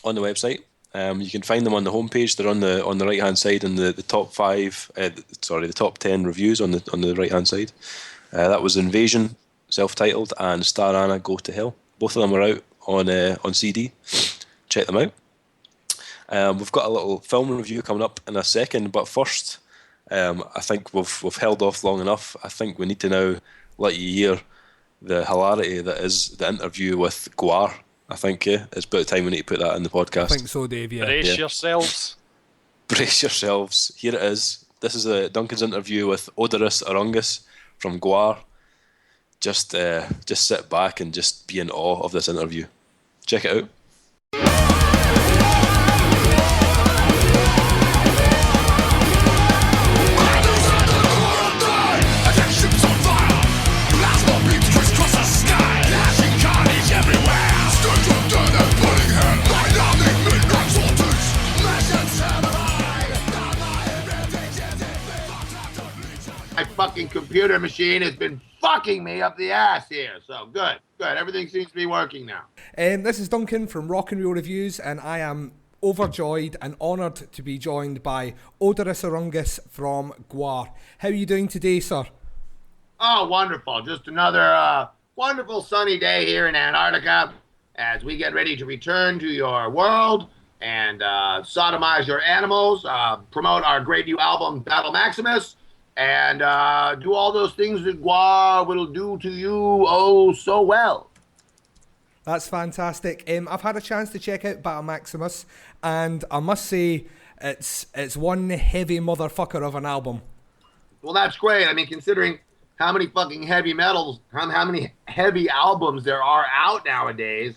website. You can find them on the homepage. They're on the right hand side in the top 5. The top 10 reviews on the right hand side. That was Invasion, self-titled, and Star Anna, Go to Hell. Both of them are out on CD. Check them out. We've got a little film review coming up in a second, but first, I think we've held off long enough. I think we need to now let you hear the hilarity that is the interview with GWAR. I think it's about time we need to put that in the podcast. I think so, Dave. Yeah. Brace yourselves. Brace yourselves. Here it is. This is Duncan's interview with Oderus Urungus from GWAR. Just sit back and just be in awe of this interview. Check it out. My fucking computer machine has been fucking me up the ass here. So good. Everything seems to be working now. This is Duncan from Rock and Roll Reviews, and I am overjoyed and honoured to be joined by Oderus Urungus from GWAR. How are you doing today, sir? Oh, wonderful. Just another wonderful sunny day here in Antarctica as we get ready to return to your world and sodomize your animals, promote our great new album, Battle Maximus, and do all those things that GWAR will do to you oh so well. That's fantastic. I've had a chance to check out Battle Maximus, and I must say it's one heavy motherfucker of an album. Well, that's great. I mean, considering how many fucking heavy metals, how many heavy albums there are out nowadays,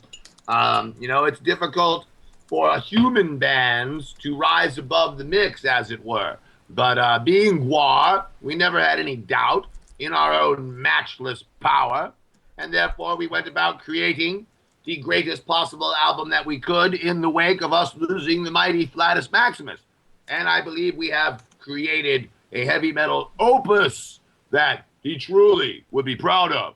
it's difficult for human bands to rise above the mix, as it were. But being GWAR, we never had any doubt in our own matchless power, and therefore we went about creating the greatest possible album that we could in the wake of us losing the mighty Flatus Maximus. And I believe we have created a heavy metal opus that he truly would be proud of.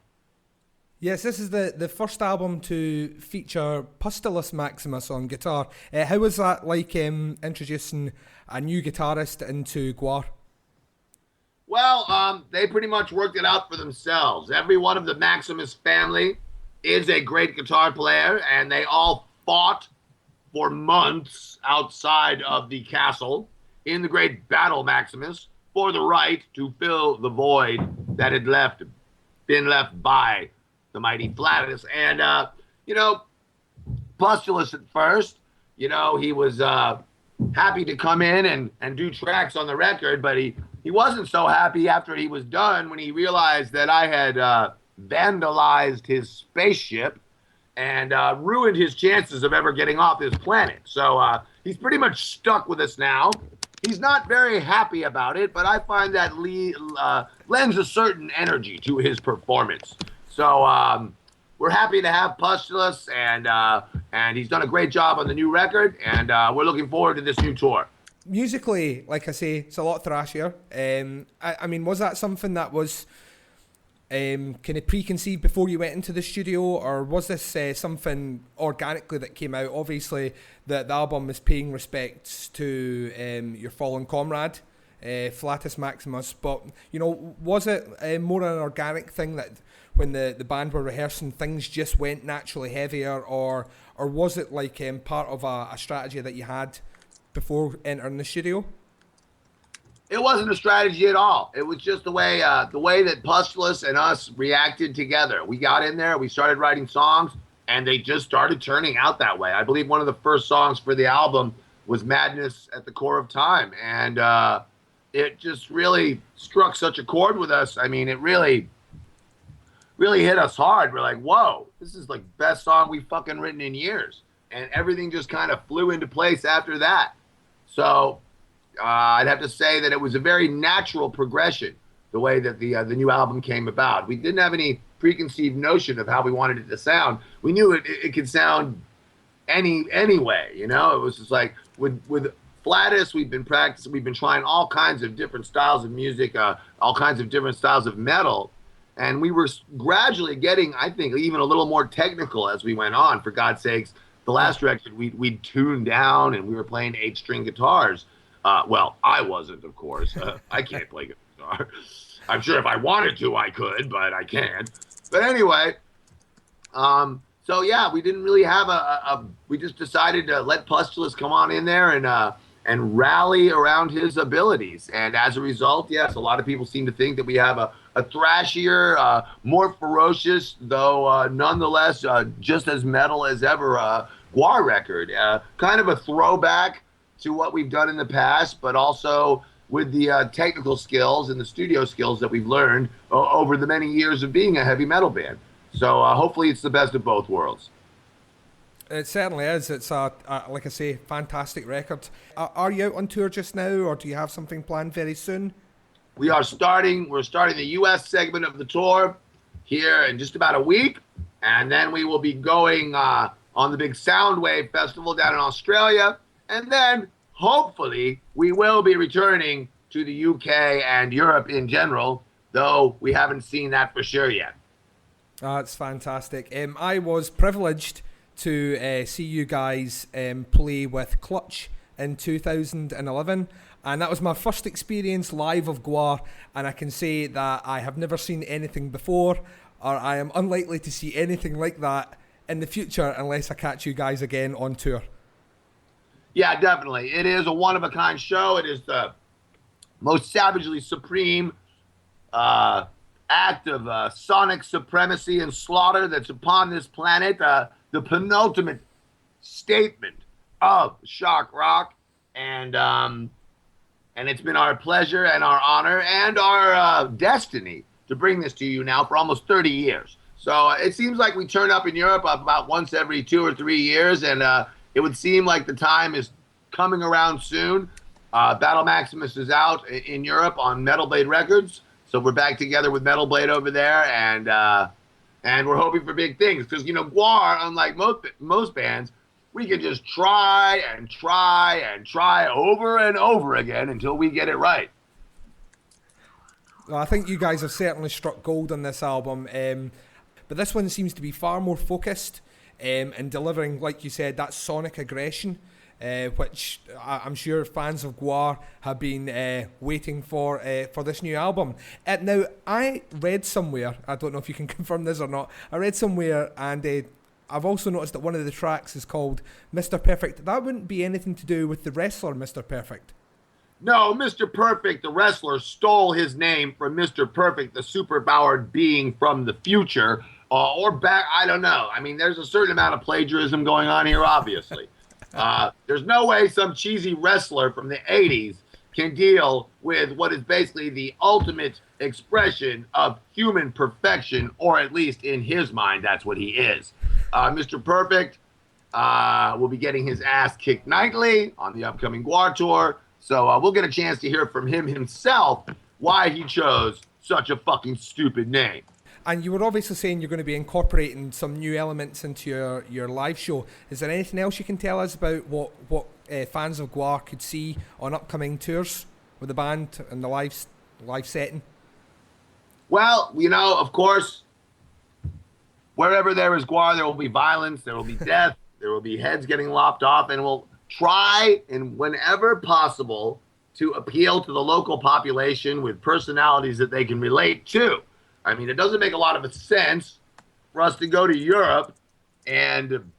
Yes, this is the first album to feature Oderus Maximus on guitar. How was that like introducing a new guitarist into GWAR? Well, they pretty much worked it out for themselves. Every one of the Maximus family is a great guitar player, and they all fought for months outside of the castle in the great Battle Maximus for the right to fill the void that had been left by the mighty Flatus. And, Postulus at first, he was happy to come in and do tracks on the record, but he wasn't so happy after he was done when he realized that I had vandalized his spaceship and ruined his chances of ever getting off this planet. So he's pretty much stuck with us now. He's not very happy about it, but I find that lends a certain energy to his performance. So we're happy to have Postulus, and he's done a great job on the new record, and we're looking forward to this new tour. Musically, like I say, it's a lot thrashier. I mean, was that something that was kind of preconceived before you went into the studio, or was this something organically that came out? Obviously, the album is paying respects to your fallen comrade, Flatus Maximus, but, was it more an organic thing that when the band were rehearsing, things just went naturally heavier, or was it like part of a strategy that you had before entering the studio? It wasn't a strategy at all. It was just the way that Postulus and us reacted together. We got in there, we started writing songs, and they just started turning out that way. I believe one of the first songs for the album was Madness at the Core of Time, and it just really struck such a chord with us. I mean, it really hit us hard. We're like, whoa, this is like best song we've fucking written in years. And everything just kind of flew into place after that. So I'd have to say that it was a very natural progression, the way that the new album came about. We didn't have any preconceived notion of how we wanted it to sound. We knew it could sound any way, It was just like with Flatus, we've been practicing, we've been trying all kinds of different styles of music, all kinds of different styles of metal. And we were gradually getting, I think, even a little more technical as we went on. For God's sakes, the last record we'd tuned down and we were playing 8-string guitars. Well, I wasn't, of course. I can't play guitar. I'm sure if I wanted to, I could, but I can't. But anyway, so yeah, we didn't really have we just decided to let Postulus come on in there and rally around his abilities. And as a result, yes, a lot of people seem to think that we have a thrashier, more ferocious, though nonetheless just as metal as ever GWAR record. Kind of a throwback to what we've done in the past, but also with the technical skills and the studio skills that we've learned over the many years of being a heavy metal band. So hopefully it's the best of both worlds. It certainly is. It's like I say, fantastic record. Are you out on tour just now, or do you have something planned very soon? We're starting the U.S. segment of the tour here in just about a week, and then we will be going on the big Soundwave Festival down in Australia, and then hopefully we will be returning to the UK and Europe in general, though we haven't seen that for sure yet. That's fantastic. I was privileged to see you guys play with Clutch in 2011, and that was my first experience live of GWAR, and I can say that I have never seen anything before, or I am unlikely to see anything like that in the future unless I catch you guys again on tour. Yeah, definitely. It is a one-of-a-kind show. It is the most savagely supreme act of sonic supremacy and slaughter that's upon this planet. The penultimate statement of shock rock, and it's been our pleasure and our honor and our destiny to bring this to you now for almost 30 years. So it seems like we turn up in Europe about once every 2 or 3 years, and it would seem like the time is coming around soon. Battle Maximus is out in Europe on Metal Blade Records, so we're back together with Metal Blade over there, and we're hoping for big things, because, you know, GWAR, unlike most bands, we can just try and try and try over and over again until we get it right. Well, I think you guys have certainly struck gold on this album, but this one seems to be far more focused in delivering, like you said, that sonic aggression, which I'm sure fans of GWAR have been waiting for this new album. Now, I read somewhere, I don't know if you can confirm this or not, I read somewhere, and I've also noticed that one of the tracks is called Mr. Perfect. That wouldn't be anything to do with the wrestler Mr. Perfect. No, Mr. Perfect, the wrestler, stole his name from Mr. Perfect, the superpowered being from the future, or back, I don't know. I mean, there's a certain amount of plagiarism going on here, obviously. There's no way some cheesy wrestler from the 80s can deal with what is basically the ultimate expression of human perfection, or at least in his mind, that's what he is. Mr. Perfect will be getting his ass kicked nightly on the upcoming GWAR tour. So we'll get a chance to hear from him himself why he chose such a fucking stupid name. And you were obviously saying you're going to be incorporating some new elements into your live show. Is there anything else you can tell us about what fans of GWAR could see on upcoming tours with the band and the live setting? Well, you know, of course, wherever there is GWAR, there will be violence, there will be death, there will be heads getting lopped off, and we'll try, and whenever possible, to appeal to the local population with personalities that they can relate to. I mean, it doesn't make a lot of sense for us to go to Europe and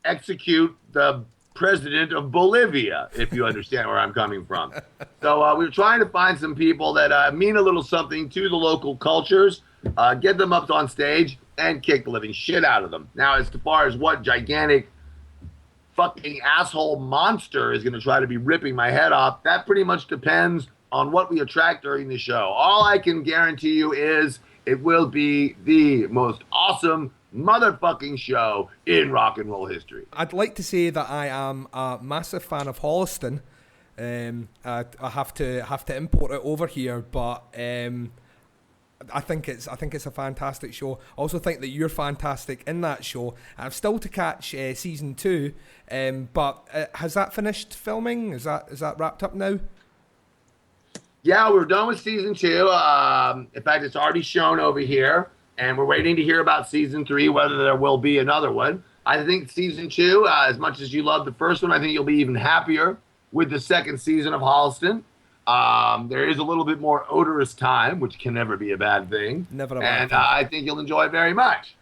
execute the president of Bolivia, if you understand where I'm coming from. So we're trying to find some people that mean a little something to the local cultures, get them up on stage, and kick the living shit out of them. Now, as far as what gigantic fucking asshole monster is going to try to be ripping my head off, that pretty much depends on what we attract during the show. All I can guarantee you is it will be the most awesome motherfucking show in rock and roll history. I'd like to say that I am a massive fan of Holliston. I have to import it over here, but I think it's a fantastic show. I also think that you're fantastic in that show. I've still to catch season 2, but has that finished filming? Is that wrapped up now? Yeah, we're done with season 2. In fact, it's already shown over here, and we're waiting to hear about season 3, whether there will be another one. I think season 2, as much as you love the first one, I think you'll be even happier with the second season of Holliston. There is a little bit more odorous time, which can never be a bad thing. Never a bad thing. I think you'll enjoy it very much.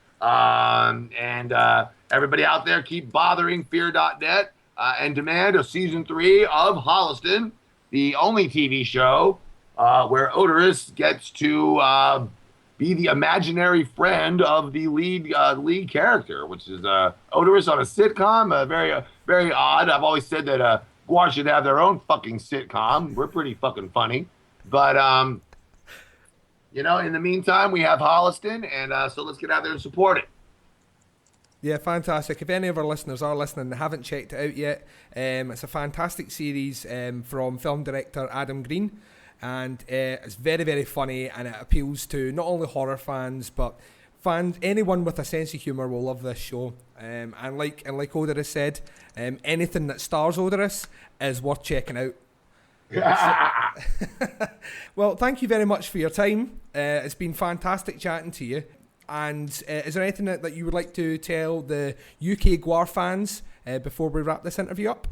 Everybody out there, keep bothering fear.net and demand a season 3 of Holliston, the only TV show where Oderus gets to be the imaginary friend of the lead character, which is Oderus on a sitcom. Very odd. I've always said that GWAR should have their own fucking sitcom. We're pretty fucking funny. But, you know, in the meantime, we have Holliston, and so let's get out there and support it. Yeah, fantastic. If any of our listeners are listening and haven't checked it out yet, it's a fantastic series from film director Adam Green, and it's very, very funny, and it appeals to not only horror fans, but anyone with a sense of humour will love this show. And like Oderus said, anything that stars Oderus is worth checking out. Well, thank you very much for your time. It's been fantastic chatting to you. And is there anything that you would like to tell the UK GWAR fans before we wrap this interview up?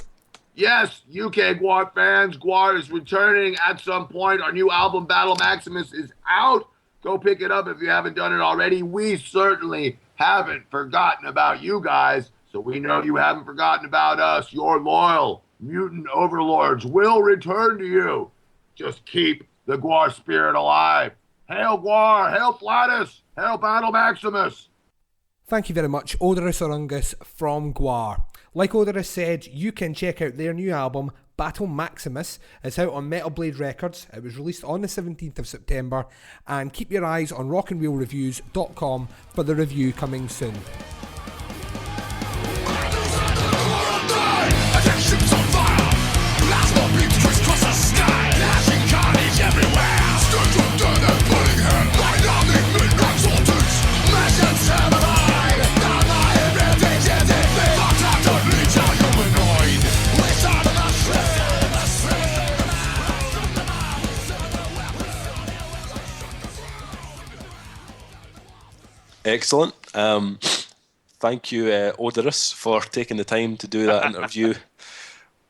Yes, UK GWAR fans, GWAR is returning at some point. Our new album, Battle Maximus, is out. Go pick it up if you haven't done it already. We certainly haven't forgotten about you guys, so we know you haven't forgotten about us. Your loyal mutant overlords will return to you. Just keep the GWAR spirit alive. Hail GWAR, hail Flatus, hail Battle Maximus. Thank you very much, Oderus Urungus from GWAR. Like Oderus said, you can check out their new album, Battle Maximus. It's out on Metal Blade Records. It was released on the 17th of September. And keep your eyes on rockandreelreviews.com for the review coming soon. Excellent. Thank you, Oderus, for taking the time to do that interview.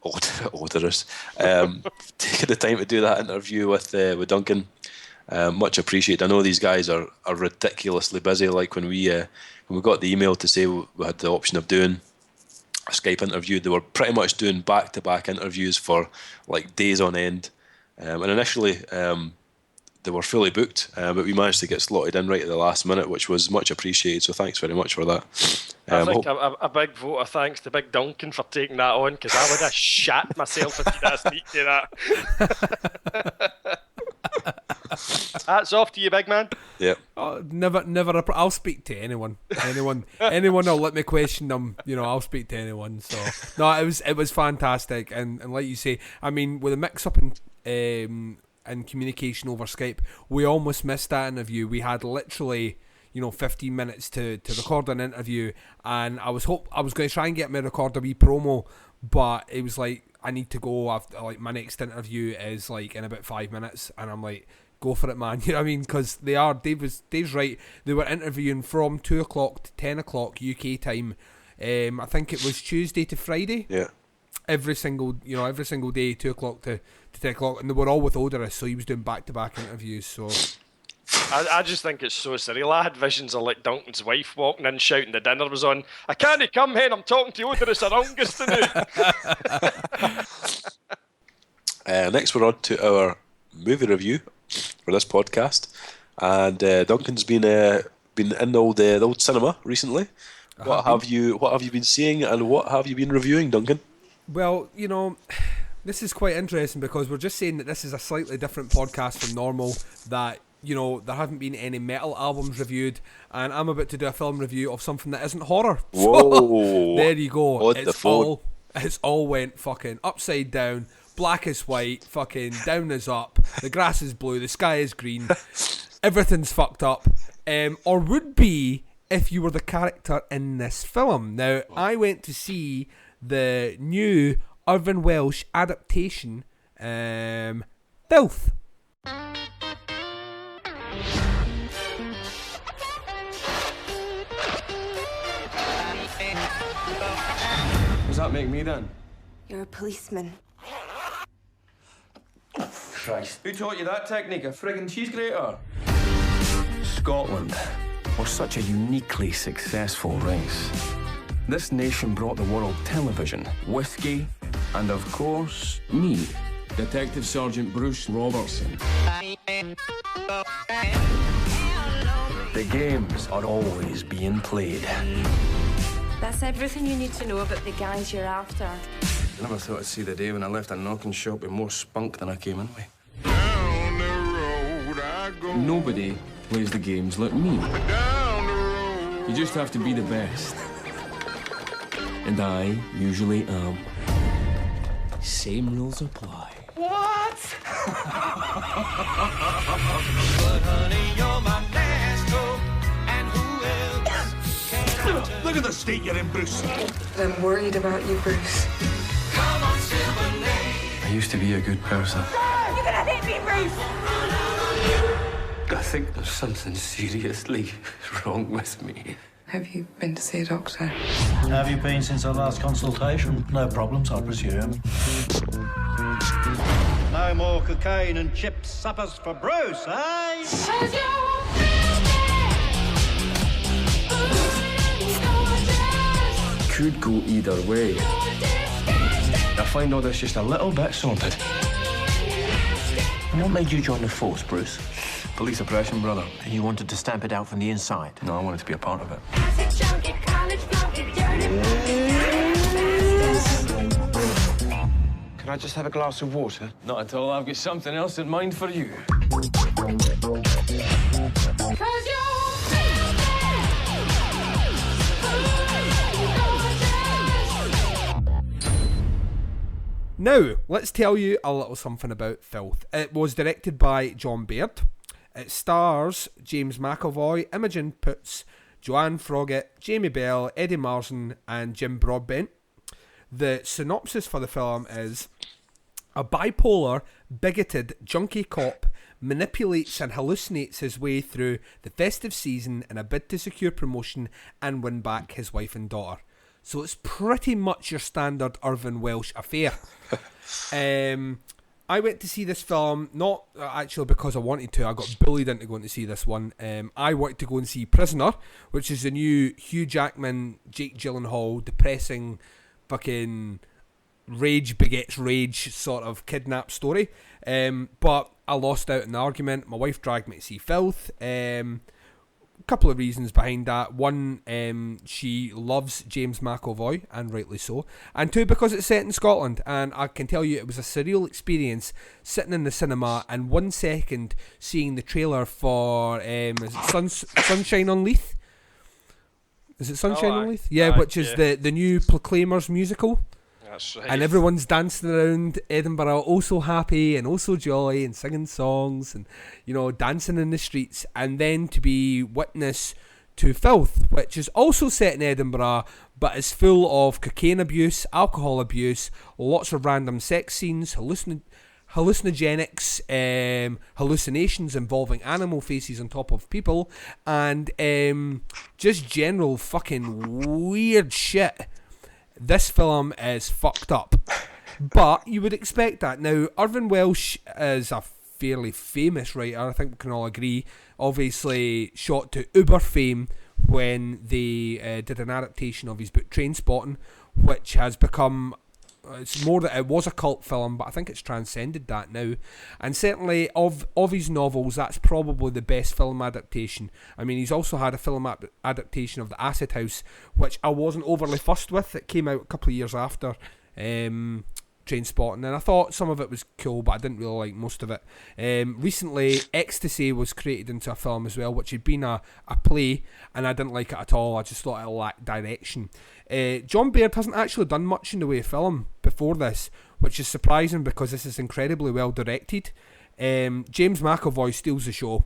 Oderus. Taking the time to do that interview with Duncan. Much appreciated. I know these guys are ridiculously busy. Like when we got the email to say we had the option of doing a Skype interview, they were pretty much doing back-to-back interviews for like days on end. And initially, they were fully booked, but we managed to get slotted in right at the last minute, which was much appreciated. So thanks very much for that. I think a big vote of thanks to Big Duncan for taking that on, because I would have shat myself if he'd asked me to do that. Hats off to you, big man. Yeah. Never. I'll speak to anyone. Anyone will let me question them. I'll speak to anyone. So no, it was fantastic, and like you say, I mean, with a mix up and communication over Skype, we almost missed that interview. We had literally 15 minutes to record an interview, and I was going to try and get me to record a wee promo, but it was like, I need to go after, like, my next interview is like in about 5 minutes, and I'm like, go for it, man. You know what I mean? Because Dave's right, they were interviewing from 2 o'clock to 10 o'clock UK time. I think it was Tuesday to Friday. Yeah. Every single day, 2 o'clock to 10 o'clock, and they were all with Oderus, so he was doing back-to-back interviews. So I just think it's so surreal. I had visions of like Duncan's wife walking in shouting the dinner was on. I can't come here, I'm talking to Oderus Urungus today. Next we're on to our movie review for this podcast, and Duncan's been in the old cinema recently. What have you been seeing, and what have you been reviewing, Duncan? Well, this is quite interesting, because we're just saying that this is a slightly different podcast from normal, that there haven't been any metal albums reviewed, and I'm about to do a film review of something that isn't horror. Whoa! There you go. It's all went fucking upside down, black is white, fucking down is up, the grass is blue, the sky is green, everything's fucked up, or would be if you were the character in this film. Now, I went to see the new Irvin Welsh adaptation, FILTH. Does that make me then? You're a policeman. Christ. Who taught you that technique? A friggin' cheese grater? Scotland was such a uniquely successful race. This nation brought the world television, whiskey, and of course, me, Detective Sergeant Bruce Robertson. The games are always being played. That's everything you need to know about the guys you're after. I never thought I'd see the day when I left a knocking shop with more spunk than I came in with. Down the road I go. Nobody plays the games like me. Down the road. You just have to be the best. And I usually am. Same rules apply. What? But honey, you're my last hope, and who else can... Look at the state you're in, Bruce. I'm worried about you, Bruce. Come on, Silver Lake. I used to be a good person. You're gonna hit me, Bruce! I think there's something seriously wrong with me. Have you been to see a doctor? Have you been since our last consultation? No problems, I presume. No more cocaine and chip suppers for Bruce, eh? Could go either way. I find all this just a little bit sorted. And what made you join the force, Bruce? Police oppression, brother. You wanted to stamp it out from the inside? No, I wanted to be a part of it. Can I just have a glass of water? Not at all. I've got something else in mind for you. Now, let's tell you a little something about Filth. It was directed by John Baird. It stars James McAvoy, Imogen Poots, Joanne Froggatt, Jamie Bell, Eddie Marsan and Jim Broadbent. The synopsis for the film is: a bipolar, bigoted, junkie cop manipulates and hallucinates his way through the festive season in a bid to secure promotion and win back his wife and daughter. So it's pretty much your standard Irvin Welsh affair. I went to see this film, not actually because I wanted to. I got bullied into going to see this one. I wanted to go and see Prisoner, which is the new Hugh Jackman, Jake Gyllenhaal, depressing fucking rage begets rage sort of kidnap story. But I lost out in the argument. My wife dragged me to see Filth. Couple of reasons behind that. One, she loves James McAvoy, and rightly so. And two, because it's set in Scotland, and I can tell you it was a surreal experience sitting in the cinema and 1 second seeing the trailer for is it Sunshine on Leith? Is it Sunshine on Leith? Yeah, which is the new Proclaimers musical. That's right. And everyone's dancing around Edinburgh, all so happy and all so jolly and singing songs and, you know, dancing in the streets. And then to be witness to Filth, which is also set in Edinburgh, but is full of cocaine abuse, alcohol abuse, lots of random sex scenes, hallucinogenics, hallucinations involving animal faces on top of people, and just general fucking weird shit. This film is fucked up, but you would expect that. Now, Irvin Welsh is a fairly famous writer, I think we can all agree. Obviously shot to uber fame when they did an adaptation of his book Trainspotting, which has become, it's more that it was a cult film, but I think it's transcended that now. And certainly of his novels, that's probably the best film adaptation. I mean, he's also had a film adaptation of The Acid House, which I wasn't overly fussed with. It came out a couple of years after Trainspotting, and I thought some of it was cool, but I didn't really like most of it. Recently, Ecstasy was created into a film as well, which had been a play, and I didn't like it at all. I just thought it lacked direction. John Baird hasn't actually done much in the way of film before this, which is surprising because this is incredibly well directed. James McAvoy steals the show.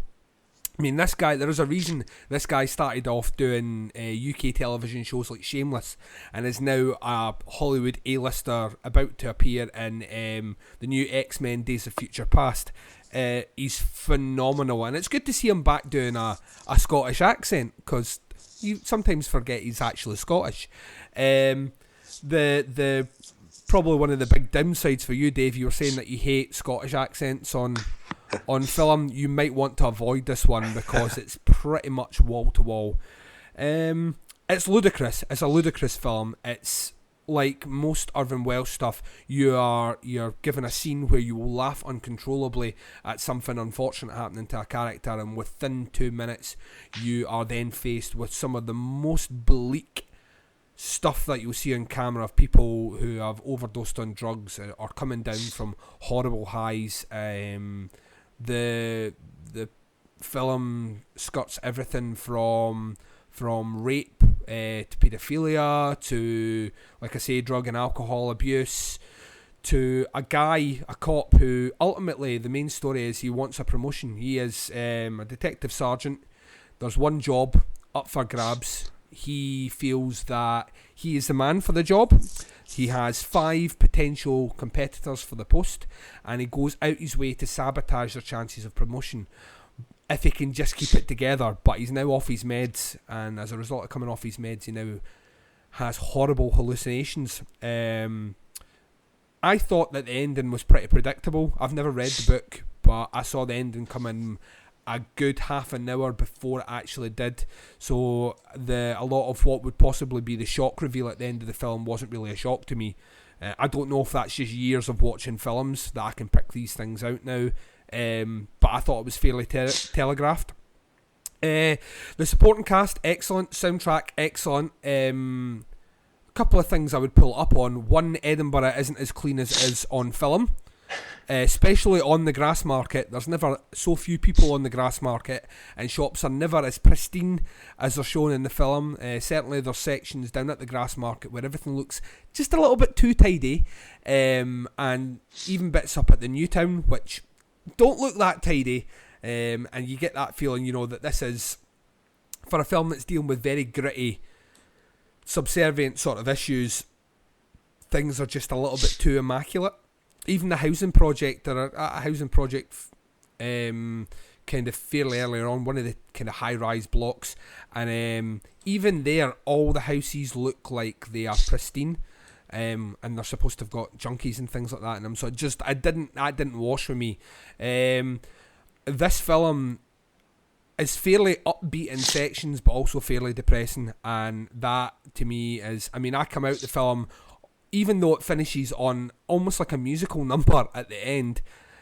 I mean, this guy, there is a reason this guy started off doing UK television shows like Shameless and is now a Hollywood A-lister about to appear in the new X-Men Days of Future Past. He's phenomenal, and it's good to see him back doing a Scottish accent, because you sometimes forget he's actually Scottish. The probably one of the big downsides for you, Dave, you were saying that you hate Scottish accents on film. You might want to avoid this one because it's pretty much wall to wall. It's ludicrous. It's a ludicrous film. It's like most Irvin Welsh stuff. You're given a scene where you will laugh uncontrollably at something unfortunate happening to a character, and within 2 minutes you are then faced with some of the most bleak stuff that you'll see on camera of people who have overdosed on drugs or coming down from horrible highs. The film skirts everything from rape to paedophilia to, like I say, drug and alcohol abuse, to a cop who ultimately, the main story is he wants a promotion. He is a detective sergeant. There's one job up for grabs. He feels that he is the man for the job. He has 5 potential competitors for the post, and he goes out his way to sabotage their chances of promotion. if he can just keep it together. But he's now off his meds, and as a result of coming off his meds, he now has horrible hallucinations. I thought that the ending was pretty predictable. I've never read the book, but I saw the ending come in a good half an hour before it actually did. So a lot of what would possibly be the shock reveal at the end of the film wasn't really a shock to me. I don't know if that's just years of watching films that I can pick these things out now. But I thought it was fairly telegraphed. The supporting cast, excellent. Soundtrack, excellent. Couple of things I would pull up on. One, Edinburgh isn't as clean as it is on film, especially on the grass market. There's never so few people on the grass market, and shops are never as pristine as they're shown in the film. Certainly there's sections down at the grass market where everything looks just a little bit too tidy, and even bits up at the new town which don't look that tidy, and you get that feeling, you know, that this is, for a film that's dealing with very gritty, subservient sort of issues, things are just a little bit too immaculate. Even the housing project, they're at a housing project kind of fairly earlier on, one of the kind of high-rise blocks, and even there, all the houses look like they are pristine, and they're supposed to have got junkies and things like that in them. So that didn't wash with me. This film is fairly upbeat in sections, but also fairly depressing, and that to me is, I mean, I come out the film, even though it finishes on almost like a musical number at the end,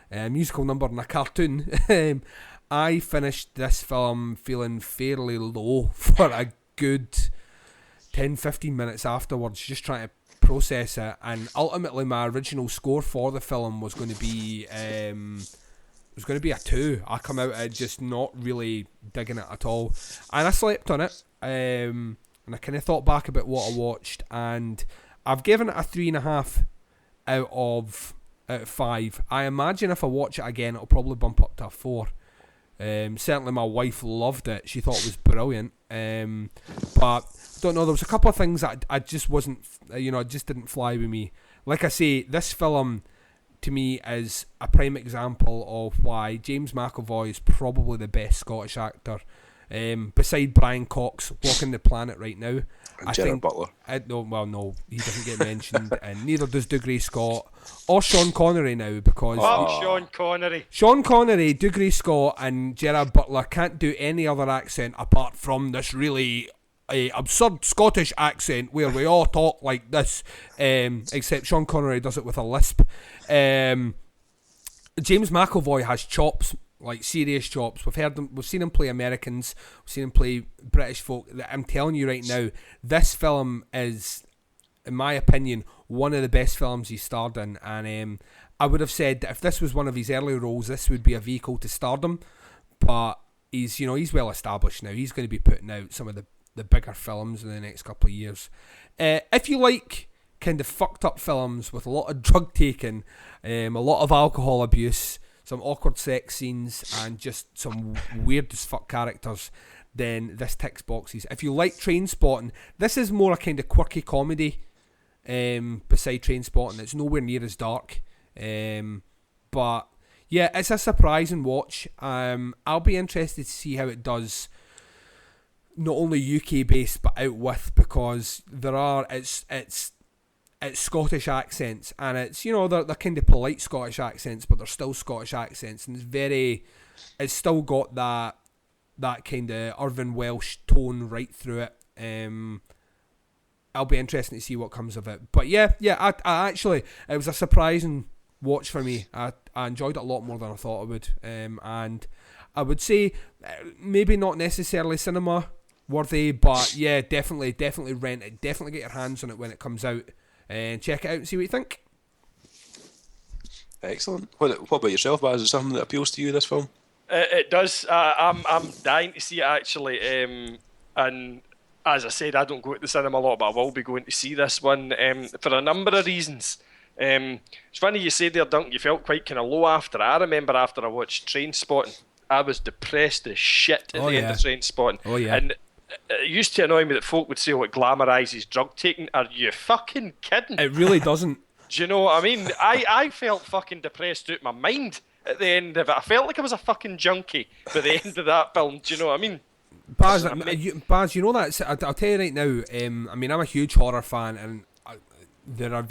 a musical number in a cartoon, I finished this film feeling fairly low for a good 10-15 minutes afterwards, just trying to process it. And ultimately my original score for the film was going to be a 2. I come out at just not really digging it at all, and I slept on it, and I kind of thought back about what I watched, and I've given it a 3.5 out of 5. I imagine if I watch it again, it'll probably bump up to a 4. Certainly my wife loved it. She thought it was brilliant. But don't know, there was a couple of things that I just wasn't, it just didn't fly with me. Like I say, this film to me is a prime example of why James McAvoy is probably the best Scottish actor. Beside Brian Cox walking the planet right now. And Gerard Butler. No, he doesn't get mentioned, and neither does Dougray Scott or Sean Connery now, because Sean Connery, Dougray Scott, and Gerard Butler can't do any other accent apart from this really absurd Scottish accent where we all talk like this, except Sean Connery does it with a lisp. James McAvoy has chops, like serious chops. We've seen him play Americans, we've seen him play British folk. I'm telling you right now, this film is, in my opinion, one of the best films he starred in, and I would have said that if this was one of his early roles, this would be a vehicle to stardom, but he's well established now. He's going to be putting out some of the bigger films in the next couple of years. If you like kind of fucked up films with a lot of drug taking, a lot of alcohol abuse, some awkward sex scenes, and just some weird as fuck characters, then this ticks boxes. If you like Trainspotting, this is more a kind of quirky comedy beside Trainspotting. It's nowhere near as dark. But yeah, it's a surprising watch. I'll be interested to see how it does, not only UK based but out with, because it's Scottish accents, and it's, they're kind of polite Scottish accents, but they're still Scottish accents, and it's still got that kind of Irvine Welsh tone right through it. I'll be interested to see what comes of it. But yeah, I actually, it was a surprising watch for me. I enjoyed it a lot more than I thought I would, and I would say maybe not necessarily cinema worthy, but yeah, definitely rent it. Definitely get your hands on it when it comes out, and check it out and see what you think. Excellent. What about yourself, Baz? Is it something that appeals to you, this film? It does. I'm dying to see it, actually. And as I said, I don't go to the cinema a lot, but I will be going to see this one for a number of reasons. It's funny you said there, Duncan, you felt quite kind of low after. I remember after I watched Trainspotting, I was depressed as shit at the end of Trainspotting. Oh yeah. And it used to annoy me that folk would say, "Oh, it glamorises drug taking." Are you fucking kidding? It really doesn't. Do you know what I mean? I felt fucking depressed out of my mind at the end of it. I felt like I was a fucking junkie by the end of that film. Do you know what I mean? Baz, you know that I'll tell you right now. I mean, I'm a huge horror fan, and there are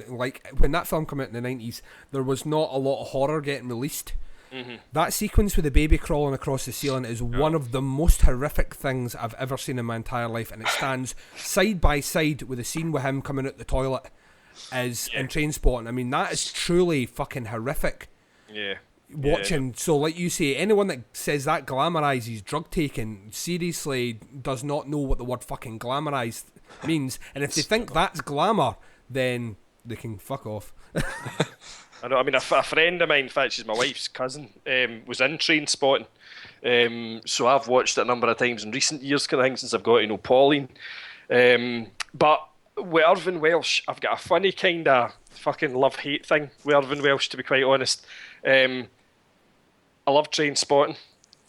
like when that film came out in the 90s, there was not a lot of horror getting released. Mm-hmm. That sequence with the baby crawling across the ceiling is one of the most horrific things I've ever seen in my entire life, and it stands side by side with the scene with him coming out the toilet in Trainspotting. I mean, that is truly fucking horrific. Yeah. Watching, so like you say, anyone that says that glamorizes drug taking seriously does not know what the word fucking glamorized means, and if they think that's glamour, then they can fuck off. I know. I mean, a friend of mine, in fact, she's my wife's cousin, was in Trainspotting. So I've watched it a number of times in recent years, kind of thing, since I've got to know Pauline. But with Irvin Welsh, I've got a funny kind of fucking love-hate thing with Irvin Welsh, to be quite honest. I love Trainspotting.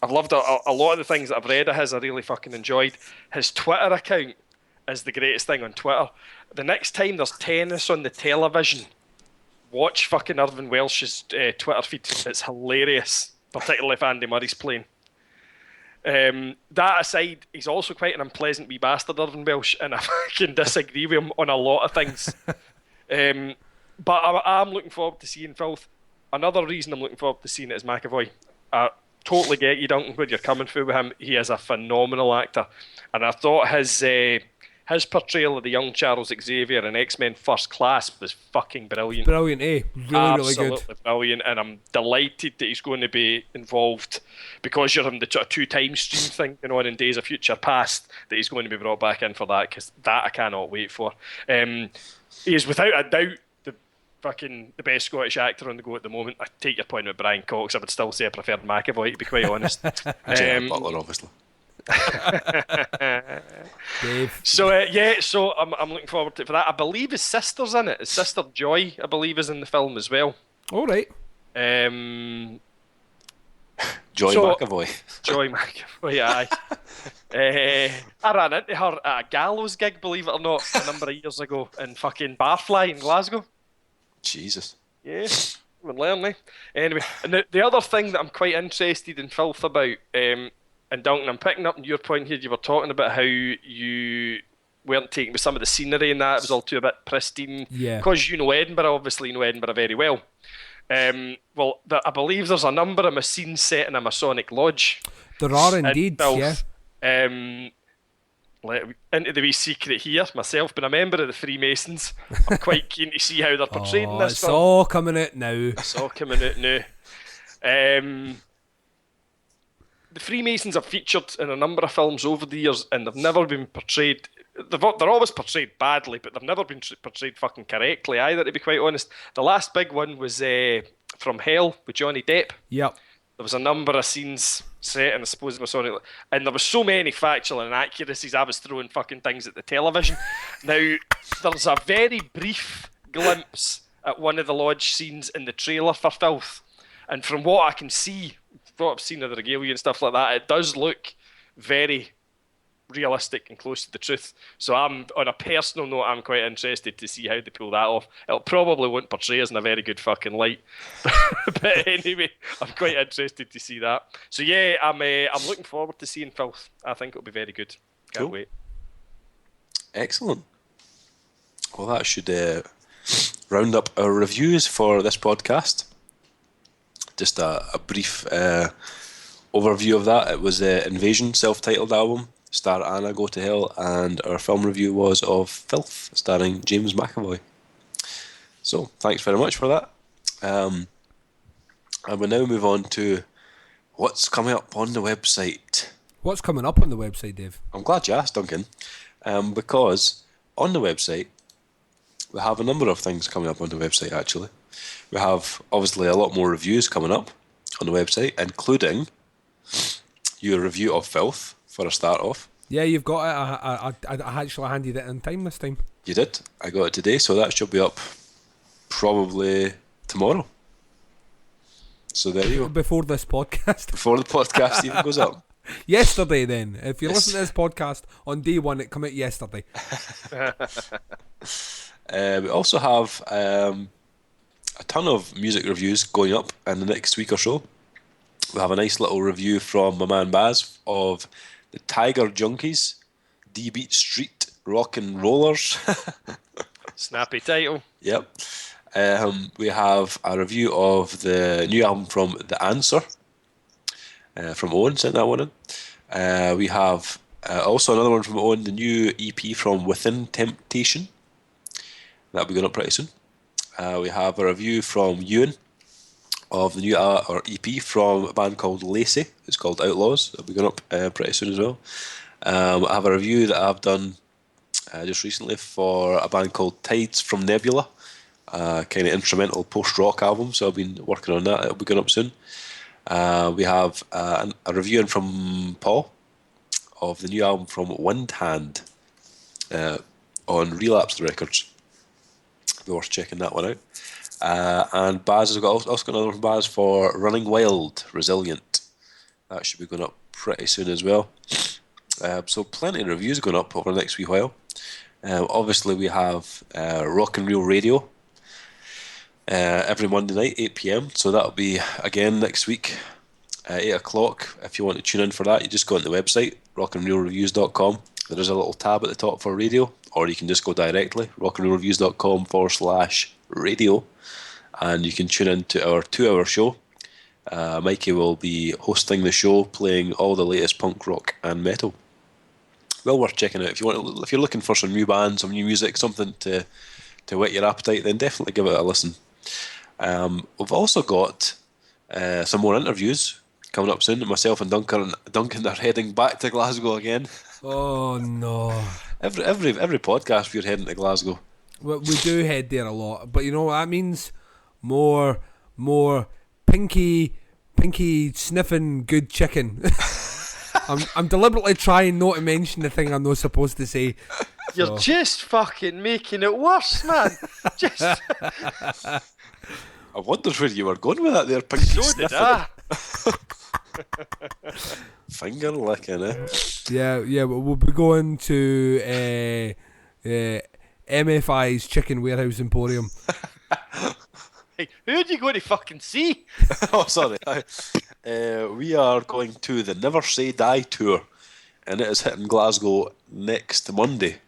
I've loved a lot of the things that I've read of his. I really fucking enjoyed. His Twitter account is the greatest thing on Twitter. The next time there's tennis on the television, watch fucking Irvin Welsh's Twitter feed. It's hilarious, particularly if Andy Murray's playing. That aside, he's also quite an unpleasant wee bastard, Irvin Welsh, and I can disagree with him on a lot of things. But I'm looking forward to seeing Filth. Another reason I'm looking forward to seeing it is McAvoy. I totally get you, Duncan, where you're coming through with him. He is a phenomenal actor, and I thought his portrayal of the young Charles Xavier in X-Men First Class was fucking brilliant. Brilliant, eh? Really, really good. Absolutely brilliant, and I'm delighted that he's going to be involved, because you're having the two-time stream thing going on in Days of Future Past, that he's going to be brought back in for that, because that I cannot wait for. He is without a doubt the best Scottish actor on the go at the moment. I take your point with Brian Cox. I would still say I preferred McAvoy, to be quite honest. Butler, obviously. Dave. So I'm looking forward to it for that. I believe his sister's in it. His sister Joy, I believe, is in the film as well. All right. Joy McAvoy. Joy McAvoy, aye. I ran into her at a gallows gig, believe it or not, a number of years ago in fucking Barfly in Glasgow. Jesus. Yeah, we'll learn, eh? Anyway, and the other thing that I'm quite interested in Filth about, and Duncan, I'm picking up on your point here. You were talking about how you weren't taking with some of the scenery and that. It was all too a bit pristine. Yeah. Because you know Edinburgh, obviously you know Edinburgh very well. Well, I believe there's a number of my scenes set in a Masonic lodge. There are indeed, yeah. Into the wee secret here, myself being a member of the Freemasons, I'm quite keen to see how they're portrayed in this it's film. all coming out now. It's all coming out now. The Freemasons have featured in a number of films over the years, and they've never been portrayed. They're always portrayed badly, but they've never been portrayed fucking correctly either, to be quite honest. The last big one was From Hell with Johnny Depp. Yep. There was a number of scenes set in, I suppose, Masonic, and there was so many factual inaccuracies, I was throwing fucking things at the television. Now, there's a very brief glimpse at one of the lodge scenes in the trailer for Filth, and from what I can see, what I've seen of the regalia and stuff like that, it does look very realistic and close to the truth. So I'm, on a personal note, I'm quite interested to see how they pull that off. It probably won't portray us in a very good fucking light, but anyway, I'm quite interested to see that. So yeah, I'm looking forward to seeing Filth. I think it'll be very good. Can't wait. Excellent. Well, that should round up our reviews for this podcast. Just a brief overview of that. It was Invasion, self-titled album, Star Anna, Go to Hell, and our film review was of Filth, starring James McAvoy. So, thanks very much for that. And we'll now move on to what's coming up on the website. What's coming up on the website, Dave? I'm glad you asked, Duncan, because on the website we have a number of things coming up on the website, actually. We have, obviously, a lot more reviews coming up on the website, including your review of Filth, for a start off. Yeah, you've got it. I actually handed it in time this time. You did. I got it today, so that should be up probably tomorrow. So there you go. Before this podcast. Before the podcast even goes up. Yesterday, then. If you listen to this podcast on day one, it came out yesterday. We also have a ton of music reviews going up in the next week or so. We have a nice little review from my man Baz of the Tiger Junkies, D Beat Street Rock and Rollers. Snappy title. Yep. We have a review of the new album from The Answer, from Owen, sent that one in. We have also another one from Owen, the new EP from Within Temptation. That'll be going up pretty soon. We have a review from Ewan of the new EP from a band called Lacey. It's called Outlaws. That'll be going up pretty soon as well. I have a review that I've done just recently for a band called Tides from Nebula, kind of instrumental post-rock album, so I've been working on that. It'll be going up soon. We have a review in from Paul of the new album from Windhand on Relapsed Records. Be worth checking that one out. And Baz has also got another one from Baz for Running Wild, Resilient. That should be going up pretty soon as well. So plenty of reviews going up over the next wee while. Obviously we have Rock and Reel Radio every Monday night, 8 PM. So that'll be again next week, 8 o'clock. If you want to tune in for that, you just go on the website, rockandreelreviews.com. There is a little tab at the top for radio, or you can just go directly, rockandreelreviews.com/radio, and you can tune in to our 2-hour show. Mikey will be hosting the show, playing all the latest punk rock and metal. Well worth checking out. If you're looking for some new bands, some new music, something to whet your appetite, then definitely give it a listen. We've also got some more interviews coming up soon. Myself and Duncan are heading back to Glasgow again. Oh no! Every podcast we're heading to Glasgow. Well, we do head there a lot, but you know what that means? More pinky sniffing good chicken. I'm deliberately trying not to mention the thing I'm not supposed to say. You're just fucking making it worse, man. Just. I wondered where you were going with that there, pinky So did I. Finger licking, eh? Yeah, we'll be going to MFI's Chicken Warehouse Emporium. Hey, who do you go to fucking see? Oh, sorry. We are going to the Never Say Die tour, and it is hitting Glasgow next Monday.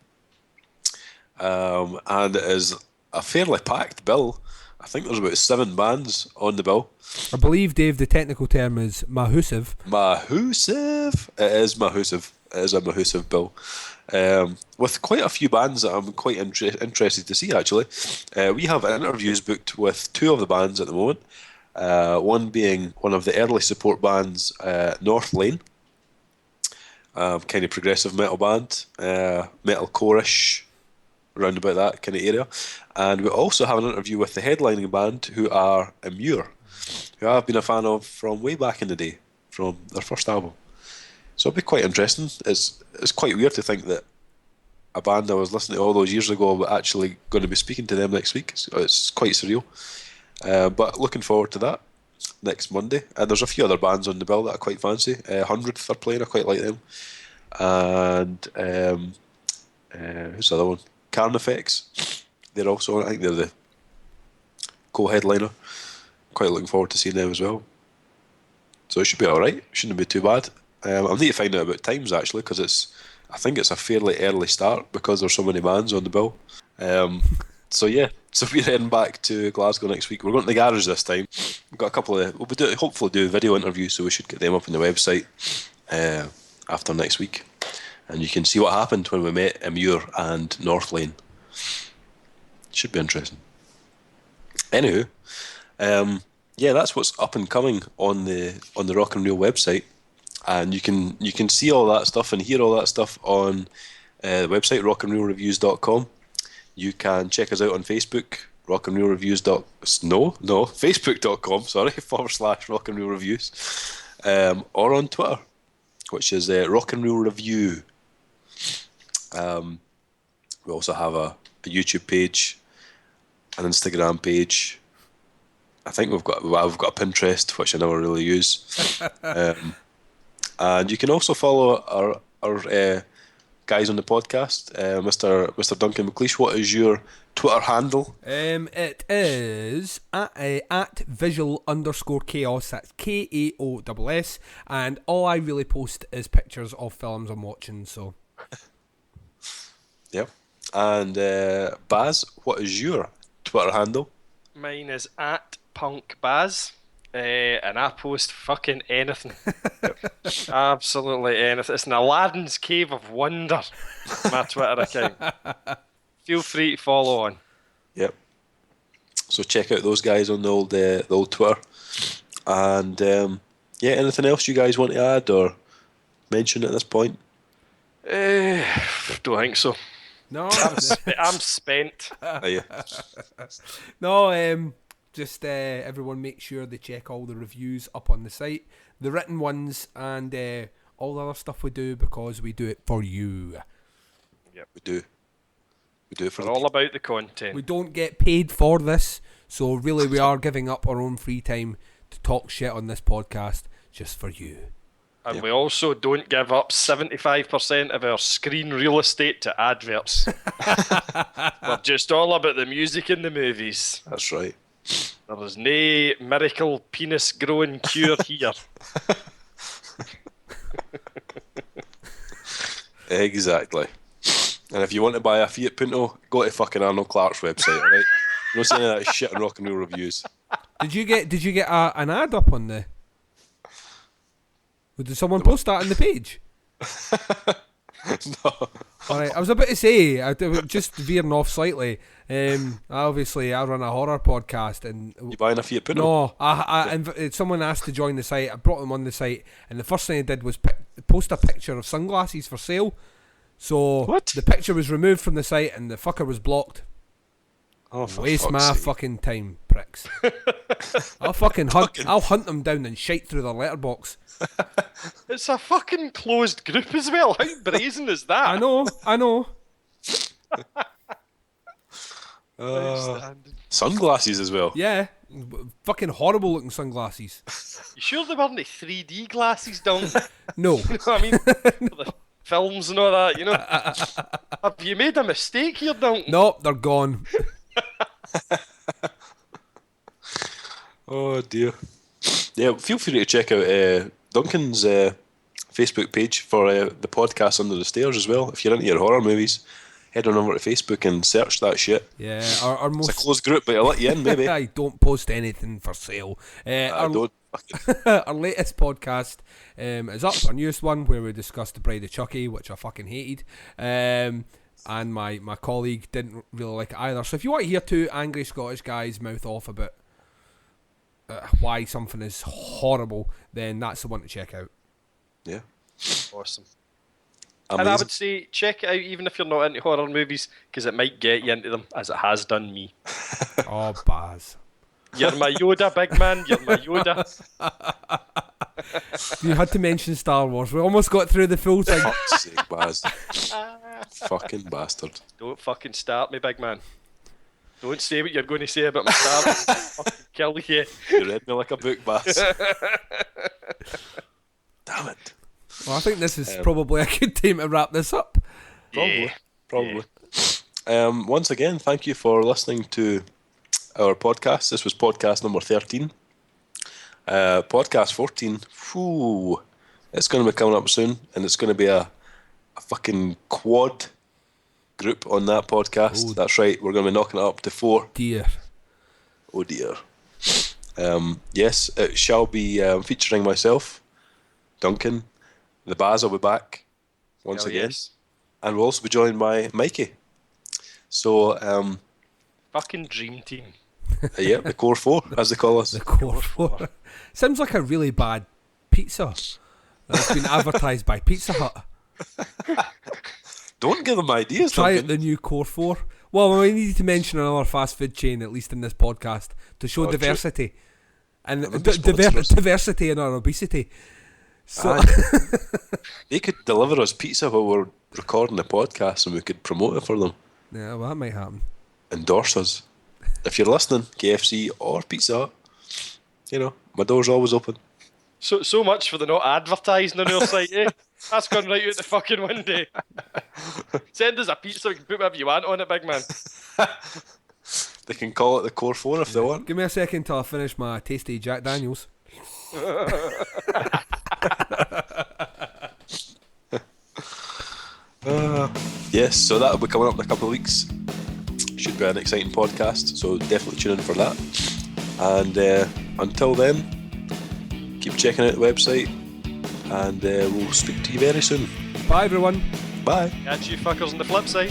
And it is a fairly packed bill. I think there's about 7 bands on the bill. I believe, Dave, the technical term is mahusive. Mahusive. It is mahusive. It is a mahusive bill. With quite a few bands that I'm quite interested to see, actually. We have interviews booked with 2 of the bands at the moment. One being one of the early support bands, North Lane. Kind of progressive metal band. Metal core-ish. Around about that kind of area. And we also have an interview with the headlining band, who are Immure, who I've been a fan of from way back in the day, from their first album. So it'll be quite interesting. It's quite weird to think that a band I was listening to all those years ago was actually going to be speaking to them next week. So it's quite surreal. But looking forward to that next Monday. And there's a few other bands on the bill that I quite fancy. 100th are playing, I quite like them. And who's the other one? Carnifex. They're also on. I think they're the co-headliner. Quite looking forward to seeing them as well. So it should be alright. Shouldn't be too bad. I need to find out about times actually, because I think it's a fairly early start because there's so many bands on the bill. So yeah, so we're heading back to Glasgow next week. We're going to the garage this time. We've got a couple of. Hopefully do video interviews, so we should get them up on the website after next week, and you can see what happened when we met Immure and North Lane. Should be interesting. Anywho, yeah, that's what's up and coming on the Rock and Reel website, and you can see all that stuff and hear all that stuff on the website rockandreelreviews.com. You can check us out on Facebook, facebook.com, /rockandreelreviews, or on Twitter, which is Rock and Reel Review. We also have a YouTube page, an Instagram page. I think we've got a Pinterest, which I never really use. And you can also follow our guys on the podcast. Mr. Duncan McLeish, what is your Twitter handle? It is at visual_chaos. That's KAOSS. And all I really post is pictures of films I'm watching. So, Yep. And Baz, what is your Twitter handle? Mine is at punkbaz. And I post fucking anything. Absolutely anything. It's an Aladdin's Cave of Wonder, my Twitter account. Feel free to follow on. Yep. So check out those guys on the old Twitter. And yeah, anything else you guys want to add or mention at this point? Don't think so. no, I'm spent. Yeah. no. Just everyone make sure they check all the reviews up on the site, the written ones, and all the other stuff we do, because we do it for you. Yep, we do. We do it for We're all about the content. We don't get paid for this, so really we are giving up our own free time to talk shit on this podcast just for you. And we also don't give up 75% of our screen real estate to adverts. We're just all about the music in the movies. That's right. There is no miracle penis growing cure here. Exactly. And if you want to buy a Fiat Punto, go to fucking Arnold Clark's website, alright? No saying that shit on Rock and Roll Reviews. Did you get an ad up on the? Did someone post that on the page? No. Alright, I was about to say, just veering off slightly. Obviously, I run a horror podcast, and you buying a Fiat Punto? No, someone asked to join the site. I brought them on the site, and the first thing I did was post a picture of sunglasses for sale. So what? The picture was removed from the site, and the fucker was blocked. Oh, for waste my sake. fucking time, pricks. I'll hunt them down and shite through their letterbox. It's a fucking closed group as well. How brazen is that? I know. Sunglasses as well. Yeah, fucking horrible looking sunglasses. You sure they weren't 3D glasses, Dom? No. You know what I mean? For the films and all that, you know. Have you made a mistake here, Duncan? Nope, they're gone. Oh dear. Yeah, feel free to check out Duncan's Facebook page for the podcast Under the Stairs as well. If you're into your horror movies, head on over to Facebook and search that shit. Yeah, our most... It's a closed group, but I'll let you in, maybe. I don't post anything for sale. Don't. Our latest podcast is up, our newest one, where we discussed The Bride of Chucky, which I fucking hated. And my colleague didn't really like it either. So if you want to hear two angry Scottish guys mouth off about why something is horrible, then that's the one to check out. Yeah. Awesome. Amazing. And I would say check it out even if you're not into horror movies, because it might get you into them, as it has done me. Oh, Baz. You're my Yoda, big man. You're my Yoda. You had to mention Star Wars. We almost got through the full thing. Fuck's sake, Baz. Fucking bastard. Don't fucking start me, big man. Don't say what you're going to say about my Star Wars. I'll fucking kill you. You read me like a book, Baz. Damn it. Well, I think this is probably a good time to wrap this up. Probably. Once again, thank you for listening to our podcast. This was podcast number 13. Podcast 14, whew, it's going to be coming up soon, and it's going to be a fucking quad group on that podcast. That's right, we're going to be knocking it up to 4. Dear. Oh dear. Yes, it shall be featuring myself, Duncan. The Baz will be back once Hell again. yes. And we'll also be joined by Mikey. So, fucking dream team. Yeah, the Core 4, as they call us. The Core 4. Sounds like a really bad pizza that's been advertised by Pizza Hut. Don't give them ideas. Try Duncan. out the new Core 4. Well, we need to mention another fast food chain, at least in this podcast, to show diversity. And diversity in our obesity. So they could deliver us pizza while we're recording the podcast and we could promote it for them. Yeah, well, that might happen. Endorse us. If you're listening, KFC or Pizza Hut, you know, my door's always open. So much for the not advertising on your site, eh? That's gone right out the fucking window. Send us a pizza, we can put whatever you want on it, big man. They can call it the Core 4 if they want. Give me a second till I finish my tasty Jack Daniels. Yes, so that'll be coming up in a couple of weeks. Should be an exciting podcast, so definitely tune in for that. And until then, keep checking out the website, and we'll speak to you very soon. Bye, everyone. Bye. Catch you fuckers on the flip side.